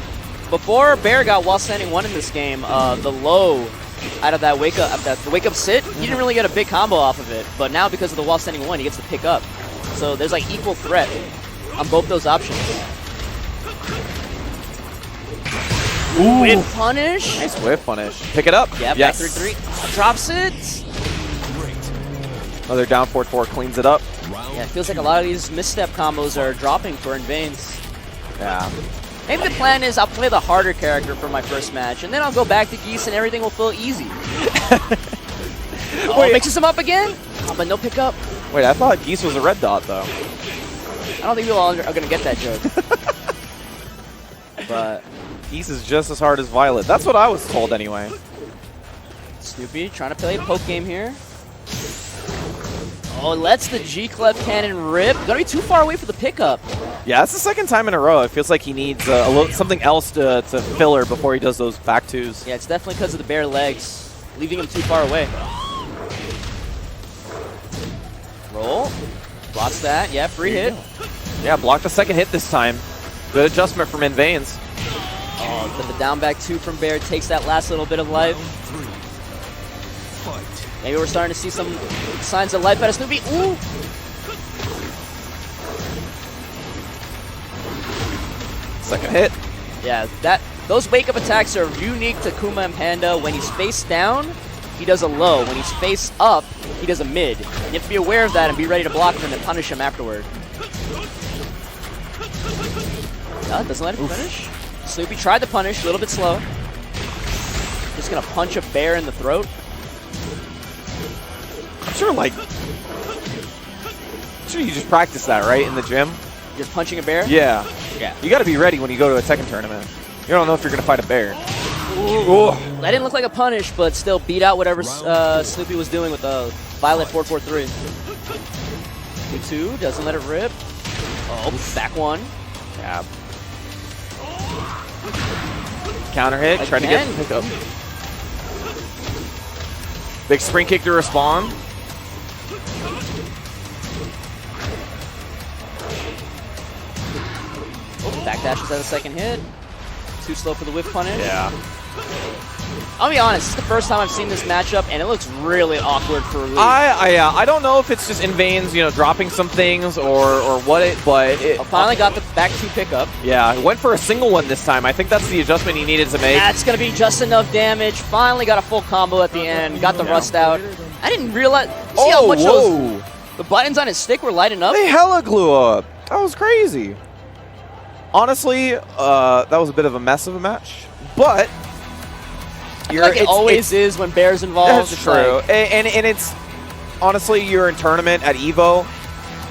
Before Bear got while standing 1 in this game, the low out of that wake up sit, he didn't really get a big combo off of it. But now because of the while standing 1, he gets to pick up. So there's like equal threat on both those options. Ooh. Whip punish. Nice whip punish. Pick it up. Yeah, yes. back 3-3. Drops it. Another down 4-4 cleans it up. Yeah, it feels like a lot of these misstep combos are dropping for Invaines. Yeah. Maybe the plan is I'll play the harder character for my first match, and then I'll go back to Geese and everything will feel easy. Mixes him up again, but no pickup. Wait, I thought Geese was a red dot, though. I don't think people are going to get that joke. But Geese is just as hard as Violet. That's what I was told anyway. Snoopy trying to play a poke game here. Oh, lets the G-Clef cannon rip. Gonna be too far away for the pickup. Yeah, that's the second time in a row. It feels like he needs something else to filler before he does those back 2s. Yeah, it's definitely because of the bare legs, leaving him too far away. Roll. Blocks that. Yeah, free hit. Yeah, blocked the second hit this time. Good adjustment from Invaines. Oh, but the down back 2 from Bear takes that last little bit of life. Maybe we're starting to see some signs of life out of Snoopy. Ooh! Second hit. Yeah, those wake-up attacks are unique to Kuma and Panda. When he's face down, he does a low. When he's face up, he does a mid. And you have to be aware of that and be ready to block him and then punish him afterward. Doesn't let him finish. Snoopy tried to punish, a little bit slow. Just gonna punch a bear in the throat. I'm sure you just practice that, right, in the gym? Just punching a bear? Yeah. Yeah. You got to be ready when you go to a Tekken tournament. You don't know if you're going to fight a bear. Ooh. That didn't look like a punish, but still beat out whatever Snoopy was doing with the Violet 4-4-3. 2-2, doesn't let it rip. Oh, back 1. Yeah. Counter hit, trying to get the pickup. Big spring kick to respond. Oh, backdashes at the second hit. Too slow for the whip punish. Yeah. I'll be honest, this is the first time I've seen this matchup, and it looks really awkward for Lee. I don't know if it's just Invaines, dropping some things or what but it finally got the back 2 pickup. Yeah, went for a single one this time. I think that's the adjustment he needed to make. That's gonna be just enough damage. Finally got a full combo at the end. Got the rust out. I didn't realize. See how much the buttons on his stick were lighting up? They hella glue up. That was crazy. Honestly, that was a bit of a mess of a match, but. It always is when Bear's involved. That's true. Like, and it's, honestly, you're in tournament at EVO.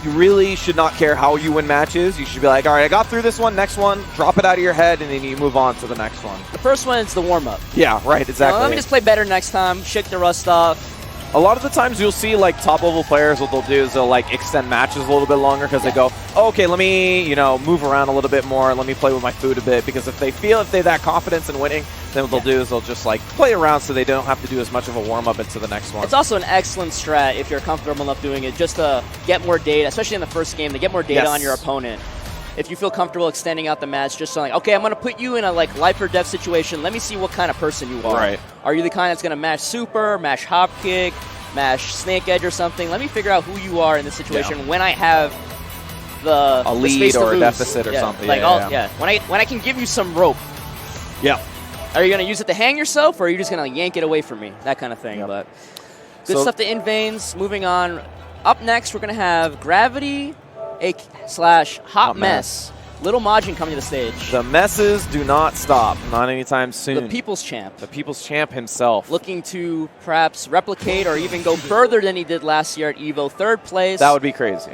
You really should not care how you win matches. You should be like, all right, I got through this one, next one, drop it out of your head, and then you move on to the next one. The first one is the warm-up. Yeah, right, exactly. Let me just play better next time, shake the rust off. A lot of the times you'll see like top level players, what they'll do is they'll like extend matches a little bit longer because they go, oh, okay, let me, you know, move around a little bit more. Let me play with my food a bit, because if they have that confidence in winning, then what they'll do is they'll just like play around so they don't have to do as much of a warm up into the next one. It's also an excellent strat if you're comfortable enough doing it, just to get more data, especially in the first game, to get more data on your opponent. If you feel comfortable extending out the match, just like, okay, I'm going to put you in a like life or death situation. Let me see what kind of person you are. Right. Are you the kind that's going to mash super, mash hop kick, mash snake edge or something? Let me figure out who you are in this situation when I have a lead or a deficit or something. Like when I can give you some rope. Yeah. Are you going to use it to hang yourself, or are you just going to yank it away from me? That kind of thing. But good stuff to Invaines. Moving on. Up next, we're going to have Gravity / Hot Mess. Lil Majin coming to the stage. The messes do not stop. Not anytime soon. The People's Champ. The People's Champ himself. Looking to perhaps replicate or even go further than he did last year at EVO. 3rd place. That would be crazy.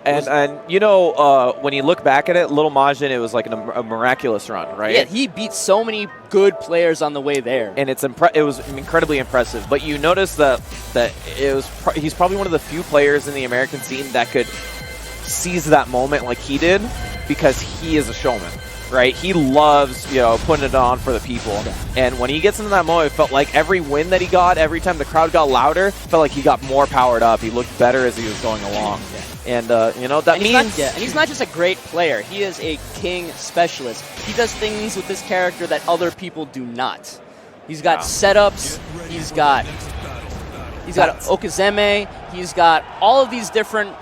And you know, when you look back at it, Lil Majin, it was like a miraculous run, right? Yeah, he beat so many good players on the way there. And it was incredibly impressive. But you notice that he's probably one of the few players in the American scene that could seize that moment like he did, because he is a showman, right? He loves, you know, putting it on for the people. And when he gets into that moment, it felt like every win that he got, every time the crowd got louder, felt like he got more powered up. He looked better as he was going along. And, you know, that means... And he's not just a great player. He is a king specialist. He does things with this character that other people do not. He's got setups. He's got Okazeme. He's got all of these different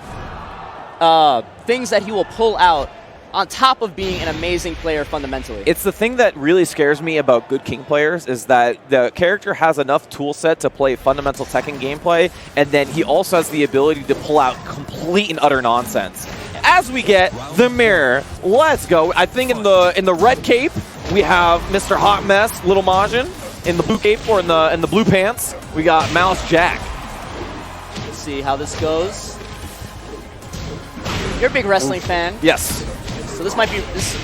things that he will pull out on top of being an amazing player fundamentally. It's the thing that really scares me about good King players, is that the character has enough tool set to play fundamental Tekken gameplay, and then he also has the ability to pull out complete and utter nonsense. As we get the mirror, let's go. I think in the red cape, we have Mr. Hot Mess, Lil Majin. In the blue cape, or in the blue pants, we got Malice Jack. Let's see how this goes. You're a big wrestling fan. Yes. So this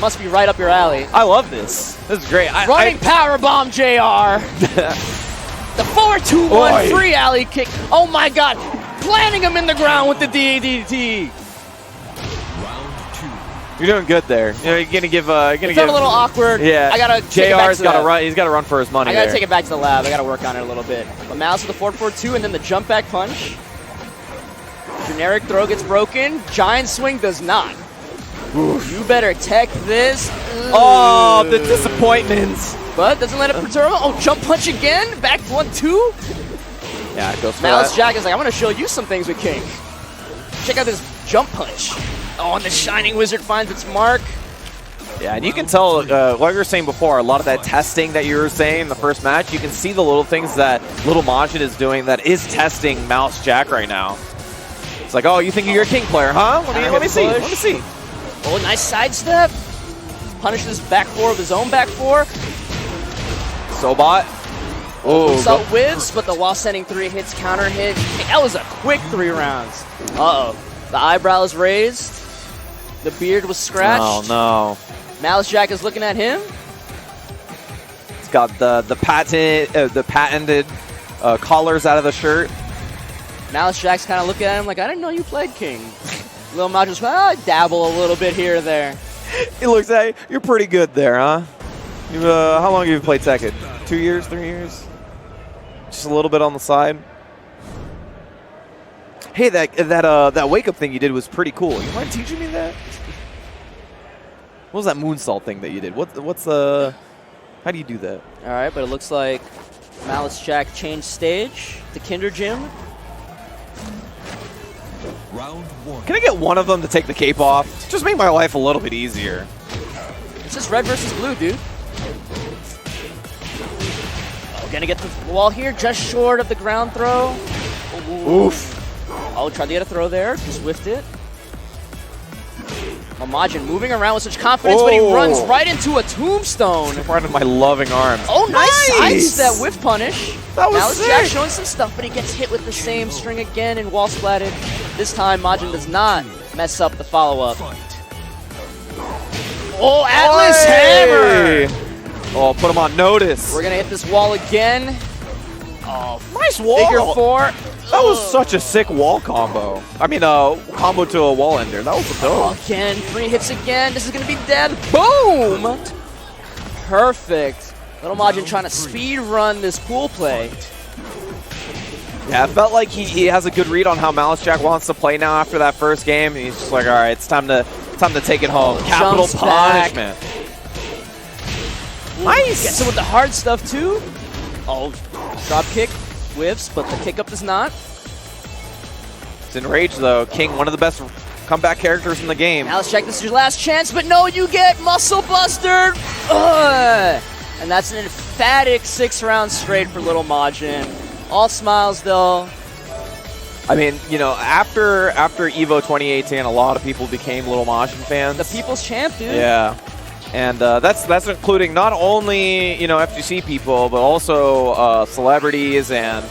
must be right up your alley. I love this. This is great. Running powerbomb, JR. The 4-2-1 free alley kick. Oh my God! Planting him in the ground with the DDT. You're doing good there. You know, you're gonna give. It's a little awkward. Yeah. I gotta. JR's got to run. He's got to run for his money. I gotta take it back to the lab. I gotta work on it a little bit. But Malice with the 4-4-2, and then the jump back punch. Generic throw gets broken. Giant swing does not. Oof. You better tech this. Oh, the disappointments. But doesn't let it perturb him. Oh, jump punch again. Back 1-2. Yeah, it goes for Malice that. Jack is like, I want to show you some things with King. Check out this jump punch. Oh, and the Shining Wizard finds its mark. Yeah, and you can tell, like you were saying before, a lot of that testing that you were saying in the first match, you can see the little things that Lil Majin is doing that is testing Malice Jack right now. It's like, oh, you think you're a King player, huh? Let me see. Let me see. Oh, nice sidestep. Punishes back four with his own back four. Sobot. Oh, Salt whiffs, but the while sending 3 hits, counter hit. That was a quick 3 rounds. Uh-oh. The eyebrow is raised. The beard was scratched. Oh, no. Malice Jack is looking at him. It's got the patented collars out of the shirt. Malice Jack's kind of looking at him like, I didn't know you played King. Lil Majin's like, dabble a little bit here or there. He looks at you. You're pretty good there, huh? How long have you played Tekken? 2 years, 3 years? Just a little bit on the side. Hey, that wake up thing you did was pretty cool. You mind teaching me that? What was that moonsault thing that you did? How do you do that? All right, but it looks like Malice Jack changed stage to Kinder Gym. Round 1. Can I get one of them to take the cape off? Just make my life a little bit easier. It's just red versus blue, dude. Oh, gonna get the wall here, just short of the ground throw. Oof. Oh, tried to get a throw there, just whiffed it. Majin moving around with such confidence, but he runs right into a tombstone. Right into my loving arms. Oh, nice sidestep whiff punish. That was Malice sick. Jack showing some stuff, but he gets hit with the same string again and wall splatted. This time, Majin does not mess up the follow-up. Oh, Atlas Hammer! Oh, put him on notice. We're gonna hit this wall again. Oh, nice wall. Figure 4. That was such a sick wall combo. I mean, combo to a wall ender. That was a dope. Again, 3 hits again. This is going to be dead. Boom! Perfect. Lil Majin trying to speed run this pool play. Yeah, it felt like he has a good read on how Malice Jack wants to play now after that first game. And he's just like, all right, it's time to take it home. Capital Jumps back. punishment. Nice. Gets it with the hard stuff too. Oh, drop kick whiffs, but the kick up does not. It's enraged though. King, one of the best comeback characters in the game. Malice Jack, this is your last chance, but no, you get muscle bustered. Ugh. And that's an emphatic 6 rounds straight for Lil Majin. All smiles though. I mean, you know, after EVO 2018, a lot of people became Lil Majin fans. The people's champ, dude. Yeah. And that's including not only, you know, FGC people, but also celebrities and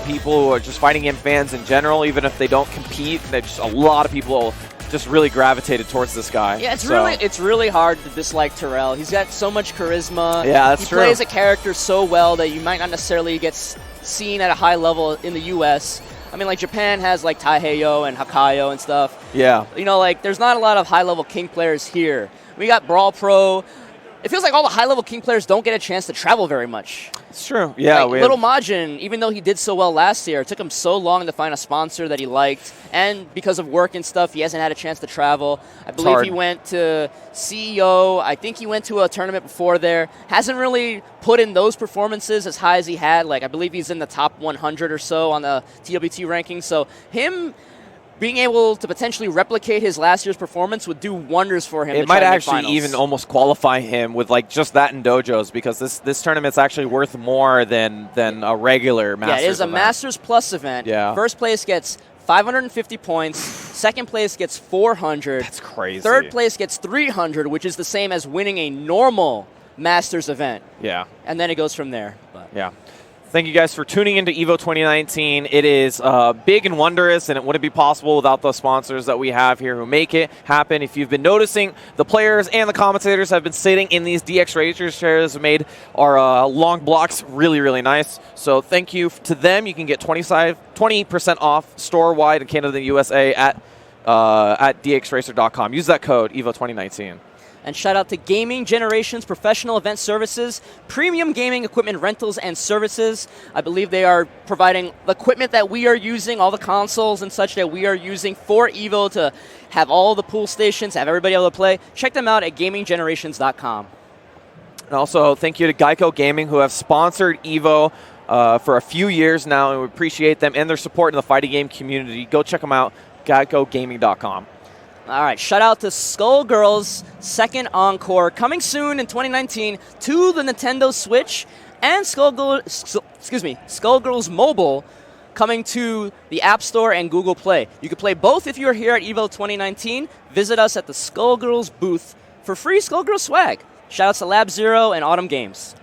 people who are just fighting game fans in general, even if they don't compete. Just a lot of people just really gravitated towards this guy. Yeah, it's really hard to dislike Terrell. He's got so much charisma. Yeah, that's true. He plays a character so well that you might not necessarily get seen at a high level in the U.S. I mean, like, Japan has, like, Taiheyo and Hakayo and stuff. Yeah. You know, like, there's not a lot of high-level King players here. We got Brawl Pro. It feels like all the high-level King players don't get a chance to travel very much. It's true. Yeah. Like, Lil Majin, even though he did so well last year, it took him so long to find a sponsor that he liked. And because of work and stuff, he hasn't had a chance to travel. I believe he went to CEO. I think he went to a tournament before there. Hasn't really put in those performances as high as he had. Like, I believe he's in the top 100 or so on the TWT ranking. So him being able to potentially replicate his last year's performance would do wonders for him. It might actually even almost qualify him with like just that in dojos, because this tournament's actually worth more than a regular Masters event. Yeah, it is a event. Masters Plus event. Yeah. First place gets 550 points. Second place gets 400. That's crazy. Third place gets 300, which is the same as winning a normal Masters event. Yeah. And then it goes from there. But. Yeah. Thank you guys for tuning into EVO 2019. It is big and wondrous, and it wouldn't be possible without the sponsors that we have here who make it happen. If you've been noticing, the players and the commentators have been sitting in these DX Racers chairs, made our long blocks really, really nice. So thank you to them. You can get 20% off store-wide in Canada and USA at dxracer.com. Use that code, EVO 2019. And shout out to Gaming Generations Professional Event Services, premium gaming equipment rentals and services. I believe they are providing the equipment that we are using, all the consoles and such that we are using for EVO to have all the pool stations, have everybody able to play. Check them out at gaminggenerations.com. And also, thank you to Geico Gaming, who have sponsored EVO for a few years now, and we appreciate them and their support in the fighting game community. Go check them out, geicogaming.com. All right, shout out to Skullgirls' second encore, coming soon in 2019 to the Nintendo Switch, and Skullgirls Mobile coming to the App Store and Google Play. You can play both if you're here at EVO 2019. Visit us at the Skullgirls booth for free Skullgirls swag. Shout out to Lab Zero and Autumn Games.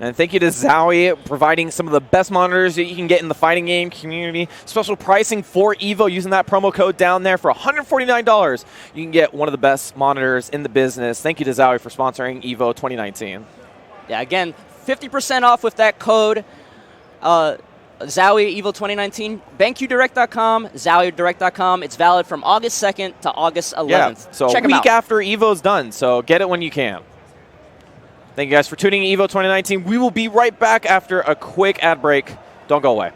And thank you to Zowie, providing some of the best monitors that you can get in the fighting game community. Special pricing for EVO using that promo code down there for $149. You can get one of the best monitors in the business. Thank you to Zowie for sponsoring EVO 2019. Yeah, again, 50% off with that code. Zowie EVO 2019, BenQDirect.com, ZowieDirect.com. It's valid from August 2nd to August 11th. Yeah, so check a week out. after EVO's done, so get it when you can. Thank you guys for tuning in EVO 2019. We will be right back after a quick ad break. Don't go away.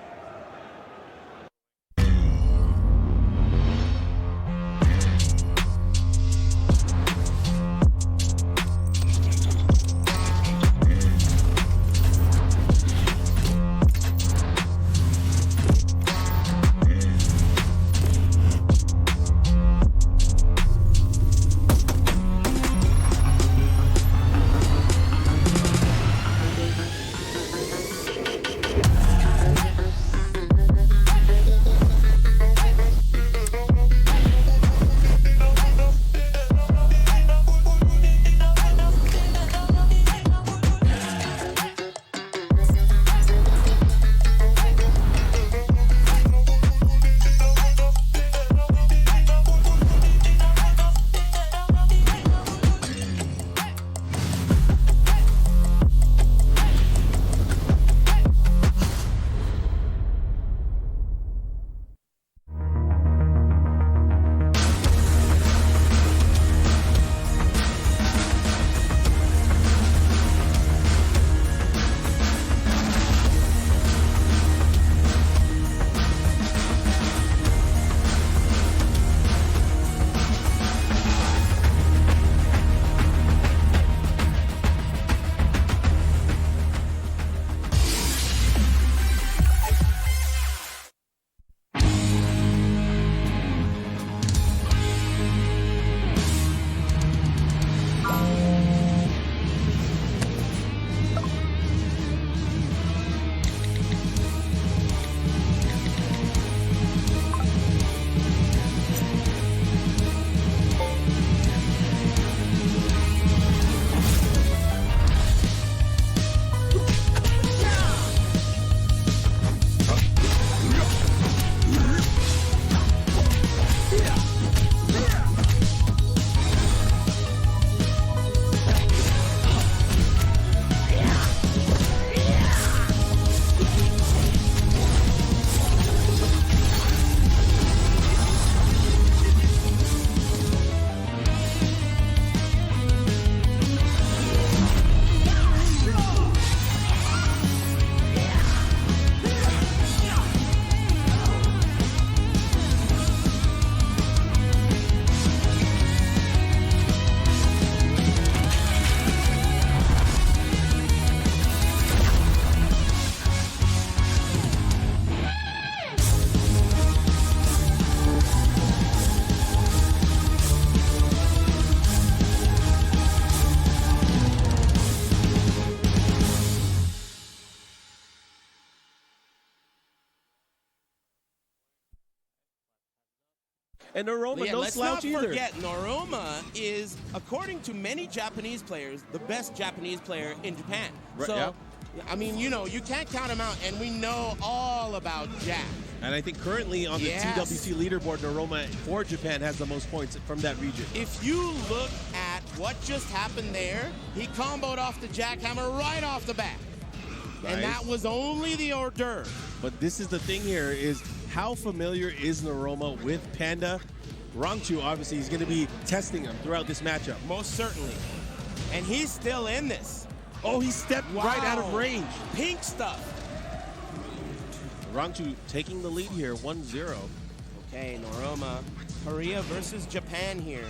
And Noroma, no slouch either. Let's not forget, Noroma is, according to many Japanese players, the best Japanese player in Japan. Right, so, yeah. I mean, you know, you can't count him out, and we know all about Jack. And I think currently on the TWC leaderboard, Noroma for Japan has the most points from that region. If you look at what just happened there, he comboed off the jackhammer right off the bat. Nice. And that was only the hors d'oeuvre. But this is the thing here is how familiar is Noroma with Panda? Rangchu, obviously, he's going to be testing him throughout this matchup. Most certainly. And he's still in this. Oh, he stepped right out of range. Pink stuff. Rangchu taking the lead here, 1-0. Okay, Noroma, Korea versus Japan here.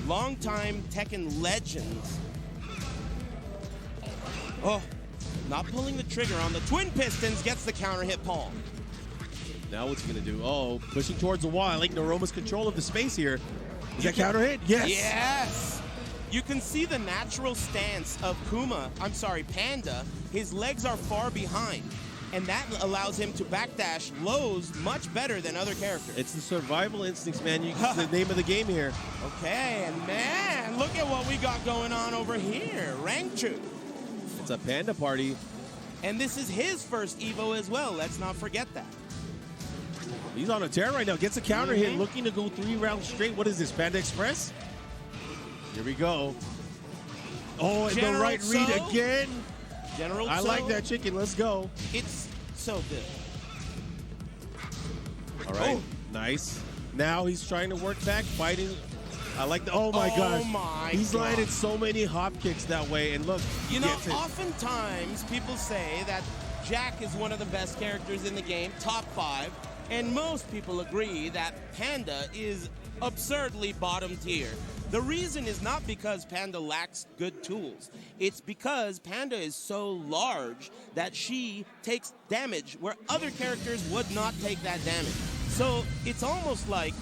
Longtime Tekken legends. Oh, not pulling the trigger on the twin pistons, gets the counter hit palm. Now what's he going to do? Oh, pushing towards the wall. I like Noroma's control of the space here. Is that counter hit? Yes. Yes. You can see the natural stance of Panda. His legs are far behind, and that allows him to backdash lows much better than other characters. It's the survival instincts, man. It's the name of the game here. Okay, and man, look at what we got going on over here. Rangchu. It's a Panda party. And this is his first Evo as well. Let's not forget that. He's on a tear right now. Gets a counter hit, looking to go 3 rounds straight. What is this, Panda Express? Here we go. Oh, and the right read again. I like that chicken. Let's go. It's so good. All right. Nice. Now he's trying to work back, fighting. I like the. Oh my gosh. He's landed so many hop kicks that way. And look, you know, oftentimes people say that Jack is one of the best characters in the game, top 5. And most people agree that Panda is absurdly bottom tier. The reason is not because Panda lacks good tools. It's because Panda is so large that she takes damage where other characters would not take that damage. So it's almost like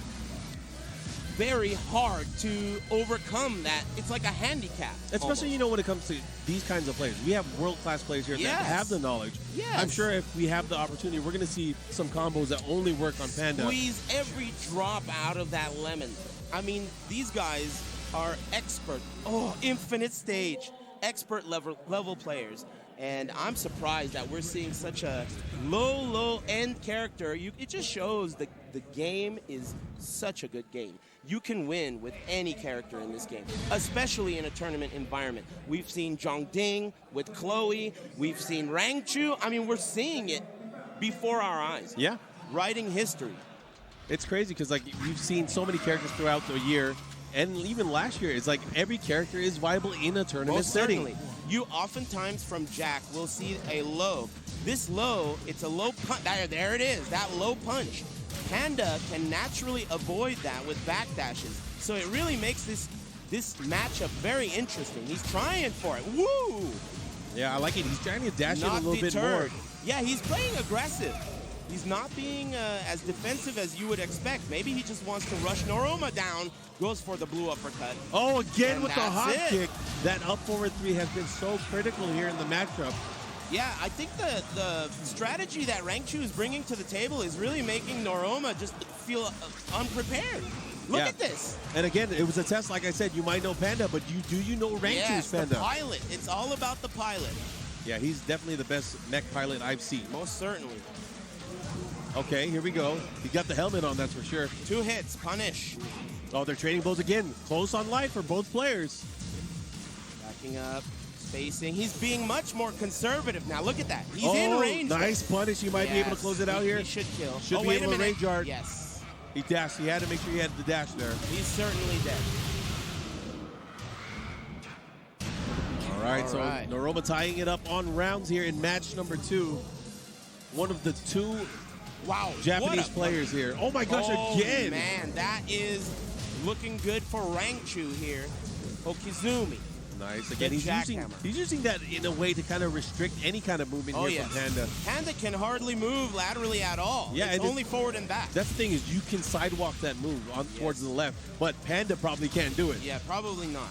very hard to overcome that. It's like a handicap. Especially, you know, when it comes to these kinds of players. We have world-class players here that have the knowledge. Yes. I'm sure if we have the opportunity, we're going to see some combos that only work on Panda. Squeeze every drop out of that lemon. I mean, these guys are expert. Oh, infinite stage. Expert level players. And I'm surprised that we're seeing such a low-end character. It just shows the game is such a good game. You can win with any character in this game, especially in a tournament environment. We've seen Zhongding with Chloe. We've seen Rangchu. I mean, we're seeing it before our eyes. Yeah. Writing history. It's crazy because, like, you've seen so many characters throughout the year. And even last year, it's like every character is viable in a tournament setting. Certainly. You oftentimes from Jack will see a low. This low, it's a low punch. There it is, that low punch. Panda can naturally avoid that with backdashes. So it really makes this matchup very interesting. He's trying for it. Woo! Yeah, I like it. He's trying to dash Not it a little deterred. bit more. Yeah, he's playing aggressive. He's not being as defensive as you would expect. Maybe he just wants to rush Noroma down, goes for the blue uppercut. Oh, again and with the hop it. kick. That up forward 3 has been so critical here in the matchup. Yeah, I think the strategy that Rangchu is bringing to the table is really making Noroma just feel unprepared. Look at this. And again, it was a test. Like I said, you might know Panda, but do you know Rangchu's yes, Panda? The pilot. It's all about the pilot. Yeah, he's definitely the best mech pilot I've seen. Most certainly. Okay, here we go. He got the helmet on, that's for sure. 2 hits, punish. Oh, they're trading blows again. Close on life for both players. Backing up, spacing. He's being much more conservative now. Look at that. He's in range. Nice punish. He might be able to close it out here. He should kill. Should be able to range guard. Yes. He dashed. He had to make sure he had the dash there. He's certainly dead. All right, so Noroma tying it up on rounds here in match number 2. One of the 2 Japanese players here. Oh my gosh, again. Man, that is looking good for Rangchu here. Okizumi. Nice. Again, he's using that in a way to kind of restrict any kind of movement here from Panda. Panda can hardly move laterally at all. Yeah, it's only forward and back. That's the thing is you can sidewalk that move towards the left, but Panda probably can't do it. Yeah, probably not.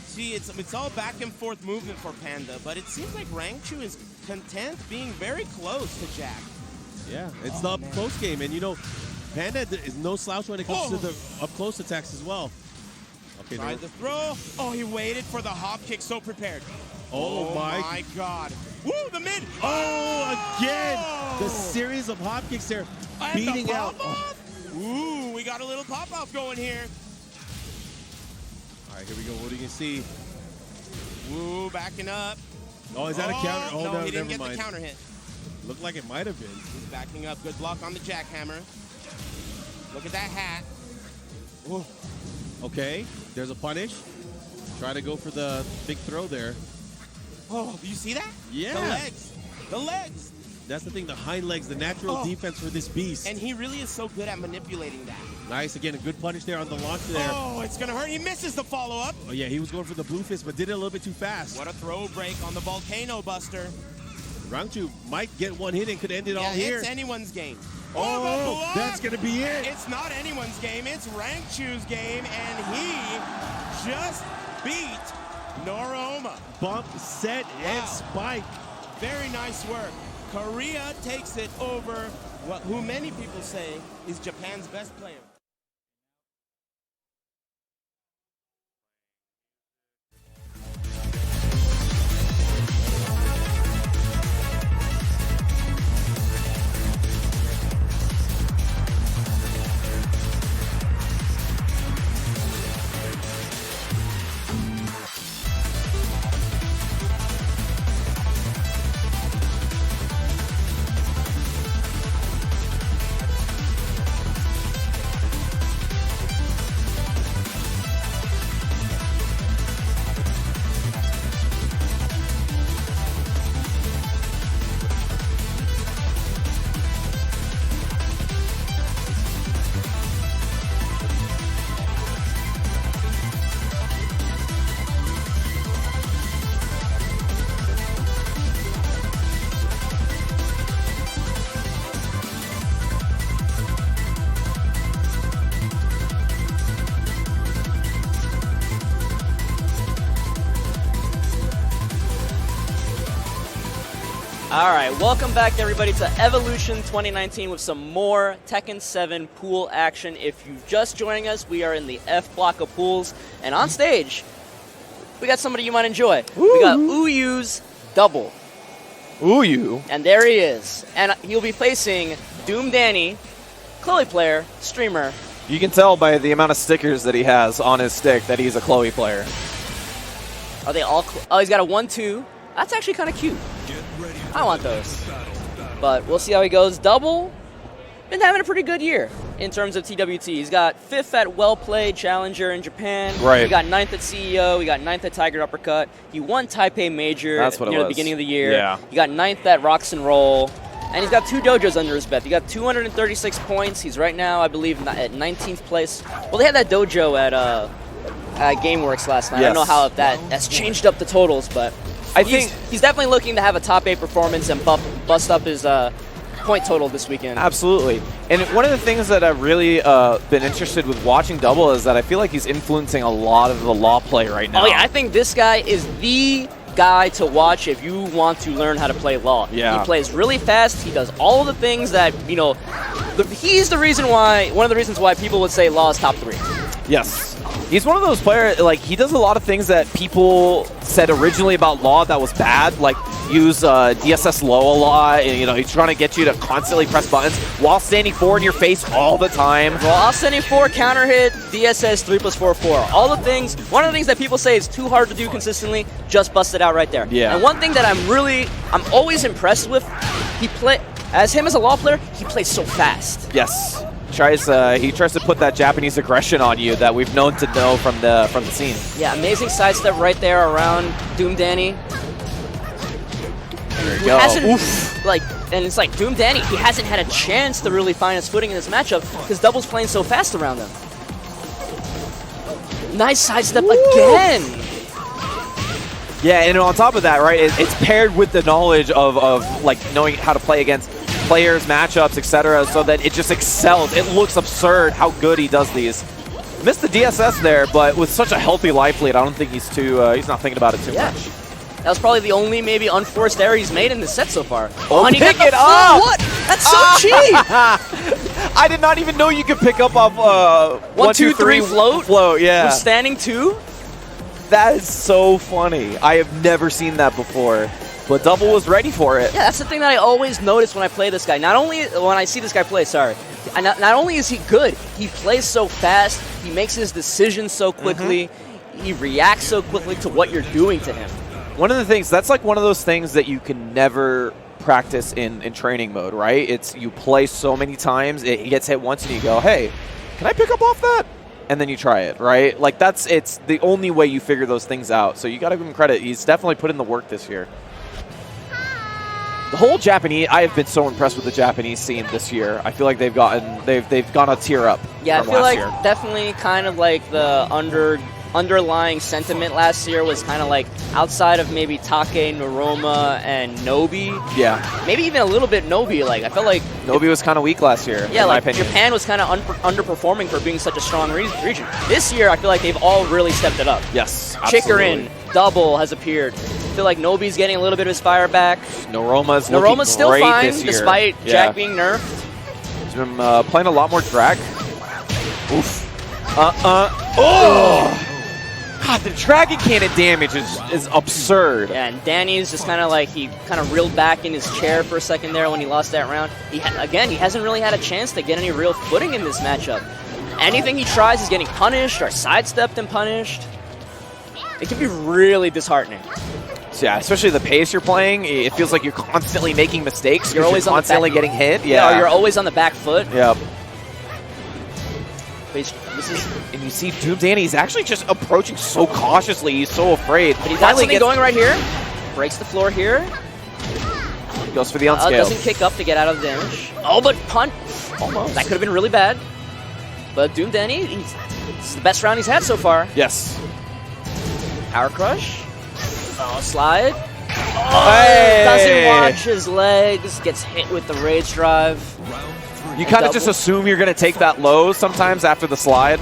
See, it's all back and forth movement for Panda, but it seems like Rangchu is content being very close to Jack. Yeah, it's the close game, and you know, Panda is no slouch when it comes to the up-close attacks as well. Okay, tried the throw. Oh, he waited for the hop kick, so prepared. Oh my God. Woo, the mid. Oh, again. The series of hop kicks there. And beating the out. Ooh, we got a little pop-off going here. All right, here we go. What do you see? Woo, backing up. Oh, is that a counter? Oh, no, he didn't never get mind. the counter hit. Looked like it might have been. He's backing up. Good block on the jackhammer. Look at that hat. Ooh. Okay, there's a punish. Try to go for the big throw there. Oh, do you see that? Yeah. The legs. The legs. That's the thing, the hind legs, the natural defense for this beast. And he really is so good at manipulating that. Nice, again, a good punish there on the launch there. Oh, it's going to hurt. He misses the follow-up. Oh, yeah, he was going for the blue fist, but did it a little bit too fast. What a throw break on the Volcano Buster. Rangchu might get one hit and could end it all here. It's anyone's game. Oh, that's going to be it. It's not anyone's game. It's Rangchu's game, and he just beat Noroma. Bump, set, and spike. Very nice work. Korea takes it over who many people say is Japan's best player. All right, welcome back everybody to Evolution 2019 with some more Tekken 7 pool action. If you're just joining us, we are in the F block of pools, and on stage, we got somebody you might enjoy. We got YuYu's double. YuYu. And there he is. And he'll be facing Doom Danny, Chloe player, streamer. You can tell by the amount of stickers that he has on his stick that he's a Chloe player. Are they all? Oh, he's got a 1-2. That's actually kind of cute. I want those. But we'll see how he goes. Double, been having a pretty good year in terms of TWT. He's got 5th at Well Played Challenger in Japan. Right. He got 9th at CEO. He got 9th at Tiger Uppercut. He won Taipei Major near the beginning of the year. Yeah. He got 9th at Rocks and Roll. And he's got 2 dojos under his belt. He got 236 points. He's right now, I believe, at 19th place. Well, they had that dojo at GameWorks last night. Yes. I don't know how that's changed up the totals, but I think he's definitely looking to have a top 8 performance and bust up his point total this weekend. Absolutely. And one of the things that I've really been interested with watching Double is that I feel like he's influencing a lot of the law play right now. Oh yeah, I think this guy is the guy to watch if you want to learn how to play law. Yeah. He plays really fast. He does all of the things that, he's the reason why, one of the reasons why people would say law is top 3. Yes. He's one of those players, like, he does a lot of things that people said originally about Law that was bad, like use DSS low a lot, and, he's trying to get you to constantly press buttons while standing 4 in your face all the time. While standing 4, counter hit, DSS 3+4/4. All the things, one of the things that people say is too hard to do consistently, just bust it out right there. Yeah. And one thing that I'm always impressed with, as a law player, he plays so fast. Yes. He tries to put that Japanese aggression on you that we've known to know from the scene. Yeah, amazing sidestep right there around Doom Danny. There you go. And it's like Doom Danny, he hasn't had a chance to really find his footing in this matchup because Double's playing so fast around him. Nice sidestep again. Yeah, and on top of that, right, it's paired with the knowledge of like knowing how to play against players, matchups, etc., so that it just excels. It looks absurd how good he does these. Missed the DSS there, but with such a healthy life lead, I don't think he's not thinking about it too much. That was probably the only maybe unforced error he's made in the set so far. Oh, and he pick got it the up! What? That's so cheap! I did not even know you could pick up off 1, 2, 3 float. Float, yeah. With standing 2. That is so funny. I have never seen that before. But Double was ready for it. Yeah, that's the thing that I always notice when I play this guy. Not only when I see this guy play, not only is he good, he plays so fast, he makes his decisions so quickly, he reacts so quickly to what you're doing to him. One of the things, that's like one of those things that you can never practice in training mode, right? It's you play so many times, it gets hit once and you go, hey, can I pick up off that? And then you try it, right? Like it's the only way you figure those things out. So you got to give him credit. He's definitely put in the work this year. The whole Japanese, I have been so impressed with the Japanese scene this year. I feel like they've gone a tier up. Yeah, I from feel last like year. definitely kind of like the underlying sentiment last year was kind of like outside of maybe Take, Noroma, and Nobi. Yeah. Maybe even a little bit Nobi. Like I felt like Nobi was kind of weak last year. Yeah, in my like opinion. Japan was kind of underperforming for being such a strong region. This year, I feel like they've all really stepped it up. Yes, Chikarin, Double has appeared. I feel like Nobi's getting a little bit of his fire back. Noroma's still great fine this year. despite Yeah. Jack being nerfed. He's been playing a lot more drag. Oof. Oh! God, the Dragon Cannon damage is absurd. Yeah, and Danny's just kind of like, he kind of reeled back in his chair for a second there when he lost that round. Again, he hasn't really had a chance to get any real footing in this matchup. Anything he tries is getting punished or sidestepped and punished. It can be really disheartening. Yeah, especially the pace you're playing. It feels like you're constantly making mistakes. You're always constantly on the back, getting hit. Yeah, Yeah, or you're always on the back foot. Yep. This is, and you see Doom Danny, he's actually just approaching so cautiously. He's so afraid. But he's got something going right here. Breaks the floor here. Goes for the unscale. Doesn't kick up to get out of the damage. Oh, but punt. Almost. That could have been really bad. But Doom Danny, this is the best round he's had so far. Yes. Power Crush. Oh, slide. Hey! Doesn't watch his legs. Gets hit with the Rage Drive. You kind of just assume you're going to take that low sometimes after the slide.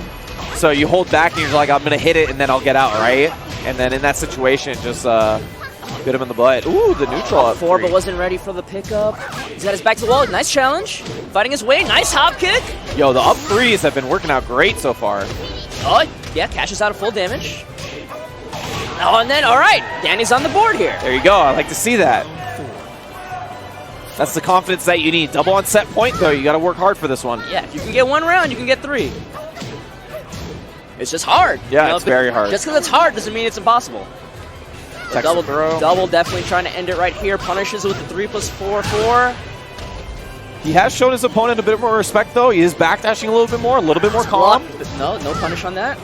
So you hold back and you're like, I'm going to hit it and then I'll get out, right? And then in that situation, just hit him in the butt. Ooh, the neutral up 4, three. but wasn't ready for the pickup. He's got his back to the wall. Nice challenge. Fighting his way. Nice hop kick. Yo, the up threes have been working out great so far. Oh, yeah, cashes out of full damage. Oh, and then, all right, Danny's on the board here. There you go. I like to see that. That's the confidence that you need. Double on set point, though. You got to work hard for this one. Yeah, if you can get 1 round, you can get 3. It's just hard. Yeah, it's very hard. Just because it's hard doesn't mean it's impossible. Double definitely trying to end it right here. Punishes with the 3+4/4. He has shown his opponent a bit more respect, though. He is backdashing a little bit more calm. No punish on that.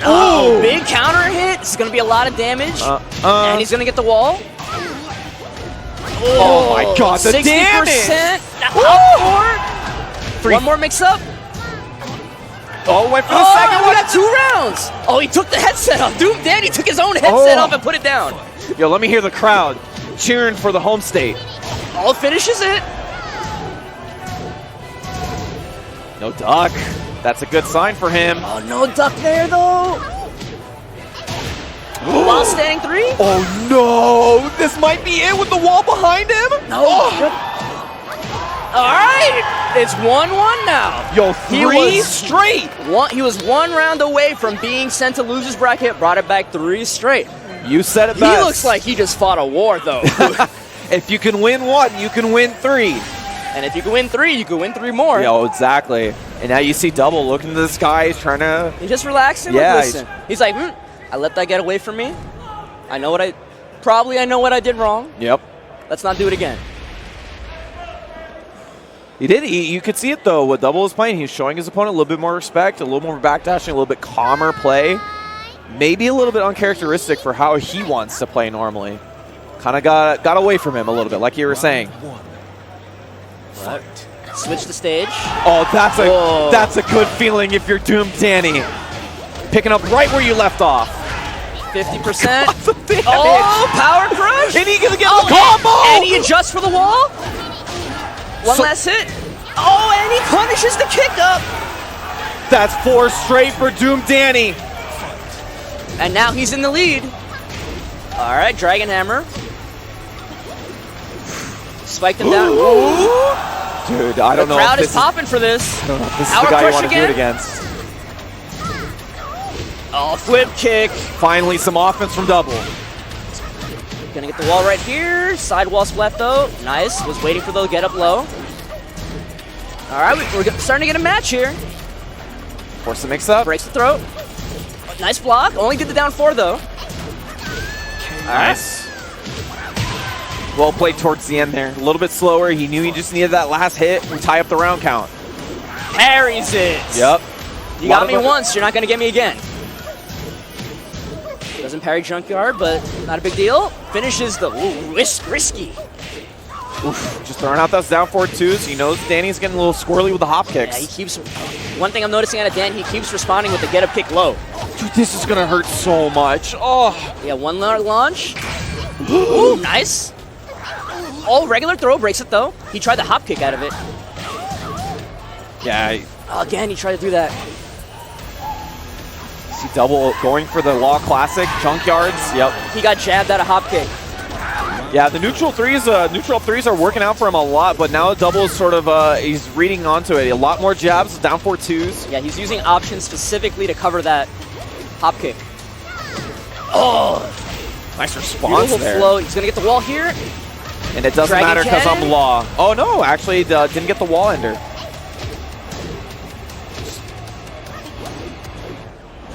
Oh, big counter hit. This is going to be a lot of damage. And he's going to get the wall. Oh my god, the 60%. damage! One more mix-up. Oh, went for the second we one. got 2 rounds. Oh, he took the headset off. Doom Danny took his own headset off and put it down. Yo, let me hear the crowd cheering for the home state. All finishes it. No duck. That's a good sign for him. Oh, no duck there, though. While standing 3? Oh, no. This might be it with the wall behind him. No. All right. It's 1-1 now. Yo, 3 straight. He was 1 round away from being sent to loser's bracket. Brought it back 3 straight. You said it best. He looks like he just fought a war, though. If you can win 1, you can win 3. And if you can win 3, you can win 3 more. Yo, exactly. And now you see Double looking to the sky. He's trying to... He's just relaxing. Yeah, like, listen. He's like, I let that get away from me. I know what I did wrong. Yep. Let's not do it again. He did. You could see it, though. What Double was playing, he was showing his opponent a little bit more respect, a little more backdashing, a little bit calmer play. Maybe a little bit uncharacteristic for how he wants to play normally. Kind of got away from him a little bit, like you were saying. Right. Switch the stage. Oh, that's a good feeling if you're Doom Danny. Picking up right where you left off. 50%. Oh, power crush. And he gonna get the combo. And he adjusts for the wall. One last hit. Oh, and he punishes the kick up. That's 4 straight for Doom Danny. And now he's in the lead. All right, Dragon Hammer. Spiked him down. Ooh. Dude, I don't know. The crowd is popping for this. I don't know if this is Power the guy you crush want to do it again. against. Oh, flip kick. Finally, some offense from Double. Gonna get the wall right here. Sidewall splat though. Nice. Was waiting for the get up low. All right, we're starting to get a match here. Force the mix up. Breaks the throat. Nice block. Only did the down 4 though. Nice. Well played towards the end there. A little bit slower. He knew he just needed that last hit and tie up the round count. Parries it. Yep. You got me once. You're not gonna get me again. Doesn't parry Junkyard, but not a big deal. Finishes the risky. Oof, just throwing out those down 4-2s. He knows Danny's getting a little squirrely with the hop kicks. Yeah, he keeps. One thing I'm noticing out of Dan, he keeps responding with the get up kick low. Dude, this is gonna hurt so much. Oh. Yeah, one launch. Ooh, nice. Oh, regular throw breaks it though. He tried the hop kick out of it. Yeah. Again, he tried to do that. See Double going for the Law Classic Junkyards. Yep. He got jabbed out of hop kick. Yeah, the neutral threes are working out for him a lot, but now Double is sort of he's reading onto it. A lot more jabs, down 4-2s. Yeah, he's using options specifically to cover that hop kick. Oh, nice response beautiful there. flow. He's gonna get the wall here. And it doesn't matter because I'm Law. Oh no, actually didn't get the wall ender.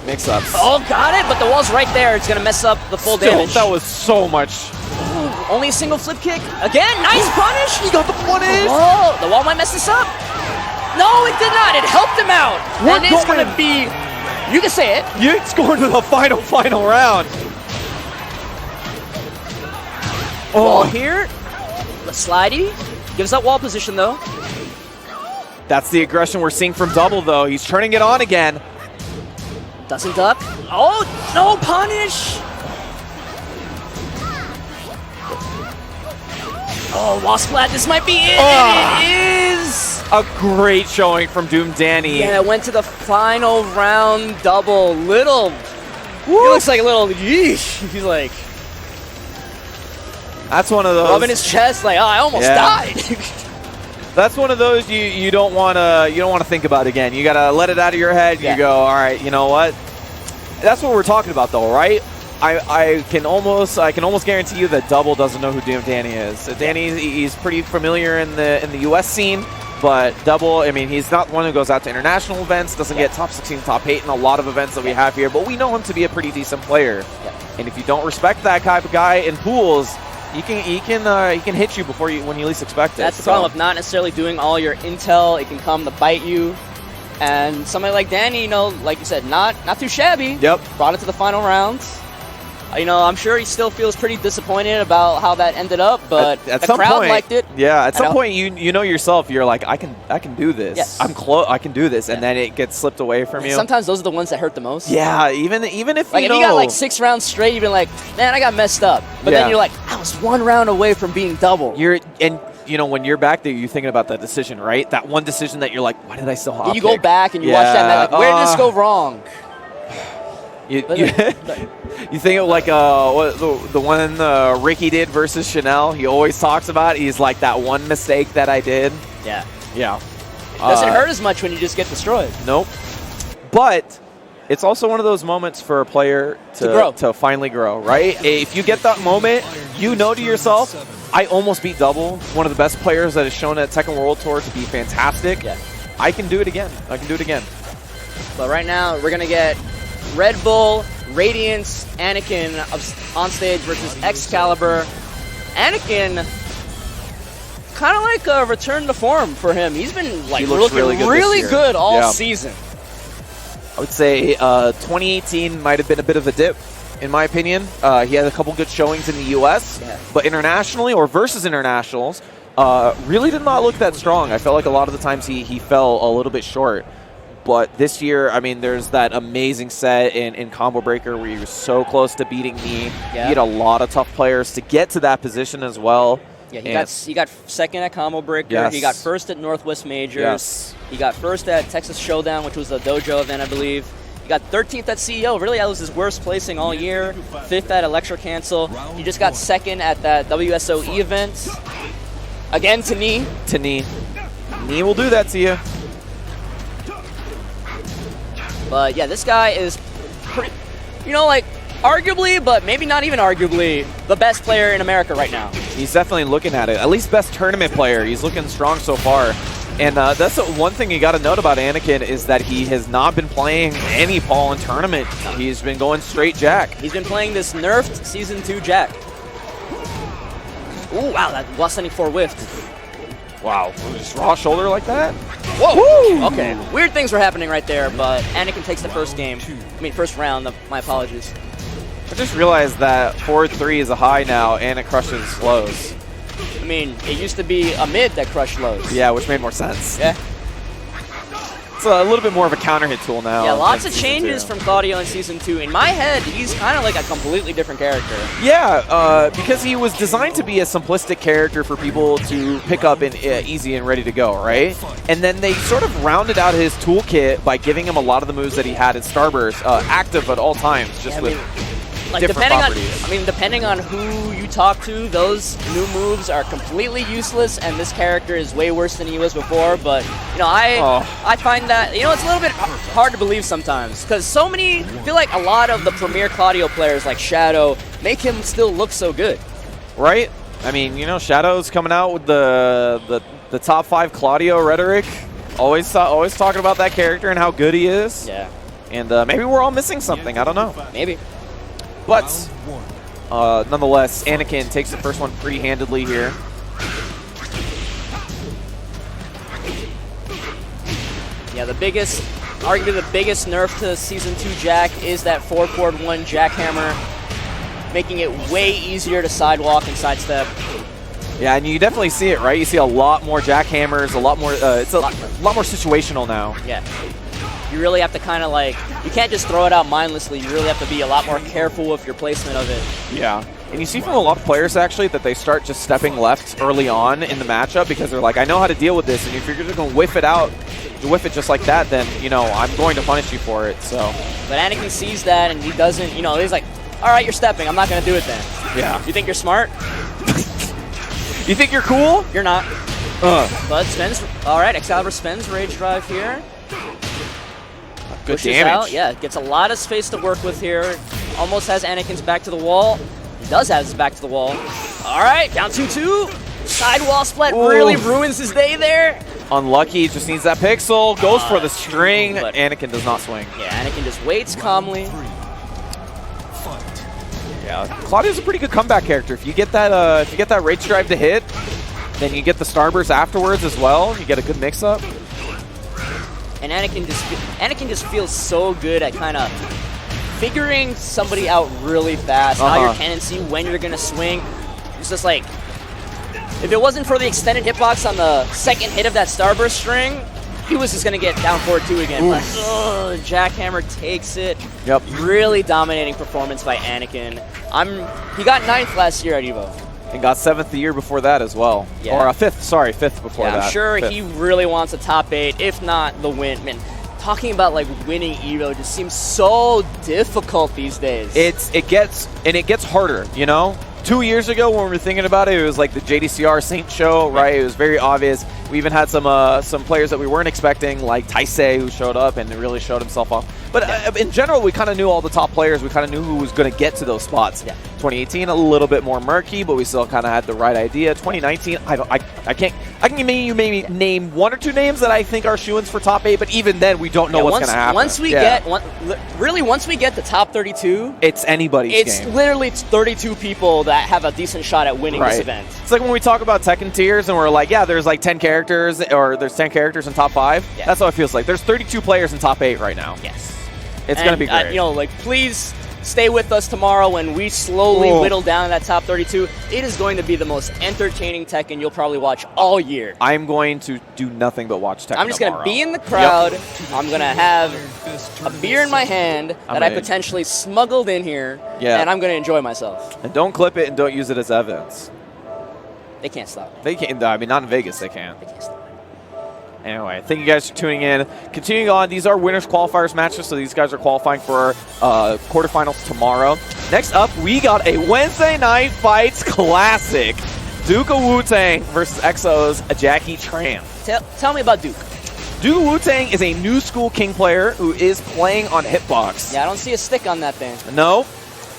Mix ups. Oh, got it, but the wall's right there. It's gonna mess up the full damage. That was so much. Ooh, only a single flip kick. Again, nice punish. He got the punish. Oh, the wall might mess this up. No, it did not. It helped him out. And it's gonna be, you can say it. It's going to the final round. Wall here. The slidey. Gives up wall position though. That's the aggression we're seeing from Double though. He's turning it on again. Doesn't duck. Oh, no punish. Oh, wall splat. This might be it. And it is. A great showing from Doom Danny. Yeah, it went to the final round. Double. Little. He looks like a little yeesh. He's like. That's one of those. Rubbing his chest like, oh, I almost died. That's one of those you don't want to think about again. You gotta let it out of your head. You go, all right, you know what? That's what we're talking about, though, right? I can almost guarantee you that Double doesn't know who Doom Danny is. Danny, he's pretty familiar in the U.S. scene, but Double, I mean, he's not one who goes out to international events, doesn't get top 16, top 8 in a lot of events that we have here, but we know him to be a pretty decent player. And if you don't respect that type of guy in pools, he can hit you when you least expect it. That's the problem with not necessarily doing all your intel. It can come to bite you. And somebody like Danny, you know, like you said, not too shabby. Yep. Brought it to the final rounds. You know, I'm sure he still feels pretty disappointed about how that ended up, but at the some crowd point, liked it. Yeah, at some point you know yourself, you're like, I can do this. Yes. I'm close. I can do this, and then it gets slipped away from you. Sometimes those are the ones that hurt the most. Yeah, even if like you if know, you got like 6 rounds straight, you've been like, man, I got messed up. But then you're like, I was 1 round away from being Double. You know, when you're back there, you're thinking about that decision, right? That one decision that you're like, why did I still hop You go back and you watch that and like, where did this go wrong? You think of like the one Ricky did versus Chanel. He always talks about. He's like, that one mistake that I did. Yeah. Yeah. Doesn't hurt as much when you just get destroyed. Nope. But it's also one of those moments for a player to finally grow, right? If you get that moment, you know to yourself, I almost beat Double, one of the best players that has shown at Tekken World Tour to be fantastic. Yeah. I can do it again. I can do it again. But right now, we're going to get Red Bull, Radiance, Anakin on stage versus XCaliber. Anakin, kind of like a return to form for him. He's been like looking really good all season. I would say 2018 might have been a bit of a dip, in my opinion. He had a couple good showings in the U.S., but internationally or versus internationals, really did not look that strong. I felt like a lot of the times he fell a little bit short. But this year, I mean, there's that amazing set in Combo Breaker where he was so close to beating me. He had a lot of tough players to get to that position as well. Yeah, he got second at Combo Breaker. Yes. He got first at Northwest Majors. Yes. He got first at Texas Showdown, which was the dojo event, I believe. He got 13th at CEO. Really, that was his worst placing all year. 5th at Electro Cancel. He just got second at that WSOE event. Again to knee. To knee. Knee will do that to you. But yeah, this guy is pretty, you know, like arguably, but maybe not even arguably, the best player in America right now. He's definitely looking at it. At least best tournament player. He's looking strong so far. And that's one thing you got to note about Anakin is that he has not been playing any Paul in tournament. He's been going straight Jack. He's been playing this nerfed Season 2 Jack. Ooh, wow, that while sending 4 whiffed. Wow, just raw shoulder like that? Whoa! Woo! Okay, weird things were happening right there, but Anakin takes the first game. I mean, first round, my apologies. I just realized that forward 3 is a high now, and it crushes lows. I mean, it used to be a mid that crushed lows. Yeah, which made more sense. Yeah. It's a little bit more of a counter hit tool now. Yeah, lots of changes from Kodee in Season 2. In my head, he's kind of like a completely different character. Yeah, because he was designed to be a simplistic character for people to pick up and easy and ready to go, right? And then they sort of rounded out his toolkit by giving him a lot of the moves that he had in Starburst, active at all times, just with different properties. Depending on who you talk to, those new moves are completely useless, and this character is way worse than he was before. But you know, I find that it's a little bit hard to believe sometimes because I feel like a lot of the premier Claudio players like Shadow make him still look so good. Right? I mean, Shadow's coming out with the top 5 Claudio rhetoric, always talking about that character and how good he is. Yeah. And maybe we're all missing something. I don't know. Maybe. But nonetheless, Anakin takes the first one pretty handedly here. Yeah, arguably the biggest nerf to Season 2 Jack is that 4-1 jackhammer, making it way easier to sidewalk and sidestep. Yeah, and you definitely see it, right? You see a lot more jackhammers, a lot more. It's a lot more situational now. Yeah. You really have to kind of you can't just throw it out mindlessly. You really have to be a lot more careful with your placement of it. Yeah. And you see from a lot of players, actually, that they start just stepping left early on in the matchup because they're like, I know how to deal with this. And if you're just going to whiff it out, whiff it just like that, then, I'm going to punish you for it. So. But Anakin sees that, and he doesn't, he's like, all right, you're stepping. I'm not going to do it then. Yeah. You think you're smart? You think you're cool? You're not. But spends, all right, XCaliber spends Rage Drive here. Good Pushes damage. Out. Yeah, gets a lot of space to work with here. Almost has Anakin's back to the wall. He does have his back to the wall. All right, down 2-2. Sidewall split really ruins his day there. Unlucky, just needs that pixel. Goes for the string. Anakin does not swing. Yeah, Anakin just waits calmly. Yeah, Claudio's a pretty good comeback character. If you get that Rage Drive to hit, then you get the Starburst afterwards as well. You get a good mix-up. And Anakin just feels so good at kind of figuring somebody out really fast. How your tendency, when you're going to swing. It's just like, if it wasn't for the extended hitbox on the second hit of that Starburst string, he was just going to get down 4-2 again. But jackhammer takes it. Yep. Really dominating performance by Anakin. He got 9th last year at EVO. And got 7th the year before that as well. Yeah. Or 5th before that. I'm sure he really wants a top 8, if not the win. Man, talking about winning EVO just seems so difficult these days. It gets harder, 2 years ago when we were thinking about it, it was like the JDCR Saint show, right? It was very obvious. We even had some players that we weren't expecting, like Taisei, who showed up and really showed himself off. But in general, we kind of knew all the top players. We kind of knew who was going to get to those spots. Yeah. 2018, a little bit more murky, but we still kind of had the right idea. 2019, I can maybe name 1 or 2 names that I think are shoo-ins for top 8, but even then, we don't know what's going to happen. Once we get the top 32, it's anybody's game. It's literally 32 people that have a decent shot at winning this event. It's like when we talk about Tekken tiers and we're like, yeah, there's 10 characters, or there's 10 characters in top 5. Yeah. That's how it feels like. There's 32 players in top 8 right now. Yes. It's going to be great. Please stay with us tomorrow when we slowly whittle down that top 32. It is going to be the most entertaining Tekken you'll probably watch all year. I'm going to do nothing but watch Tekken I'm just going to be in the crowd. Yep. I'm going to have a beer in my hand that I potentially smuggled in here, and I'm going to enjoy myself. And don't clip it and don't use it as evidence. They can't stop. They can't. I mean, not in Vegas, they can't. They can't stop. Anyway, thank you guys for tuning in. Continuing on, these are winners qualifiers matches, so these guys are qualifying for quarterfinals tomorrow. Next up, we got a Wednesday Night Fights Classic. DukeofWutang versus EXO's JimmyJTran. Tell me about Duke. DukeofWutang is a new school King player who is playing on hitbox. Yeah, I don't see a stick on that thing. No.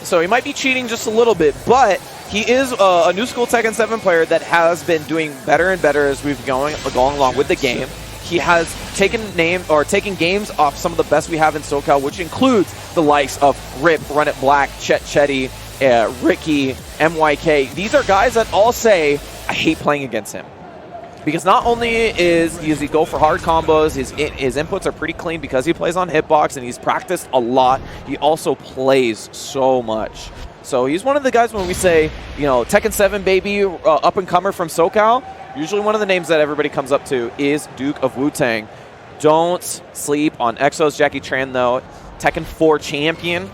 So he might be cheating just a little bit, but he is a new school Tekken 7 player that has been doing better and better as we've going along with the game. He has taken games off some of the best we have in SoCal, which includes the likes of Rip, Runitblack, Chetty, Ricky, MYK. These are guys that all say, I hate playing against him. Because not only does he go for hard combos, his inputs are pretty clean because he plays on hitbox and he's practiced a lot. He also plays so much. So he's one of the guys when we say, Tekken 7 baby, up-and-comer from SoCal, usually one of the names that everybody comes up to is DukeofWutang. Don't sleep on EXO's JimmyJTran though. Tekken 4 champion.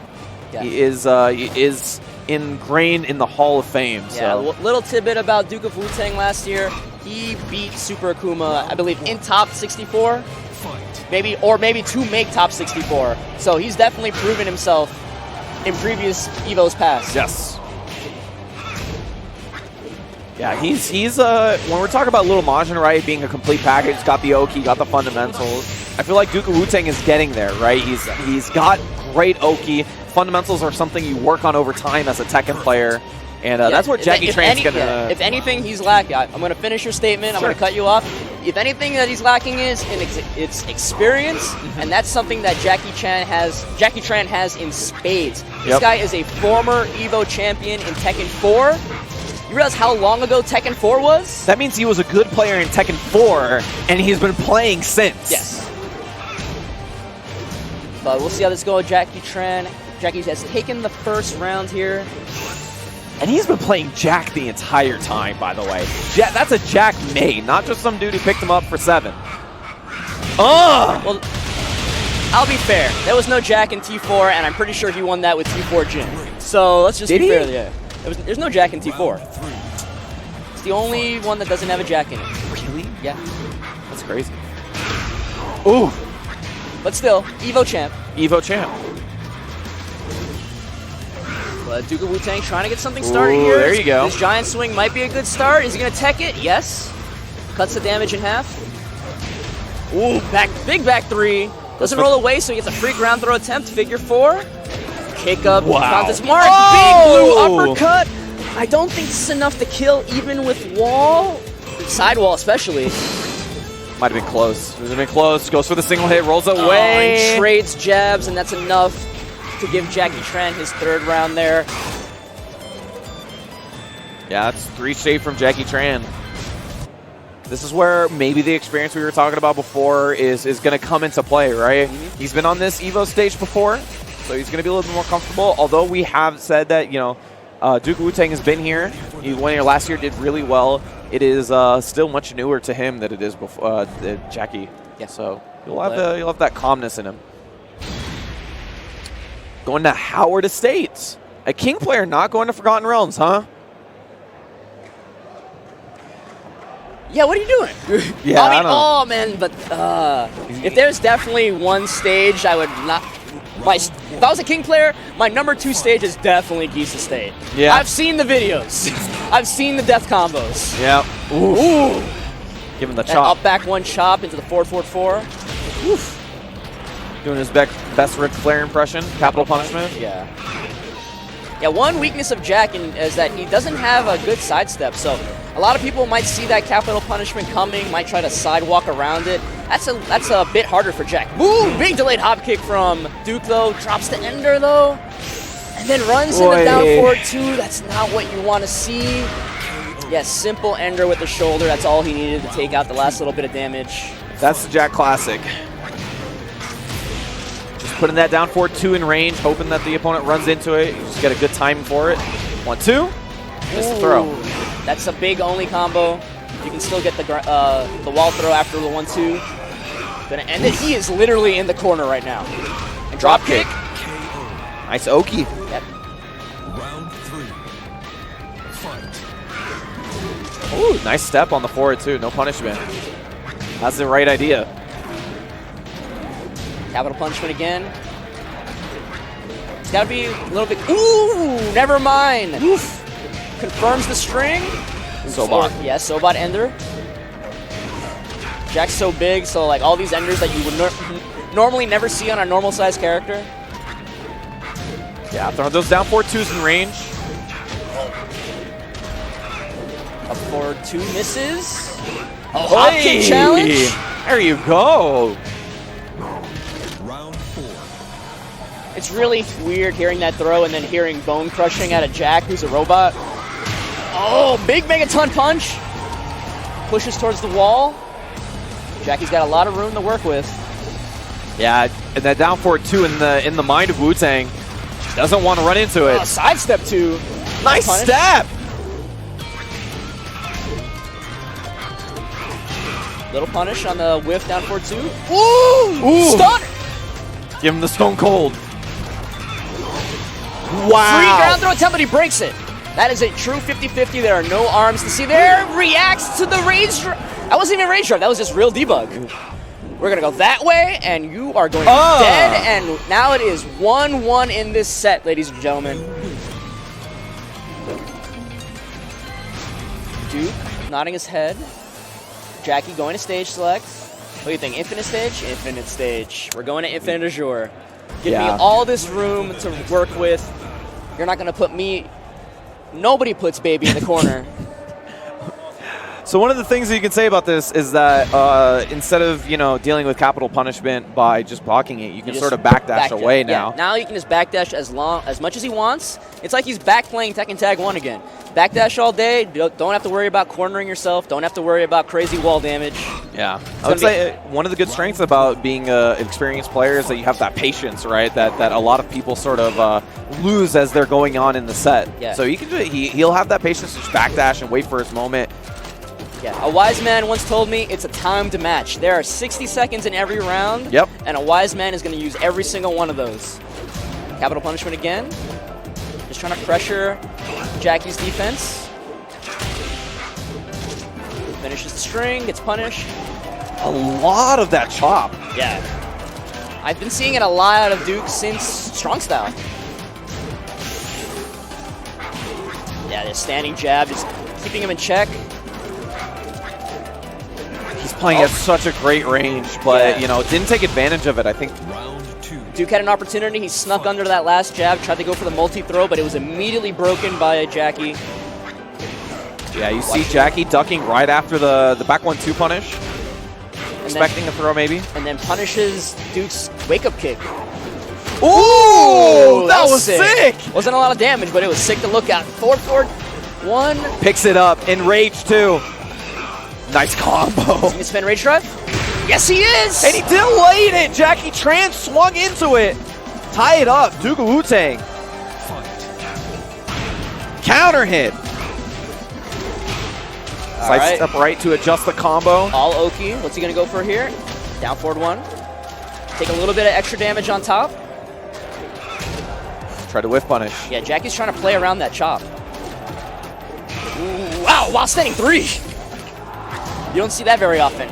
Yeah. He is ingrained in the Hall of Fame. Yeah, little tidbit about DukeofWutang last year. He beat Super Akuma, I believe, in top 64, maybe to make top 64. So he's definitely proven himself in previous Evos past. Yes. Yeah, he's when we're talking about Lil Majin, right, being a complete package, got the Oki, got the fundamentals. I feel like DukeofWutang is getting there, right? He's got great Oki. Fundamentals are something you work on over time as a Tekken player. And that's where JimmyJTran's going to... If anything, he's lacking. I'm going to finish your statement. Sure. I'm going to cut you off. If anything that he's lacking is it's experience, and that's something that JimmyJTran has in spades. This guy is a former Evo champion in Tekken 4. You realize how long ago Tekken 4 was? That means he was a good player in Tekken 4, and he's been playing since. Yes. But we'll see how this goes with JimmyJTran. Jackie has taken the first round here. And he's been playing Jack the entire time, by the way. That's a Jack main, not just some dude who picked him up for 7. Well, I'll be fair. There was no Jack in T4, and I'm pretty sure he won that with T4 Jin. So let's just be fair. Yeah. There's no Jack in T4. It's the only one that doesn't have a Jack in it. Really? Yeah. That's crazy. Ooh. But still, Evo champ. Evo champ. DukeofWutang trying to get something started here. There you go. This giant swing might be a good start. Is he going to tech it? Yes. Cuts the damage in half. Ooh, big back 3. Doesn't roll away, so he gets a free ground throw attempt. Figure 4. Kick up. Found this mark. Big blue uppercut. I don't think this is enough to kill even with wall. Sidewall especially. Might have been close. It would have been close. Goes for the single hit. Rolls away. And trades jabs, and that's enough to give JimmyJTran his 3rd round there. Yeah, it's 3 straight from JimmyJTran. This is where maybe the experience we were talking about before is going to come into play, right? He's been on this Evo stage before, so he's going to be a little bit more comfortable. Although we have said that, DukeofWutang has been here. He went here last year, did really well. It is still much newer to him than it is before Jackie. Yeah. So you'll have that calmness in him. Going to Howard Estates. A King player not going to Forgotten Realms, huh? Yeah, what are you doing? Yeah, I mean, man, but if there's definitely one stage I would not... If I was a King player, my number 2 stage is definitely Geese Estate. Yeah. I've seen the videos. I've seen the death combos. Yeah. Ooh. Give him the chop. Up back 1 chop into the 4-4-4. Oof. Doing his best Ric Flair impression. Capital punishment. Yeah. Yeah, one weakness of Jack is that he doesn't have a good sidestep. So a lot of people might see that capital punishment coming, might try to sidewalk around it. That's a bit harder for Jack. Boom! Big delayed hop kick from Duke, though. Drops the ender, though. And then runs into down forward 2. That's not what you want to see. Yeah, simple ender with the shoulder. That's all he needed to take out the last little bit of damage. That's the Jack classic. Just putting that down forward 2 in range, hoping that the opponent runs into it. You just get a good timing for it. 1-2. Missed the throw. That's a big only combo. You can still get the wall throw after the 1-2. Gonna end it. He is literally in the corner right now. And drop kick. Nice Oki. Yep. Round 3. Fight. Ooh, nice step on the forward too. No punishment. That's the right idea. Capital punishment again. It's got to be a little bit. Ooh, never mind. Oof. Confirms the string. Sobot. Yeah, Sobot ender. Jack's so big, so like all these enders that you would normally never see on a normal size character. Yeah, throw those down 4-2s in range. Up forward 2 misses. Oh, hop kick challenge. There you go. Round 4. It's really weird hearing that throw and then hearing bone crushing out of Jack, who's a robot. Oh, big Megaton punch. Pushes towards the wall. Jackie's got a lot of room to work with. Yeah, and that down 4-2 in the mind of Wu-Tang. Doesn't want to run into it. Sidestep 2. Nice step. Little punish on the whiff down 4-2. Ooh! Stun! Give him the stone cold. Wow. Free ground throw attempt, but he breaks it. That is a true 50-50. There are no arms to see there. Reacts to the rage drop. That wasn't even rage drop. That was just real debug. We're going to go that way, and you are going dead. And now it is 1-1 in this set, ladies and gentlemen. Duke nodding his head. Jackie going to stage select. What do you think? Infinite stage? Infinite stage. We're going to Infinite Azure. Give me all this room to work with. You're not going to put me... Nobody puts baby in the corner. So one of the things that you can say about this is that instead of dealing with capital punishment by just blocking it, you can sort of backdash away now. Yeah, now you can just backdash as much as he wants. It's like he's back playing Tekken Tag 1 again. Backdash all day. Don't have to worry about cornering yourself. Don't have to worry about crazy wall damage. Yeah, I would say one of the good strengths about being an experienced player is that you have that patience, right? That a lot of people sort of lose as they're going on in the set. Yeah. So you can do it. He'll have that patience to just backdash and wait for his moment. Yeah, a wise man once told me it's a timed match. There are 60 seconds in every round. Yep. And a wise man is going to use every single one of those. Capital punishment again. Just trying to pressure Jackie's defense. Finishes the string, gets punished. A lot of that chop. Yeah. I've been seeing it a lot out of Duke since Strong Style. Yeah, the standing jab, just keeping him in check. He's playing at such a great range, but didn't take advantage of it, I think. Round 2. Duke had an opportunity. He snuck under that last jab, tried to go for the multi-throw, but it was immediately broken by Jackie. Yeah, you see Jackie ducking right after the back 1-2 punish. Expecting a throw, maybe. And then punishes Duke's wake-up kick. Ooh, that was sick! Wasn't a lot of damage, but it was sick to look at. 4-4-1. Picks it up in rage, too. Nice combo. Is he spin rage drive? Yes, he is! And he delayed it! JimmyJTran swung into it. Tie it up. DukeofWutang. Counter hit. Side step right to adjust the combo. All Oki. What's he going to go for here? Down forward 1. Take a little bit of extra damage on top. Try to whiff punish. Yeah, Jackie's trying to play around that chop. Ooh, wow, while standing 3. You don't see that very often.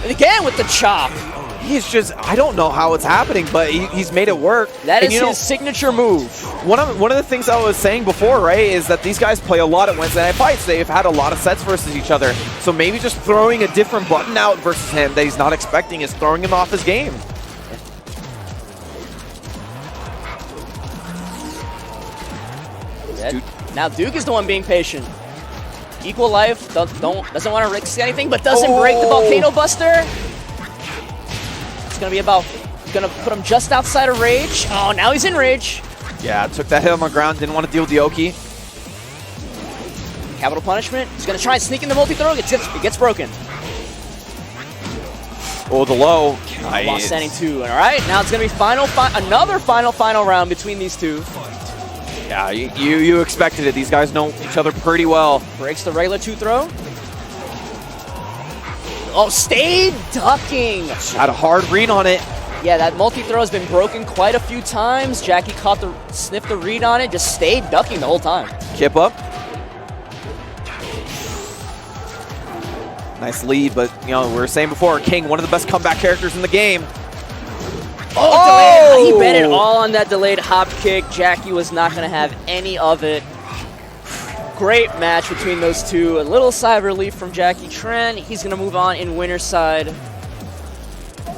And again with the chop. He's just, I don't know how it's happening, but he's made it work. That is his signature move. One of the things I was saying before, right, is that these guys play a lot at Wednesday Night Fights. They've had a lot of sets versus each other. So maybe just throwing a different button out versus him that he's not expecting is throwing him off his game. Now Duke is the one being patient. Equal life, doesn't want to risk anything, but doesn't break the Volcano Buster. It's going to be going to put him just outside of rage. Oh, now he's in rage. Yeah, took that hit on the ground, didn't want to deal with the Oki. Capital punishment. He's going to try and sneak in the multi-throw. It gets broken. Oh, the low. While standing 2. All right, now it's going to be another final round between these two. Yeah, you expected it. These guys know each other pretty well. Breaks the regular 2 throw. Oh, stayed ducking. Had a hard read on it. Yeah, that multi-throw has been broken quite a few times. Jackie sniffed the read on it, just stayed ducking the whole time. Kip up. Nice lead, but we were saying before, King, one of the best comeback characters in the game. Oh! He bet it all on that delayed hop kick. Jackie was not going to have any of it. great match between those two. A little sigh of relief from JimmyJTran. He's going to move on in winner's side.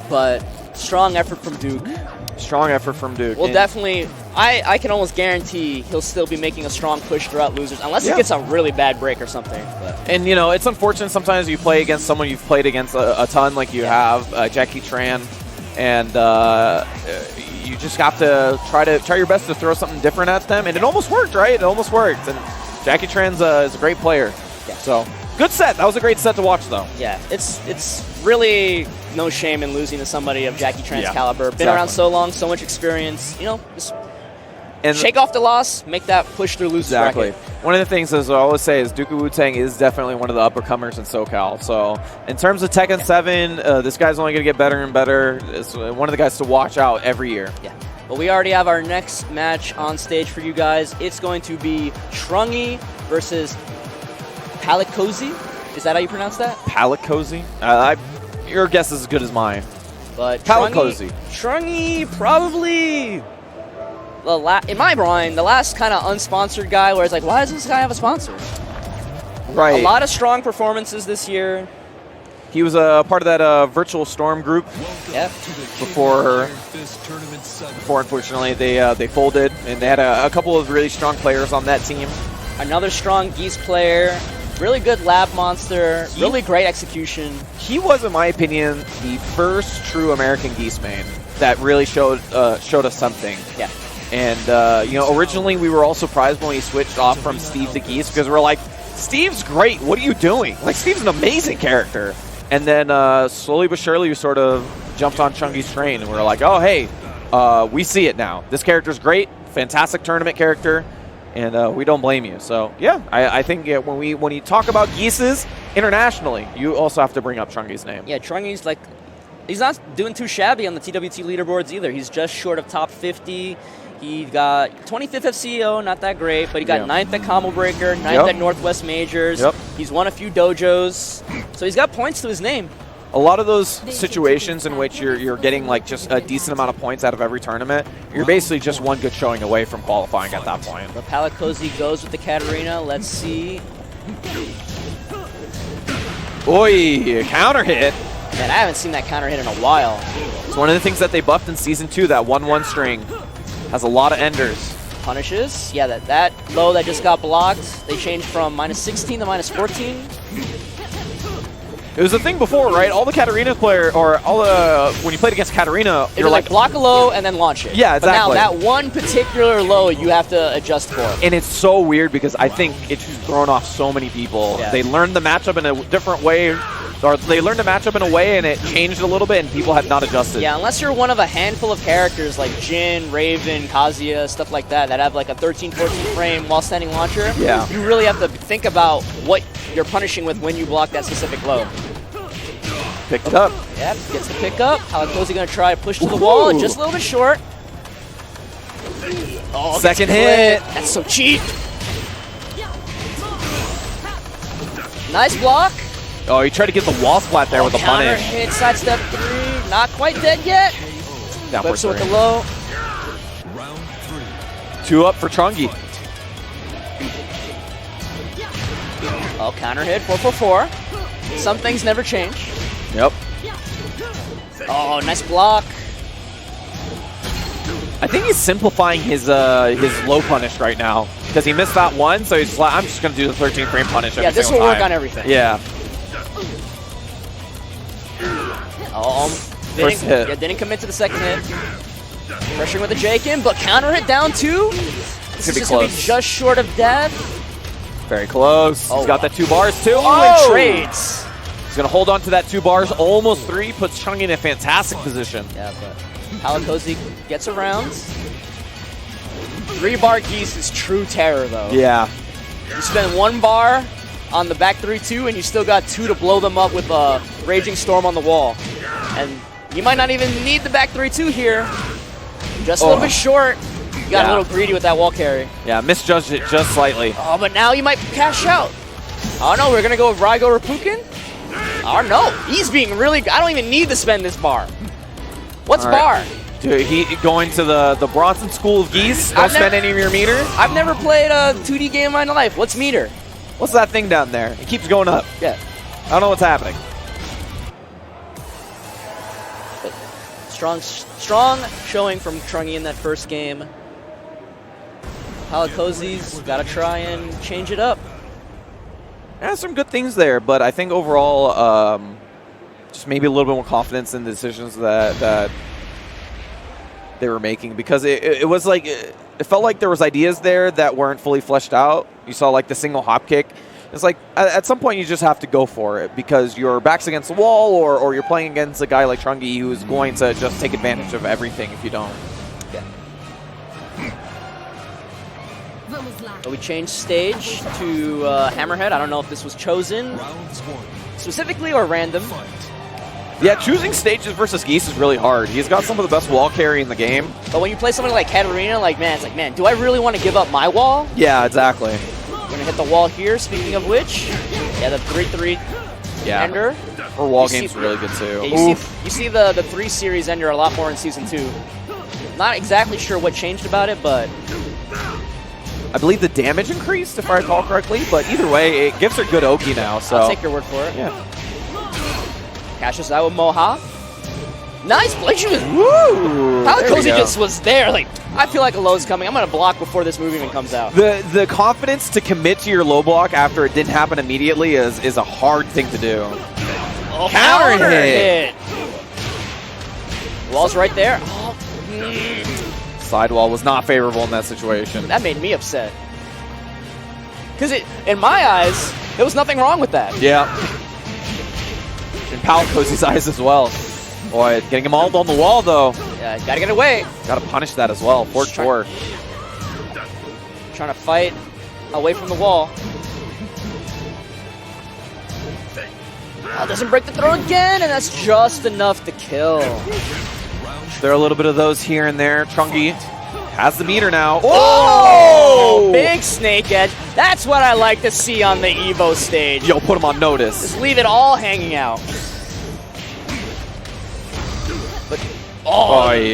But strong effort from Duke. Strong effort from Duke. Well, definitely, I can almost guarantee he'll still be making a strong push throughout losers, unless he gets a really bad break or something. But. And, you know, it's unfortunate sometimes you play against someone you've played against a ton like you have, JimmyJTran, and you just have to try your best to throw something different at them, and it almost worked, right? It almost worked, and JimmyJTran's is a great player. Yeah. So, good set. That was a great set to watch, though. Yeah, it's really no shame in losing to somebody of JimmyJTran's caliber. Been around so long, so much experience. You know, just shake off the loss, make that push through losers bracket. One of the things, as I always say, is DukeofWutang is definitely one of the uppercomers in SoCal. So, in terms of Tekken 7, this guy's only going to get better and better. It's one of the guys to watch out every year. Yeah. Well, we already have our next match on stage for you guys. It's going to be Trungy versus Palikozy. Is that how you pronounce that? Palikozy? Your guess is as good as mine. But Palikozy. Trungy probably, in my mind, the last kind of unsponsored guy where it's like, why does this guy have a sponsor? Right. A lot of strong performances this year. He was a part of that Virtual Storm group. Yeah. Before unfortunately, they folded, and they had a couple of really strong players on that team. Another strong Geese player. Really good lab monster. Really great execution. He was, in my opinion, the first true American Geese main that really showed us something. Yeah. And, you know, originally we were all surprised when he switched off from Steve to Geese because we're like, Steve's great. What are you doing? Like, Steve's an amazing character. And then slowly but surely we sort of jumped on Chungy's train and we were like, oh, hey, we see it now. This character's great. Fantastic tournament character. And we don't blame you. So, yeah, I think when you talk about Geeses internationally, you also have to bring up Chungy's name. Yeah, Chungy's like, he's not doing too shabby on the TWT leaderboards either. He's just short of top 50. He got 25th at CEO, not that great, but he got 9th at Combo Breaker, 9th at Northwest Majors. He's won a few dojos, so he's got points to his name. A lot of those situations in which you're getting like just a decent amount of points out of every tournament, you're basically just one good showing away from qualifying at that point. But Palikozy goes with the Katarina. Let's see. Oi, counter hit. Man, I haven't seen that counter hit in a while. It's one of the things that they buffed in Season 2, that 1-1 string. Has a lot of enders. Punishes. Yeah, that low that just got blocked. They changed from -16 to -14. It was a thing before, right? All the Katarina player, or all the when you played against Katarina, you're like block a low and then launch it. Yeah, exactly. But now that one particular low you have to adjust for. And it's so weird because I think it's thrown off so many people. Yeah. They learned the matchup in a different way, or they learned the matchup in a way and it changed a little bit and people had not adjusted. Yeah, unless you're one of a handful of characters like Jin, Raven, Kazuya, stuff like that have like a 13, 14 frame while standing launcher. Yeah. You really have to think about what you're punishing with when you block that specific low. Picked it up. Yep, gets the pick up. Palikozy gonna try to push to the wall, just a little bit short. Oh, second hit. That's so cheap. Nice block. Oh, he tried to get the wall splat there with the counter punish. Hit, sidestep 3. Not quite dead yet. Flips with the low. Round 3. 2 up for Trungy. Oh, counter hit, 4-4-4. Some things never change. Yep. Oh, nice block. I think he's simplifying his low punish right now because he missed that one, so he's like, I'm just going to do the 13 frame punish every Yeah, this will single work time. on everything. Yeah. Oh, didn't commit to the second hit. Pressuring with the Jakin, but counter hit down 2. This is just going to be just short of death. Very close. He's got that 2 bars too. And trades. He's going to hold on to that 2 bars, almost 3, puts Chungy in a fantastic position. Yeah, but Palikozy gets around. 3-bar Geese is true terror, though. Yeah. You spend 1 bar on the back 3-2, and you still got 2 to blow them up with a Raging Storm on the wall. And you might not even need the back 3-2 here. Just a little bit short. You got a little greedy with that wall carry. Yeah, misjudged it just slightly. Oh, but now you might cash out. Oh, no, we're going to go with Raigo Rapukin? Oh, no. He's being really... I don't even need to spend this bar. What's bar? Dude, he going to the Bronson School of Geese. Don't spend any of your meter. I've never played a 2D game in my life. What's meter? What's that thing down there? It keeps going up. Yeah. I don't know what's happening. But strong showing from Trungy in that first game. Palacozi's got to try and change it up. Yeah, some good things there, but I think overall, just maybe a little bit more confidence in the decisions that they were making, because it was like it felt like there was ideas there that weren't fully fleshed out. You saw like the single hop kick. It's like at some point you just have to go for it because your back's against the wall, or you're playing against a guy like Trungy who's going to just take advantage of everything if you don't. Yeah. We changed stage to Hammerhead. I don't know if this was chosen specifically or random. Yeah, choosing stages versus Geese is really hard. He's got some of the best wall carry in the game. But when you play somebody like Katarina, it's like, man, do I really want to give up my wall? Yeah, exactly. We're going to hit the wall here, speaking of which. Yeah, the 3-3 ender. Her wall game's really good, too. Yeah, you see the 3 series ender a lot more in Season 2. Not exactly sure what changed about it, but... I believe the damage increased, if I recall correctly, but either way, it gives her good Oki now, so... I'll take your word for it. Yeah. Cashes out with Moha. Nice play. She was woo. Palacozi just was there. Like, I feel like a low's coming. I'm gonna block before this move even comes out. The confidence to commit to your low block after it didn't happen immediately is a hard thing to do. Oh, counter hit. Wall's right there. Oh. Sidewall was not favorable in that situation. That made me upset. Because in my eyes, there was nothing wrong with that. Yeah. In Palacozi's eyes as well. Boy, getting him all on the wall, though. Yeah, gotta get away. Gotta punish that as well. 4-4. Trying to fight away from the wall. Oh, doesn't break the throw again, and that's just enough to kill. There are a little bit of those here and there. Trungy has the meter now. Oh! Big snake edge. That's what I like to see on the Evo stage. Yo, put him on notice. Just leave it all hanging out. But,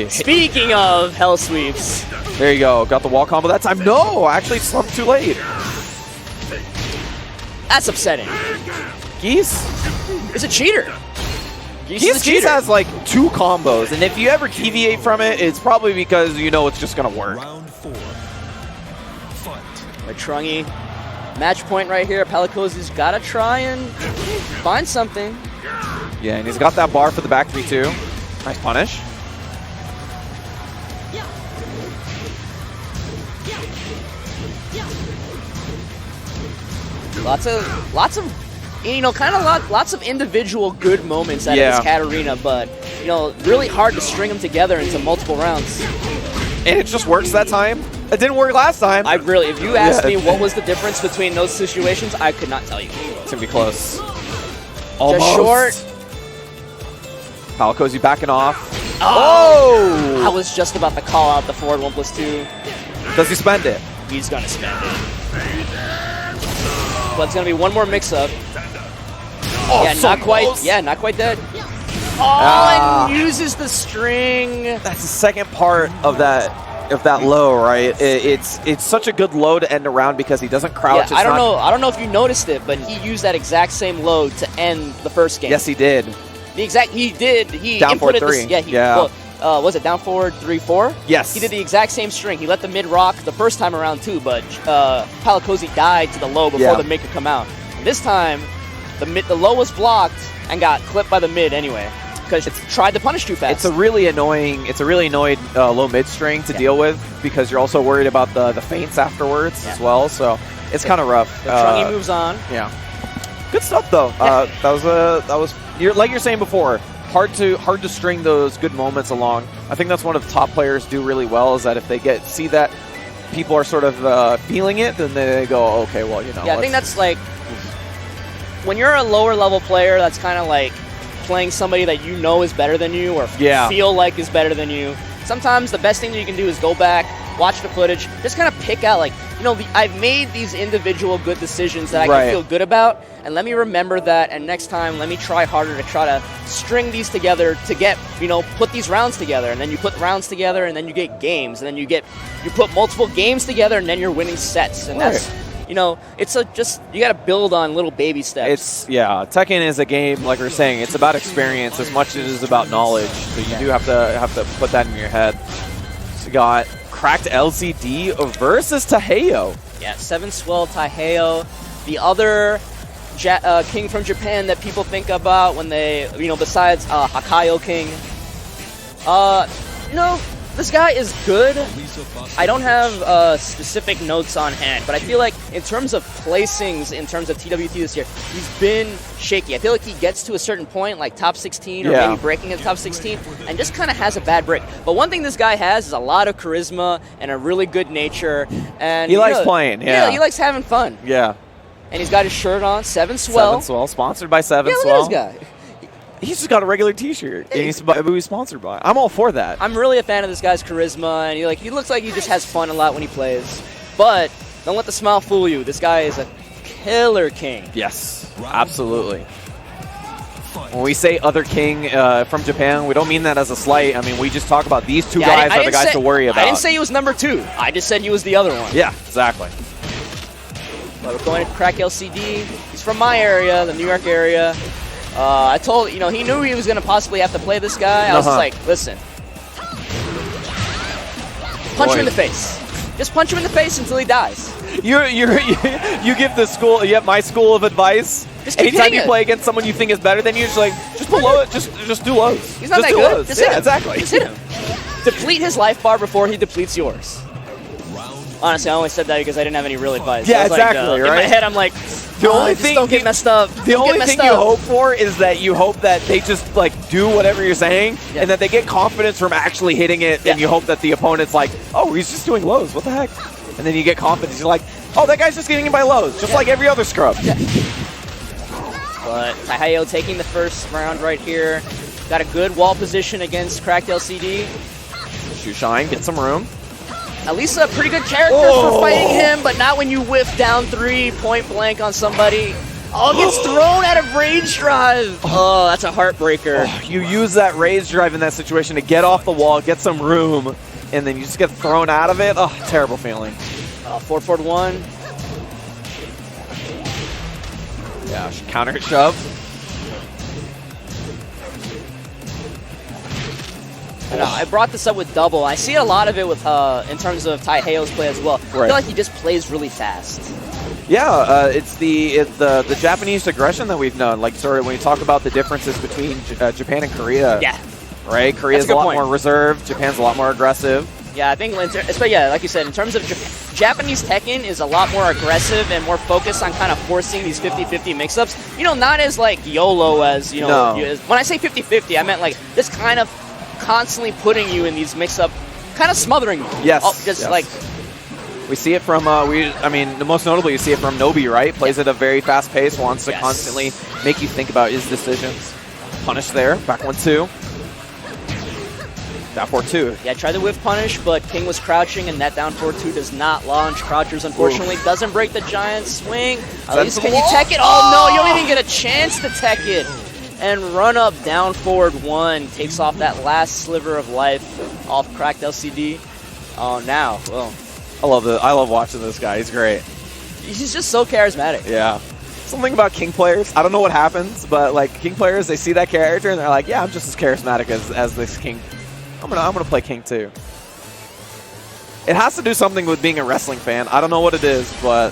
speaking of hell sweeps. There you go. Got the wall combo that time. No, actually slumped too late. That's upsetting. Geese is a cheater. Geese has like 2 combos, and if you ever deviate from it, it's probably because you know it's just gonna work. Round 4. Fight. Trungy, match point right here. Palacozi's gotta try and find something. Yeah, and he's got that bar for the back 3 too. Nice punish. Lots of. You know, lots of individual good moments out of this Katarina, but, you know, really hard to string them together into multiple rounds. And it just works that time. It didn't work last time. If you asked me what was the difference between those situations, I could not tell you. It's going to be close. Almost. Just short. Palacozi backing off. Oh! I was just about to call out the forward 1+2. Does he spend it? He's going to spend it. But it's going to be one more mix-up. Oh, yeah, so not quite. close. Yeah, not quite dead. Oh, and uses the string. That's the second part of that low, right? It's such a good low to end around because he doesn't crouch. Yeah, I don't know if you noticed it, but he used that exact same low to end the first game. Yes, he did. He did. He down inputted 4-3. This. Yeah. Well, was it down forward 3-4? Yes. He did the exact same string. He let the mid rock the first time around too, but Palacozi died to the low before the mid could come out. And this time, the low was blocked and got clipped by the mid anyway because it tried to punish too fast. It's a really annoying low mid string to deal with because you're also worried about the feints afterwards as well. So it's kind of rough. The Trungy moves on. Yeah. Good stuff though. That was like you're saying before. Hard to string those good moments along. I think that's one of the top players do really well is that if they see that people are sort of feeling it, then they go, okay, well, you know. Yeah, I think that's like when you're a lower level player, that's kind of like playing somebody that you know is better than you or feel like is better than you. Sometimes the best thing that you can do is go back, watch the footage, just kind of pick out, like, you know, I've made these individual good decisions that I can feel good about, and let me remember that, and next time, let me try harder to try to string these together to get, you know, put these rounds together, and then you put rounds together, and then you get games, and then you put multiple games together, and then you're winning sets, and that's, you know, it's just, you got to build on little baby steps. Tekken is a game, like we are saying, it's about experience as much as it is about knowledge, so you do have to put that in your head. So you got Cracked LCD versus TaHaIO. Yeah, 7-12 TaHaIO. The other king from Japan that people think about when they, you know, besides Hakayo King. You know, this guy is good. I don't have specific notes on hand, but I feel like in terms of placings, in terms of TWT this year, he's been shaky. I feel like he gets to a certain point, like top 16 or maybe breaking in top 16, and just kind of has a bad break. But one thing this guy has is a lot of charisma and a really good nature. And he likes playing, Yeah, he likes having fun. Yeah. And he's got his shirt on, 7-Swell. 7-Swell, sponsored by 7-Swell. Yeah, look at this guy. He's just got a regular T-shirt. And he's sponsored by. I'm all for that. I'm really a fan of this guy's charisma, and he looks like he just has fun a lot when he plays. But don't let the smile fool you. This guy is a killer king. Yes, absolutely. When we say other king from Japan, we don't mean that as a slight. I mean, we just talk about these two guys are the guys to worry about. I didn't say he was number 2. I just said he was the other one. Yeah, exactly. But we're going to Crack LCD. He's from my area, the New York area. I told, you know, he knew he was going to possibly have to play this guy. I was just like, listen. Punch him in the face. Just punch him in the face until he dies. You give the school, you have my school of advice. Anytime you play against someone you think is better than you, just like, just do lows. He's not that good. Just hit him. Exactly. Just hit him. Deplete his life bar before he depletes yours. Honestly, I only said that because I didn't have any real advice. Yeah, exactly. right? In my head, I'm like, the only thing don't get messed up. The only thing you hope for is that you hope that they just like do whatever you're saying, and that they get confidence from actually hitting it, and you hope that the opponent's like, oh, he's just doing lows. What the heck? And then you get confidence. You're like, oh, that guy's just getting him by lows, just like every other scrub. Yeah. But TaHaIO taking the first round right here. Got a good wall position against Cracked LCD. Shushan, get some room. At least a pretty good character for fighting him, but not when you whiff down 3 point blank on somebody. Oh, gets thrown out of rage drive. Oh, that's a heartbreaker. Oh, you use that rage drive in that situation to get off the wall, get some room, and then you just get thrown out of it. Oh, terrible feeling. 4-1. Yeah, counter shove. I brought this up with Double. I see a lot of it with in terms of TaHaIO's play as well. I feel like he just plays really fast. Yeah, it's the Japanese aggression that we've known. Like, sorry, when you talk about the differences between Japan and Korea. Yeah. Right? Korea's a lot more reserved. Japan's a lot more aggressive. Yeah, I think, like you said, in terms of Japanese Tekken is a lot more aggressive and more focused on kind of forcing these 50-50 mix-ups. You know, not as like YOLO as, you know, when I say 50-50, I meant like just kind of constantly putting you in these mix-up, kind of smothering you. Yes. Like. We see it from, the most notably you see it from Nobi, right? Plays at a very fast pace, wants to constantly make you think about his decisions. Punish there, back 1-2. Down 4-2. Yeah, tried the whiff punish, but King was crouching, and that down 4-2 does not launch crouchers, unfortunately. Doesn't break the giant swing. At least can you tech it? Oh, no, you don't even get a chance to tech it. And run up down forward 1 takes off that last sliver of life off Cracked LCD. Oh, now, well. I love watching this guy. He's great. He's just so charismatic. Yeah. Something about King players, I don't know what happens, but like King players, they see that character and they're like, yeah, I'm just as charismatic as this King. I'm gonna play King too. It has to do something with being a wrestling fan. I don't know what it is, but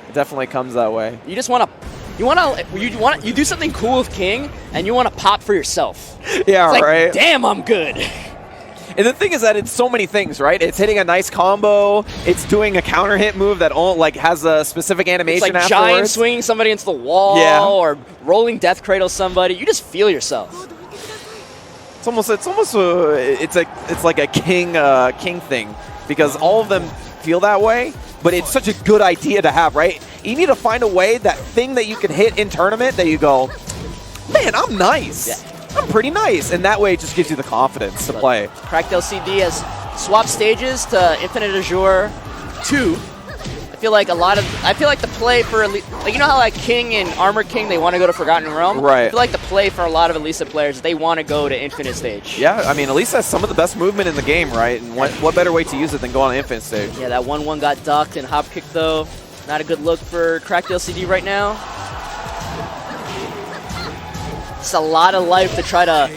it definitely comes that way. You just want to, you do something cool with King, and you want to pop for yourself. Yeah, it's right. Like, damn, I'm good. And the thing is that it's so many things, right? It's hitting a nice combo. It's doing a counter hit move that has a specific animation it's like afterwards. Giant swinging somebody into the wall, or rolling death cradle somebody. You just feel yourself. It's like a king thing, because all of them feel that way. But it's such a good idea to have, right? You need to find a way, that thing that you can hit in tournament that you go, man, I'm nice. Yeah. I'm pretty nice. And that way it just gives you the confidence to play. Cracked LCD has swap stages to Infinite Azure 2. I feel like the play for like, you know how like King and Armor King, they want to go to Forgotten Realm. Right. I feel like the play for a lot of Elisa players, they want to go to Infinite Stage. Yeah, I mean, Elisa has some of the best movement in the game, right? And what better way to use it than go on Infinite Stage? Yeah, that 1-1 got ducked and hop kick though. Not a good look for Cracked LCD right now. It's a lot of life to try to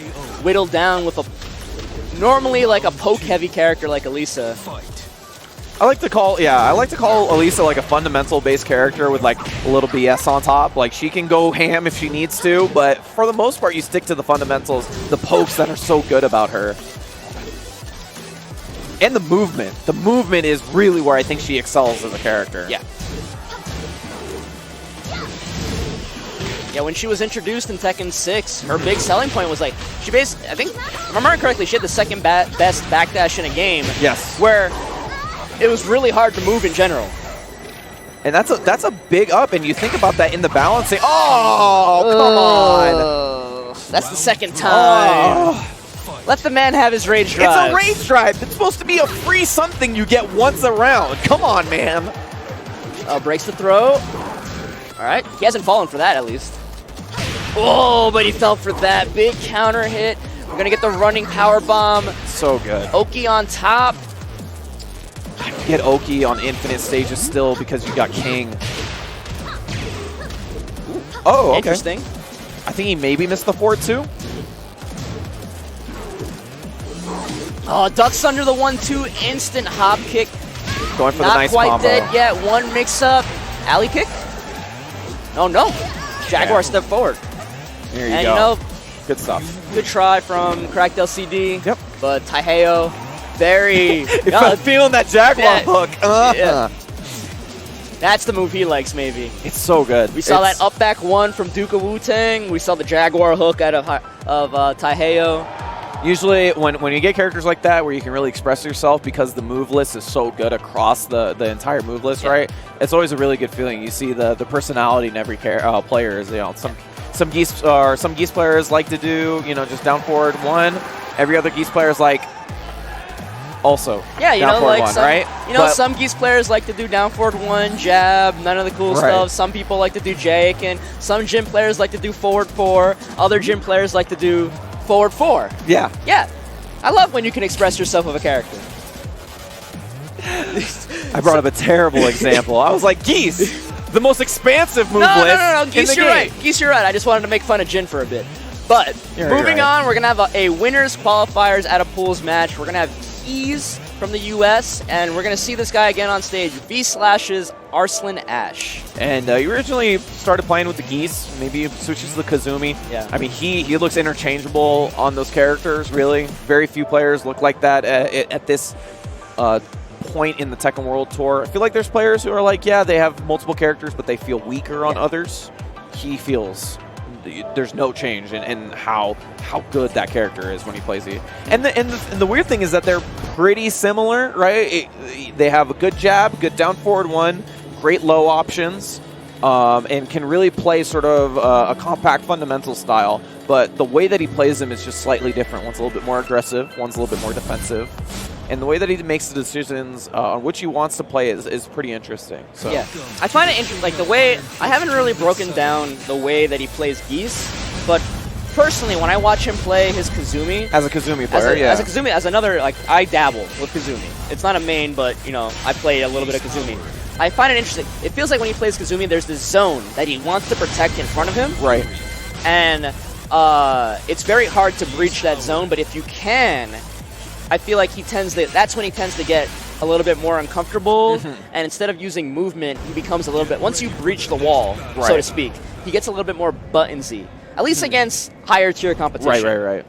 whittle down with a normally like a poke heavy character like Elisa. I like to call Elisa like a fundamental based character with like a little BS on top. Like she can go ham if she needs to, but for the most part you stick to the fundamentals, the pokes that are so good about her. And the movement. The movement is really where I think she excels as a character. Yeah. Yeah, when she was introduced in Tekken 6, her big selling point was like, she basically, I think, if I remember correctly, she had the second best backdash in a game. Yes. Where it was really hard to move in general. And that's a big up, and you think about that in the balancing. Oh, come on. That's the second time. Let the man have his rage drive. It's a rage drive. It's supposed to be a free something you get once a round. Come on, man. Breaks the throw. All right, he hasn't fallen for that at least. Oh, but he fell for that. Big counter hit. We're going to get the running power bomb. So good. Oki on top. Get Oki on infinite stages still because you got King. Oh, okay. Interesting. I think he maybe missed the forward too. Oh, ducks under the 1-2, instant hop kick. Going for the nice combo. Not quite dead yet. One mix-up. Alley kick? Oh, no. Jaguar step forward. There you and go. You know, good stuff. Good try from Cracked LCD. Yep. But Taiheo, very... feeling that Jaguar hook. Yeah. That's the move he likes, maybe. It's so good. We saw that up back one from DukeofWutang. We saw the Jaguar hook out of Taiheo. Usually, when you get characters like that where you can really express yourself because the move list is so good across the entire move list, right? It's always a really good feeling. You see the personality in every player. Is, you know, some Geese players like to do, you know, just down forward one. Every other Geese player is like also you down know, forward like one, some, right? You know, some Geese players like to do down forward one, jab, none of the cool stuff. Some people like to do Jake, and some gym players like to do forward 4. Other gym players like to do forward 4. Yeah. Yeah. I love when you can express yourself with a character. I brought up a terrible example. I was like, Geese, the most expansive move list. No. Geese, you're right. Geese, you're right. I just wanted to make fun of Jin for a bit. But moving on, we're going to have a winners qualifiers at a pools match. We're going to have Keys from the US, and we're going to see this guy again on stage, Yslash's ArslenAsh. And he originally started playing with the Geese. Maybe he switches to the Kazumi. Yeah. I mean, he looks interchangeable on those characters, really. Very few players look like that at this point in the Tekken World Tour. I feel like there's players who are like, yeah, they have multiple characters, but they feel weaker on others. He feels there's no change in how good that character is when he plays it. And the weird thing is that they're pretty similar, right? They have a good jab, good down forward one, great low options, and can really play sort of a compact fundamental style. But the way that he plays them is just slightly different. One's a little bit more aggressive, one's a little bit more defensive. And the way that he makes the decisions on which he wants to play is pretty interesting. So. Yeah, I find it interesting. Like the way I haven't really broken down the way that he plays Geese, but personally, when I watch him play his Kazumi, as a Kazumi player, as another, like I dabble with Kazumi. It's not a main, but you know, I play a little bit of Kazumi. I find it interesting. It feels like when he plays Kazumi, there's this zone that he wants to protect in front of him. Right. And it's very hard to breach that zone, but if you can, I feel like that's when he tends to get a little bit more uncomfortable, and instead of using movement, he becomes a little bit, once you breach the wall, so to speak, he gets a little bit more buttonsy, at least against higher tier competition. Right.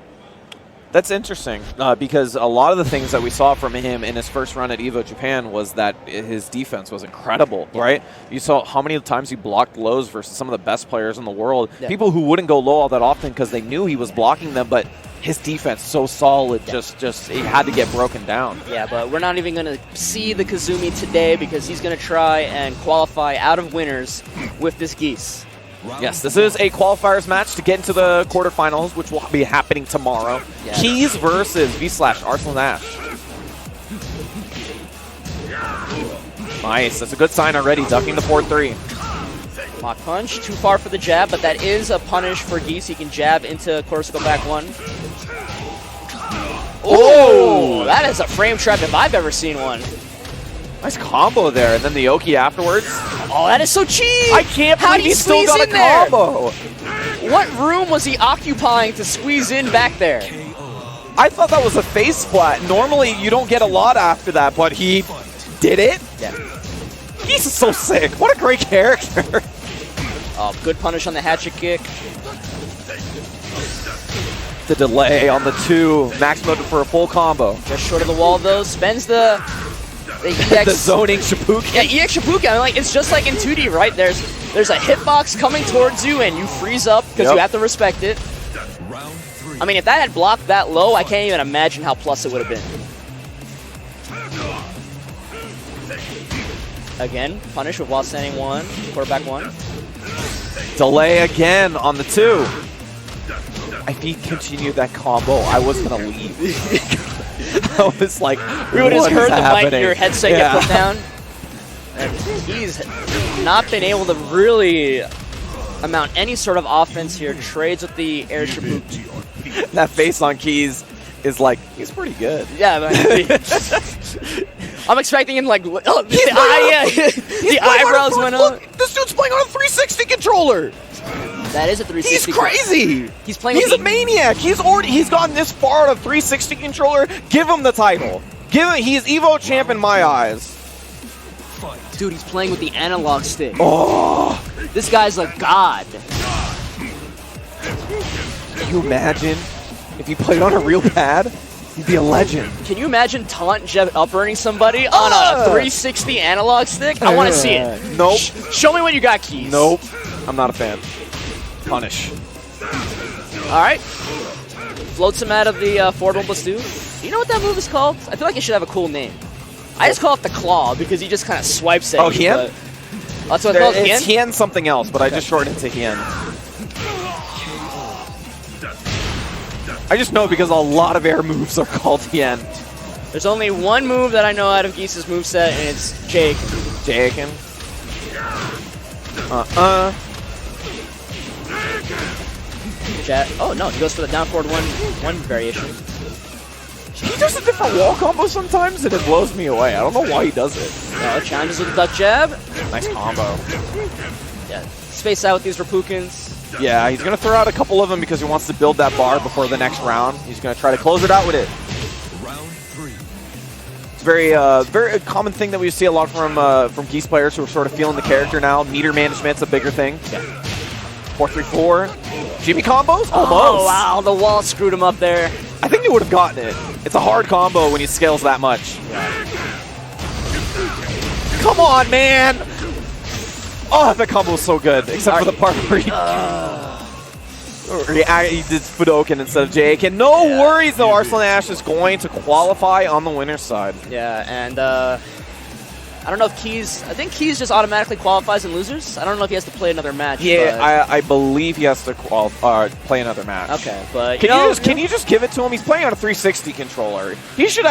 That's interesting, because a lot of the things that we saw from him in his first run at EVO Japan was that his defense was incredible, right? You saw how many times he blocked lows versus some of the best players in the world. Yeah. People who wouldn't go low all that often because they knew he was blocking them, but his defense so solid, just it had to get broken down. Yeah, but we're not even going to see the Kazumi today because he's going to try and qualify out of winners with this Geese. Yes, this is a qualifiers match to get into the quarterfinals, which will be happening tomorrow. Yeah. Keys versus Yslash, ArslenAsh. Nice. That's a good sign already. Ducking the 4-3. Mock punch. Too far for the jab, but that is a punish for Geese. He can jab into corsical back 1. Oh, that is a frame trap if I've ever seen one. Nice combo there, and then the Oki afterwards. Oh, that is so cheap! I can't believe he still got a combo. What room was he occupying to squeeze in back there? I thought that was a face splat. Normally, you don't get a lot after that, but he did it. Yeah. He's so sick. What a great character. Oh, good punish on the hatchet kick. The delay on the 2. Max mode for a full combo. Just short of the wall, though. Spends the EX. The zoning Shippuden. Yeah, EX Shippuden. I mean, like, it's just like in 2D, right? There's a hitbox coming towards you, and you freeze up because you have to respect it. I mean, if that had blocked that low, I can't even imagine how plus it would have been. Again, punish with while standing 1, quarterback 1. Delay again on the 2. If he continued that combo, I was going to leave. I was like, we would have heard the mic in your headset get put down. And he's not been able to really amount any sort of offense here. Trades with the air Shippuden. That face on Keys is like, he's pretty good. Yeah, man. I'm expecting him like, the eyebrows went up. Look, this dude's playing on a 360 controller. That is a 360. He's crazy. He's playing. He's a maniac. He's gotten this far on a 360 controller. Give him the title. He's Evo champ in my eyes. Dude, he's playing with the analog stick. Oh, this guy's a god. Can you imagine if he played on a real pad? He'd be a legend. Can you imagine taunt Jeb up-earning somebody on a 360 analog stick? I want to see it. Nope. Show me what you got, Keys. Nope. I'm not a fan. Punish. All right. Floats him out of the forward 1+2. Do you know what that move is called? I feel like it should have a cool name. I just call it the claw because he just kind of swipes at you. Hien? That's what it's called, Hien? It's Hien something else, but I just shortened it to Hien. I just know because a lot of air moves are called Hien. There's only one move that I know out of Geese's moveset, and it's Jake. Jaken. Oh no, he goes for the down forward one variation. He does a different wall combo sometimes, and it blows me away. I don't know why he does it. Challenges with the duck jab. Nice combo. Yeah, space out with these Repukins. Yeah, he's going to throw out a couple of them because he wants to build that bar before the next round. He's going to try to close it out with it. Round 3. It's very common thing that we see a lot from Geese players who are sort of feeling the character now. Meter management's a bigger thing. Yeah. 4-3-4. Jimmy combos? Almost. Oh, wow, the wall screwed him up there. I think they would have gotten it. It's a hard combo when he scales that much. Yeah. Come on, man! Oh, that combo was so good, except for the part where he did Fudoken instead of Jake. And no worries, though, ArslenAsh is going to qualify on the winner's side. Yeah, and I don't know if Keys... I think Keys just automatically qualifies in losers. I don't know if he has to play another match. Yeah, I believe he has to play another match. Okay, but can you just give it to him? He's playing on a 360 controller. He should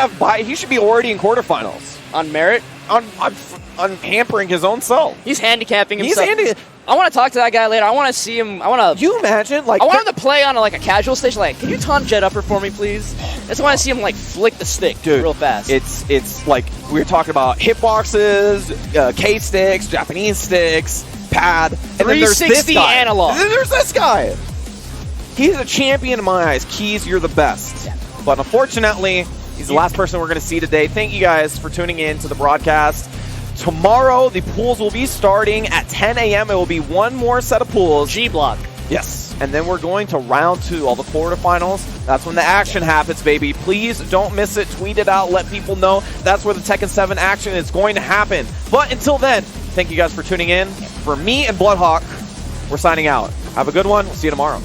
be already in quarterfinals. On merit? On hampering his own self. He's handicapping himself. I want to talk to that guy later. I want to see him. You imagine? Like, I want him to play on a casual stage. Like, can you taunt Jet Upper for me, please? I just want to see him flick the stick real fast. It's like we were talking about hitboxes, K sticks, Japanese sticks, pad, and then there's this guy. Analog. And then there's this guy. He's a champion in my eyes. Keys, you're the best. Yeah. But unfortunately, he's the last person we're going to see today. Thank you guys for tuning in to the broadcast. Tomorrow, the pools will be starting at 10 a.m. It will be one more set of pools. G-Block. Yes. And then we're going to round 2, all the quarterfinals. That's when the action happens, baby. Please don't miss it. Tweet it out. Let people know that's where the Tekken 7 action is going to happen. But until then, thank you guys for tuning in. For me and Bloodhawk, we're signing out. Have a good one. We'll see you tomorrow.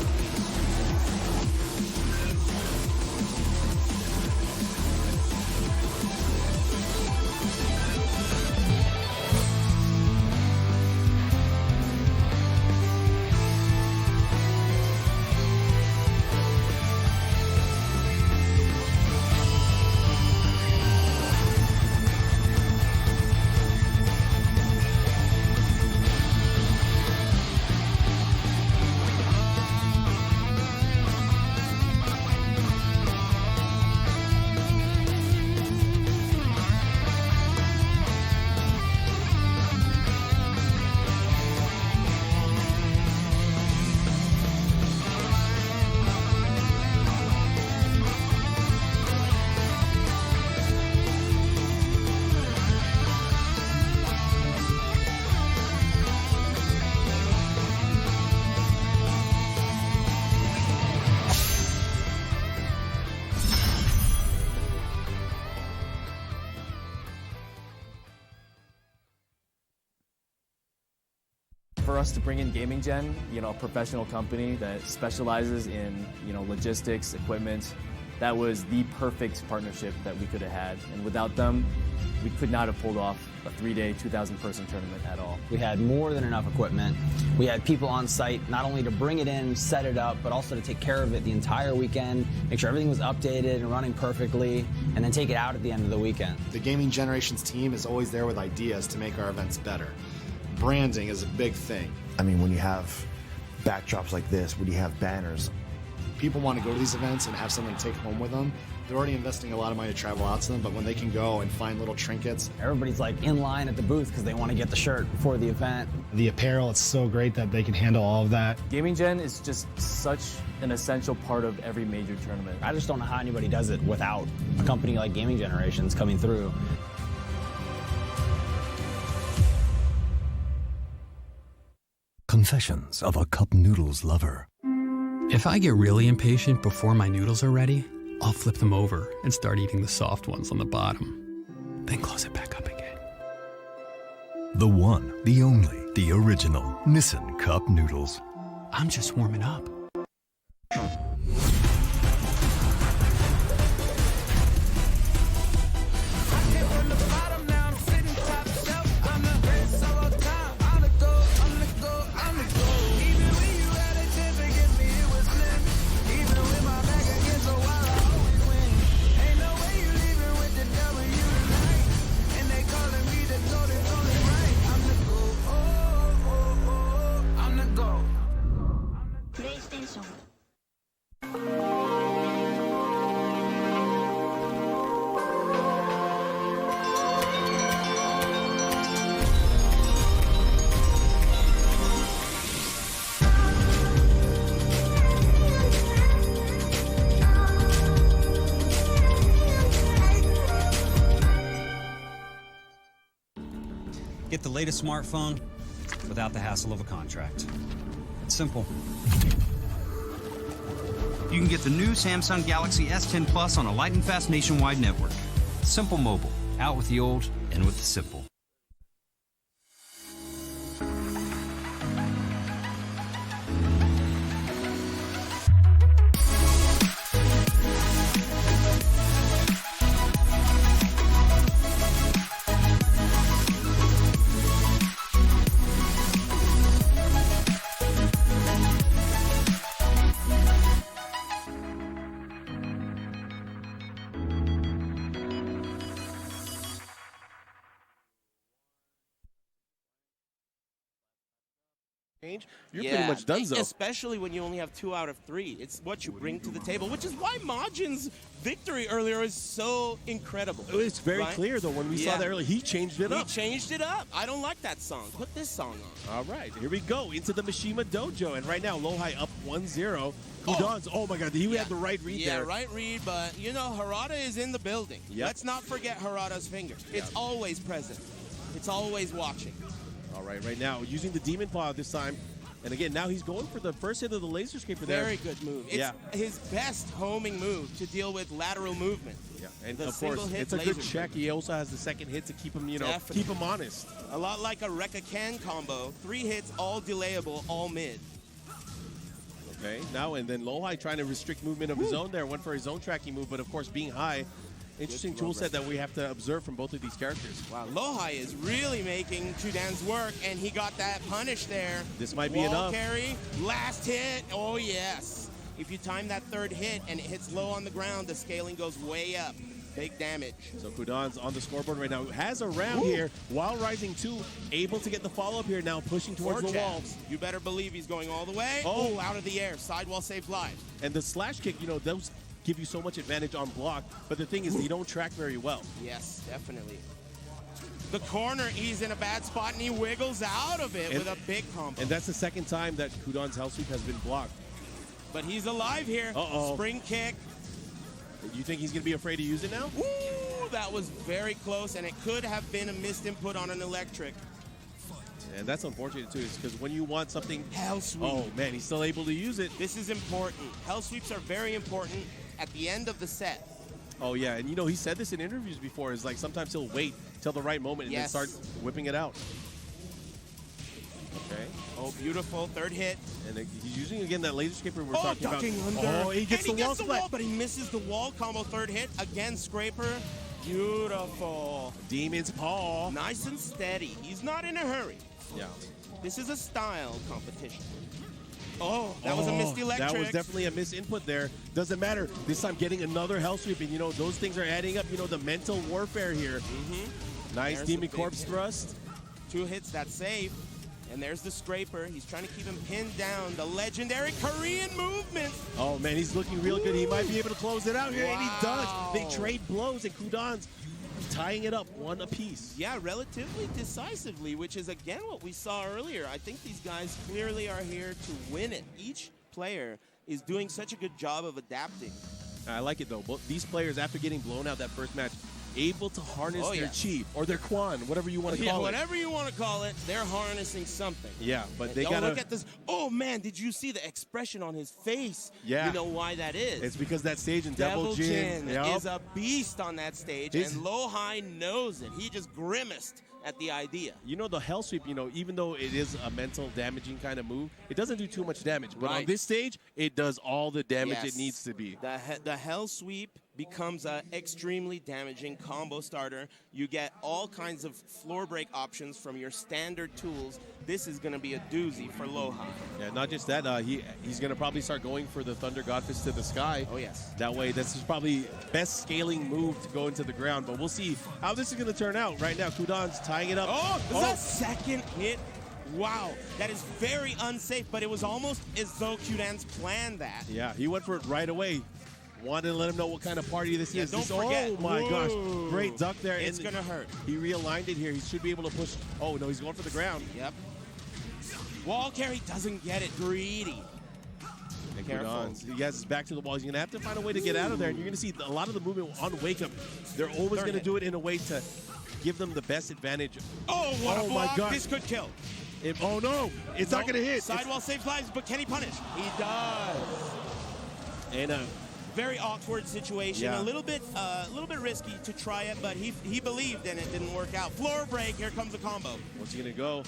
for us to bring in Gaming Gen, a professional company that specializes in, logistics, equipment, that was the perfect partnership that we could have had. And without them, we could not have pulled off a 3-day, 2,000-person tournament at all. We had more than enough equipment. We had people on site not only to bring it in, set it up, but also to take care of it the entire weekend, make sure everything was updated and running perfectly, and then take it out at the end of the weekend. The Gaming Generations team is always there with ideas to make our events better. Branding is a big thing. I mean, when you have backdrops like this, when you have banners, people want to go to these events and have something to take home with them. They're already investing a lot of money to travel out to them, but when they can go and find little trinkets. Everybody's like in line at the booth because they want to get the shirt before the event. The apparel, it's so great that they can handle all of that. Gaming Gen is just such an essential part of every major tournament. I just don't know how anybody does it without a company like Gaming Generations coming through. Confessions of a Cup Noodles Lover. If I get really impatient before my noodles are ready, I'll flip them over and start eating the soft ones on the bottom. Then close it back up again. The one, the only, the original Nissin Cup Noodles. I'm just warming up. Get the latest smartphone without the hassle of a contract. It's simple. You can get the new Samsung Galaxy S10 Plus on a light and fast nationwide network. Simple mobile, out with the old, in with the simple. You're pretty much done, though. Especially when you only have 2 out of 3. It's what you bring to the table, which is why Majin's victory earlier is so incredible. It's very clear, though, when we saw that earlier, he changed it up. He changed it up. I don't like that song. Put this song on. All right, here we go into the Mishima Dojo. And right now, LowHigh up 1-0. Kodee, oh my God, he had the right read there. Yeah, right read, but, Harada is in the building. Yep. Let's not forget Harada's finger. It's always present. It's always watching. All right, right now, using the Demon Paw this time. And again, now he's going for the first hit of the laser scraper there. Very good move. It's his best homing move to deal with lateral movement. Yeah, and of course, it's a good check. He also has the second hit to keep him, keep him honest. A lot like a Rekka Can combo. 3 hits, all delayable, all mid. Okay, now and then LowHigh trying to restrict movement of his own there. Went for his own tracking move, but of course being high. Interesting tool set that we have to observe from both of these characters. Wow, LowHigh is really making Chudan's work, and he got that punish there. This might be Wall enough. Carry, last hit. Oh, yes. If you time that 3rd hit and it hits low on the ground, the scaling goes way up. Big damage. So Kudan's on the scoreboard right now. Has a round here while rising 2. Able to get the follow-up here now, pushing towards the wall. You better believe he's going all the way. Oh, out of the air. Sidewall saves lives. And the slash kick, those give you so much advantage on block, but the thing is they don't track very well. Yes, definitely. The corner, he's in a bad spot, and he wiggles out of it with a big combo. And that's the second time that Kudan's hell sweep has been blocked. But he's alive here. Uh-oh. Spring kick. You think he's going to be afraid to use it now? Ooh, that was very close, and it could have been a missed input on an electric. And that's unfortunate, too, is because when you want something... Hell sweep. Oh, man, he's still able to use it. This is important. Hell sweeps are very important at the end of the set. Oh, yeah, and he said this in interviews before, is like sometimes he'll wait till the right moment and then start whipping it out. Okay. Oh, beautiful. Third hit. And he's using, again, that laser scraper we're Oh, talking about. ducking under. Oh, he gets and the wall splat. but he misses the wall combo. Third hit. Again, scraper. Beautiful. Demon's Paw. Nice and steady. He's not in a hurry. Yeah. This is a style competition. Oh, that was a missed electric. That was definitely a missed input there. Doesn't matter. This time getting another hell sweep, and you know, those things are adding up. You know, the mental warfare here. Nice There's Demon the Corpse big thrust. 2 hits, that's safe. And there's the scraper. He's trying to keep him pinned down. The legendary Korean movement. Oh, man, he's looking real good. He might be able to close it out here, and he Wow. does. They trade blows, and Kudan's tying it up 1 apiece. Yeah, relatively decisively, which is, again, what we saw earlier. I think these guys clearly are here to win it. Each player is doing such a good job of adapting. I like it, though. Both these players, after getting blown out that first match, able to harness their chi or their quan, whatever you want to call it. Whatever you want to call it, they're harnessing something. Yeah, but And they gotta look at this. Oh man, did you see the expression on his face? Yeah. You know why that is? It's because that stage in Devil Jin Yup. is a beast on that stage, His- and Lohai knows it. He just grimaced at the idea. You know, the Hell Sweep, you know, even though it is a mental damaging kind of move, it doesn't do too much damage. But on Right. this stage, it does all the damage Yes. it needs to be. The Hell Sweep becomes an extremely damaging combo starter. You get all kinds of floor break options from your standard tools. This is going to be a doozy for Lohai. Yeah, not just that, he's going to probably start going for the Thunder Godfist to the sky. Oh, yes. That way, this is probably best scaling move to go into the ground. But we'll see how this is going to turn out. Right now, Kudan's tying it up. Oh, the second hit. Wow, that is very unsafe, but it was almost as though Kudan's planned that. Yeah, he went for it right away. Wanted to let him know what kind of party this is. Don't This- forget. Oh my Whoa. gosh, great duck there. It's And going to hurt. He realigned it here. He should be able to push. Oh no, he's going for the ground. Yep. Wall carry doesn't get it. Greedy. And Careful. Kudan's, he has his back to the wall. He's going to have to find a way to get out of there. And you're going to see a lot of the movement on Wake Up. They're always going to do it in a way to give them the best advantage. Oh, what a block. my God. This could kill. Oh no, it's not going to hit. Sidewall saves lives, but can he punish? He does. And very awkward situation. Yeah. A little bit risky to try it, but he believed and it didn't work out. Floor break. Here comes a combo. what's he going to go?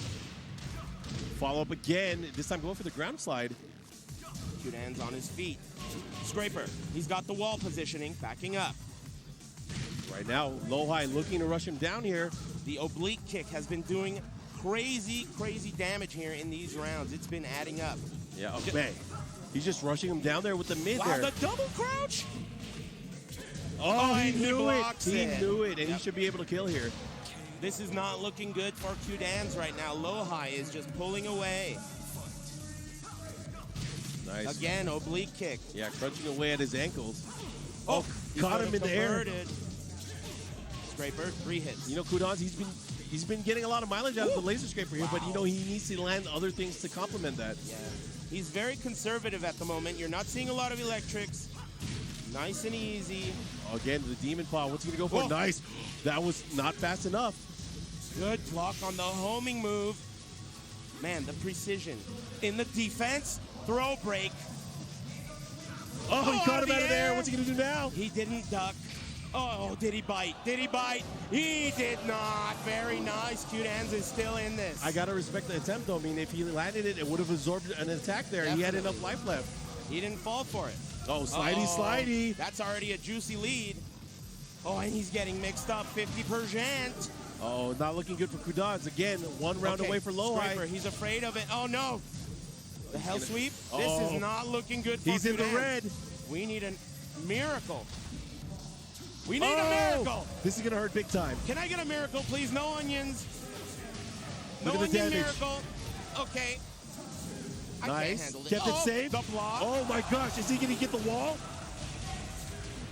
Follow up again. This time going for the ground slide. Kudan's on his feet. Scraper. He's got the wall positioning, backing up. Right now, Lohai looking to rush him down here. The oblique kick has been doing crazy, crazy damage here in these rounds. It's been adding up. Yeah, oh, man. He's just rushing him down there with the mid Wow, there. the double crouch? Oh, he and he knew blocks it. He it. knew it, and Yep. he should be able to kill here. This is not looking good for Kudan's right now. Lohai is just pulling away. Nice. Again, oblique kick. Yeah, crunching away at his ankles. Oh, caught him in the air. Converted. Scraper, 3 hits. You know, Kudan's, he's been getting a lot of mileage out of the laser scraper here, but you know, he needs to land other things to complement that. Yeah. He's very conservative at the moment. You're not seeing a lot of electrics. Nice and easy. Again, the Demon Paw. What's he going to go for? Oh. Nice. That was not fast enough. Good block on the homing move. Man, the precision. In the defense, throw break. Oh, he caught him the out of there. air. What's he going to do now? He didn't duck. Oh, did he bite? Did he bite? He did not. Very nice. Kudan's is still in this. I got to respect the attempt, though. I mean, if he landed it, it would have absorbed an attack there. Definitely. He had enough life left. He didn't fall for it. Oh, slidey. That's already a juicy lead. Oh, and he's getting mixed up. 50%. Oh, not looking good for Kudan's. Again, one round away for Lohai. Scraper, he's afraid of it. Oh, no. The hell sweep. Oh. This is not looking good for He's in the Kudan. red. We need a miracle. We need a miracle. This is going to hurt big time. Can I get a miracle, please? No onions. Look No at the onion damage. miracle. Okay. I can't Nice. handle this. Kept it safe. The block. Oh, my gosh. Is he going to get the wall?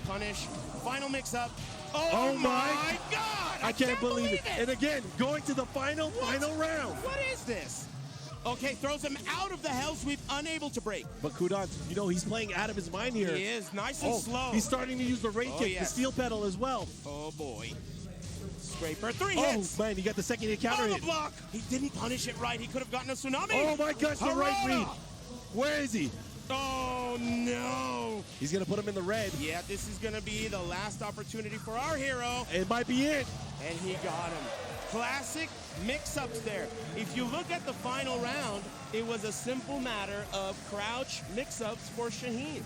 Punish. Final mix-up. Oh, my God. I can't believe it. And again, going to the final round. What is this? Okay, throws him out of the hell sweep, unable to break. But Kudan, you know, he's playing out of his mind here. He is nice and slow. He's starting to use the raid kick, yes. the steel pedal as well. Oh, boy. Scraper, 3 hits. Oh, man, he got the second hit counter the hit. block. He didn't punish it right. He could have gotten a tsunami. Oh, my gosh, the right read. Harada. Where is he? Oh, no. He's going to put him in the red. Yeah, this is going to be the last opportunity for our hero. It might be it. And he got him. Classic mix-ups there. If you look at the final round, it was a simple matter of crouch mix-ups for Shaheen.